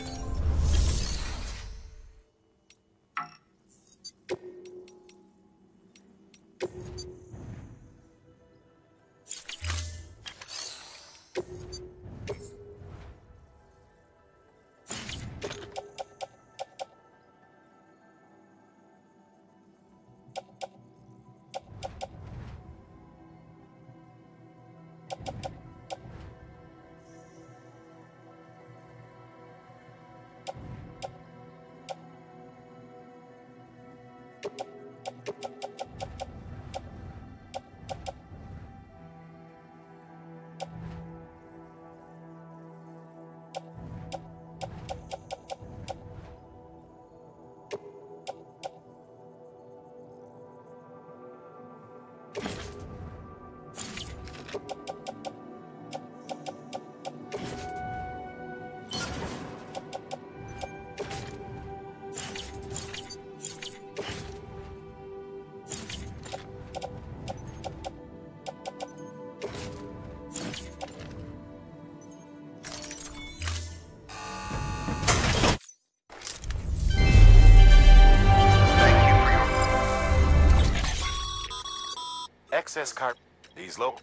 Excess car. These low.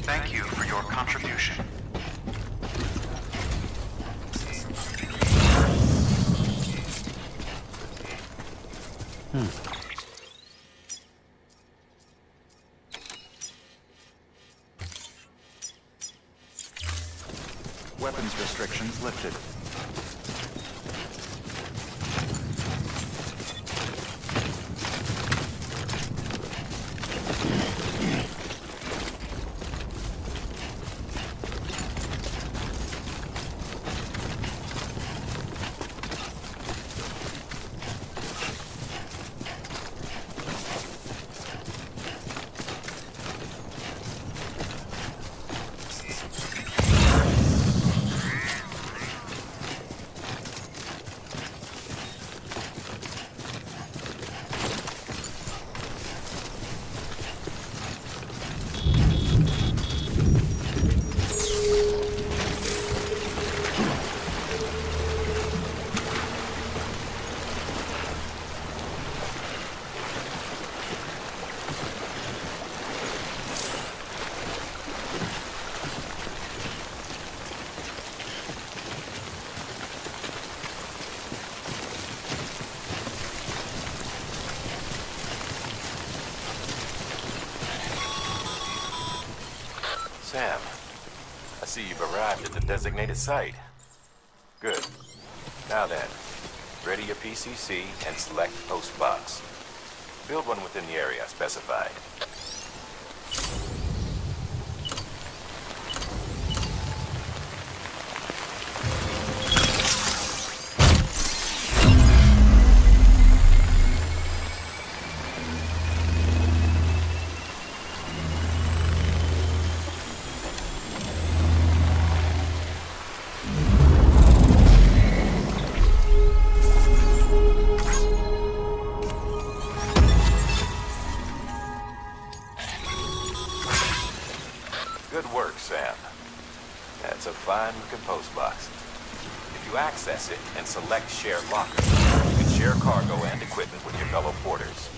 Thank you for your contribution. Weapons restrictions lifted. Sam, I see you've arrived at the designated site. Good. Now then, ready your PCC and select post box. Build one within the area specified. Good work, Sam. That's a fine-looking post box. If you access it and select Share Locker, you can share cargo and equipment with your fellow porters.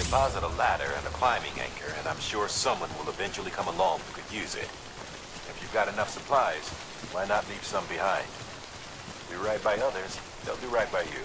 Deposit a ladder and a climbing anchor, and I'm sure someone will eventually come along who could use it. If you've got enough supplies, why not leave some behind? Do right by others, they'll do right by you.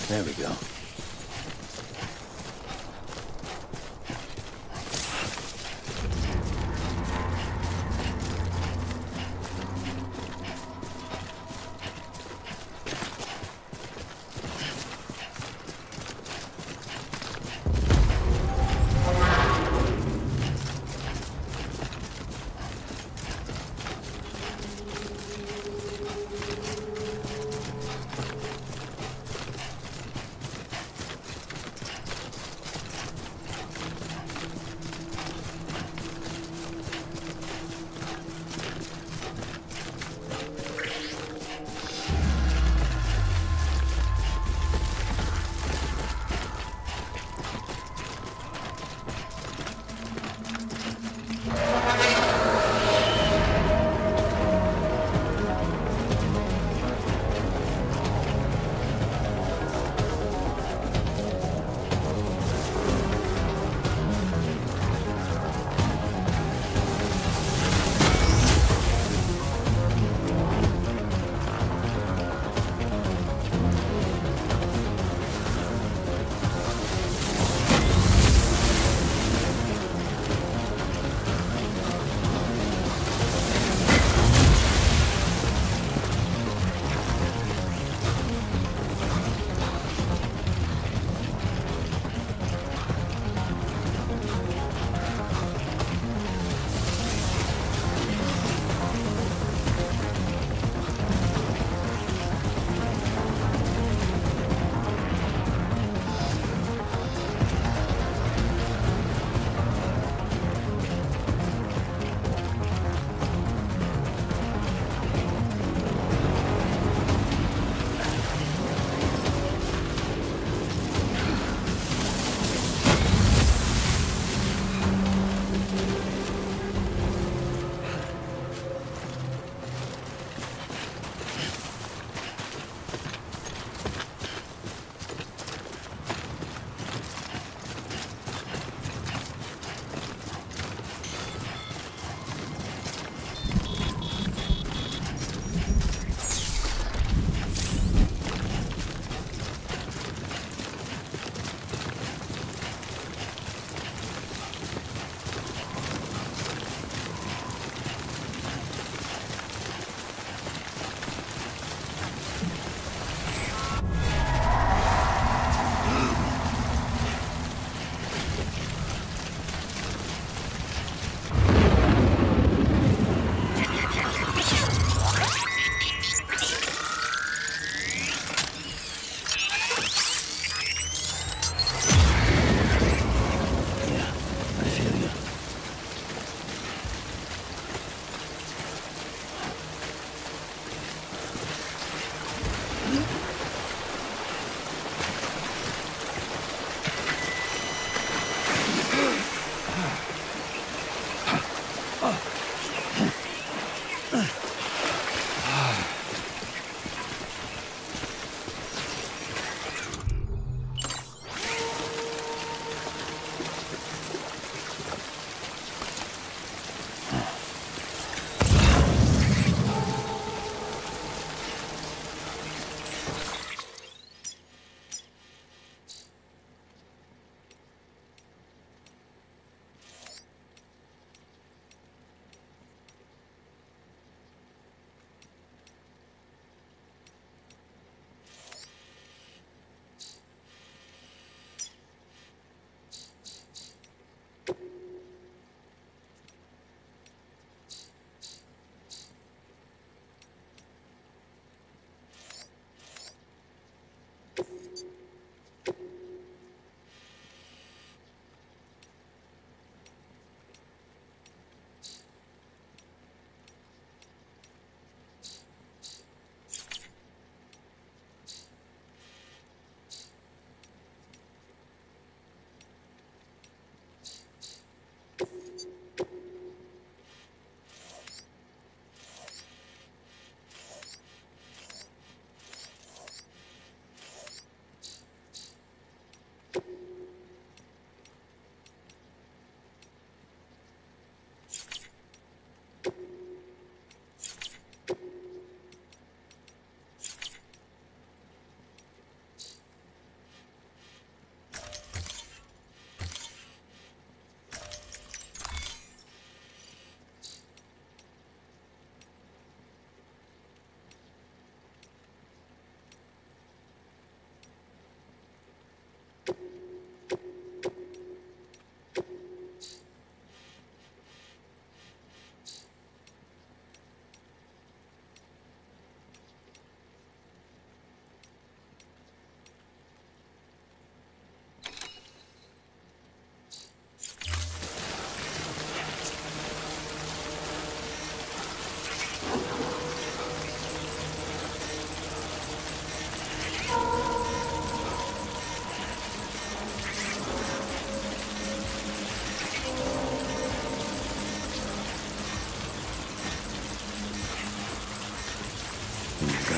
There we go.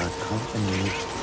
our company.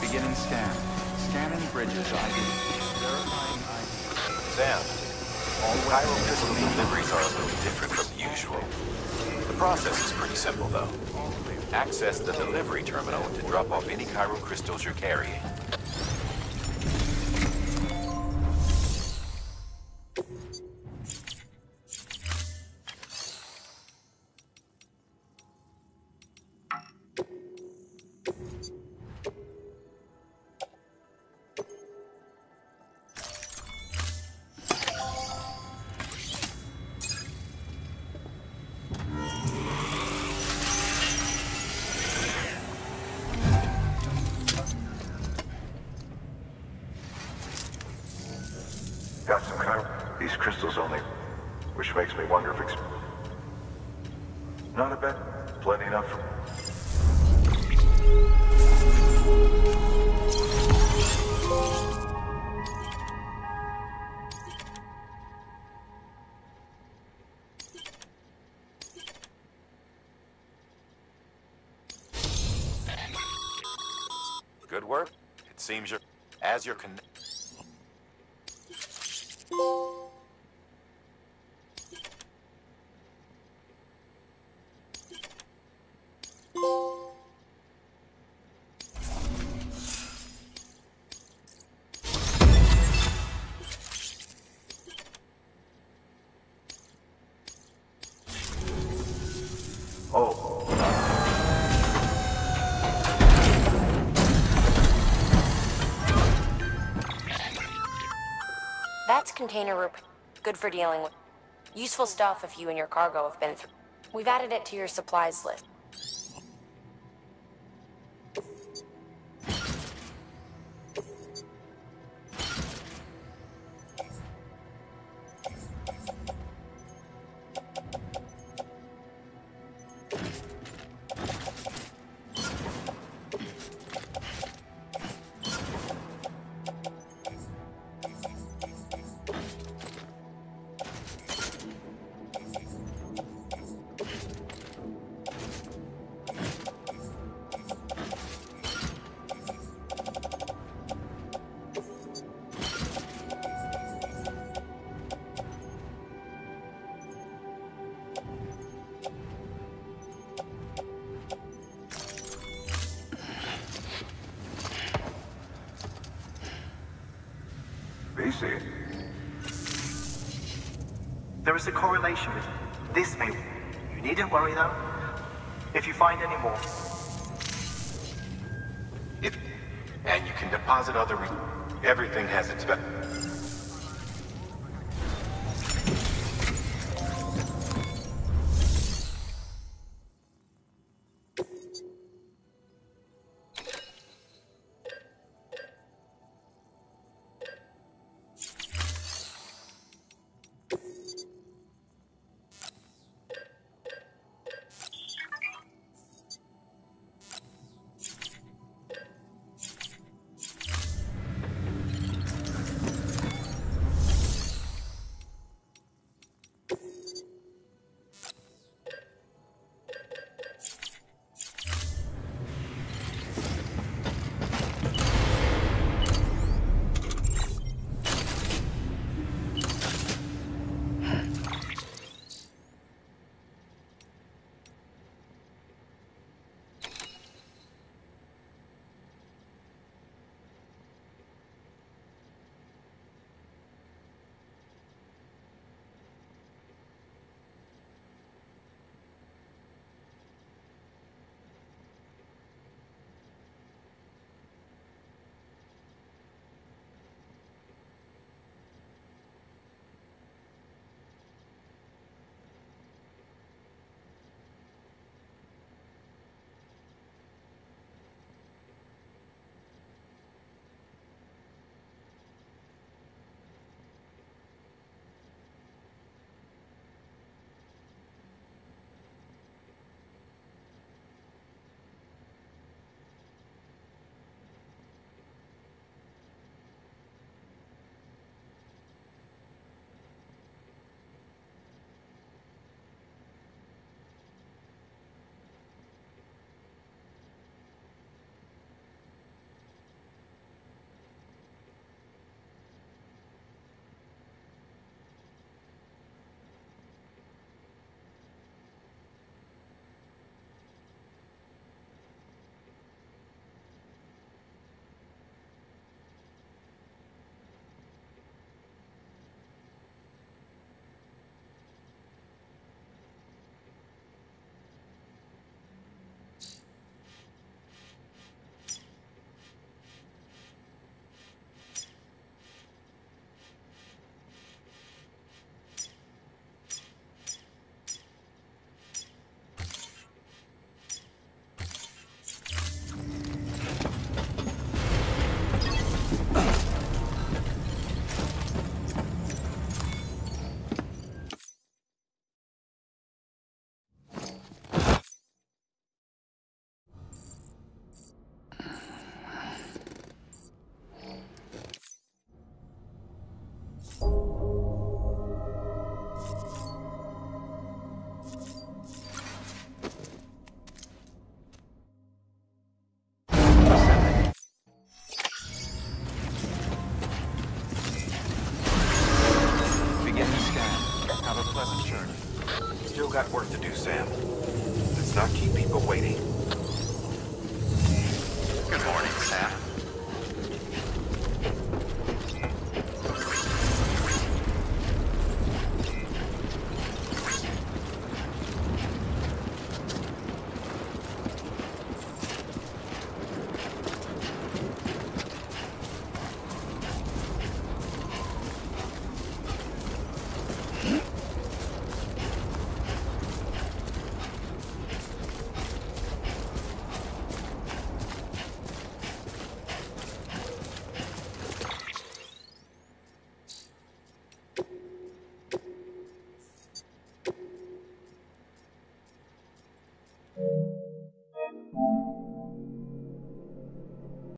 Beginning scan. Scanning bridges ID. Verifying ID. Sam, all Cairo crystal deliveries are a little different from usual. The process is pretty simple, though. Access the delivery terminal to drop off any Cairo crystals you're carrying. Got some kind of... These crystals only... Which makes me wonder if not a bit. Plenty enough for... Good work. It seems you're connected. That's container good for dealing with useful stuff if you and your cargo have been through. We've added it to your supplies list. There is a correlation with this may... You needn't worry though. If you find any more. And you can deposit other... Everything has its...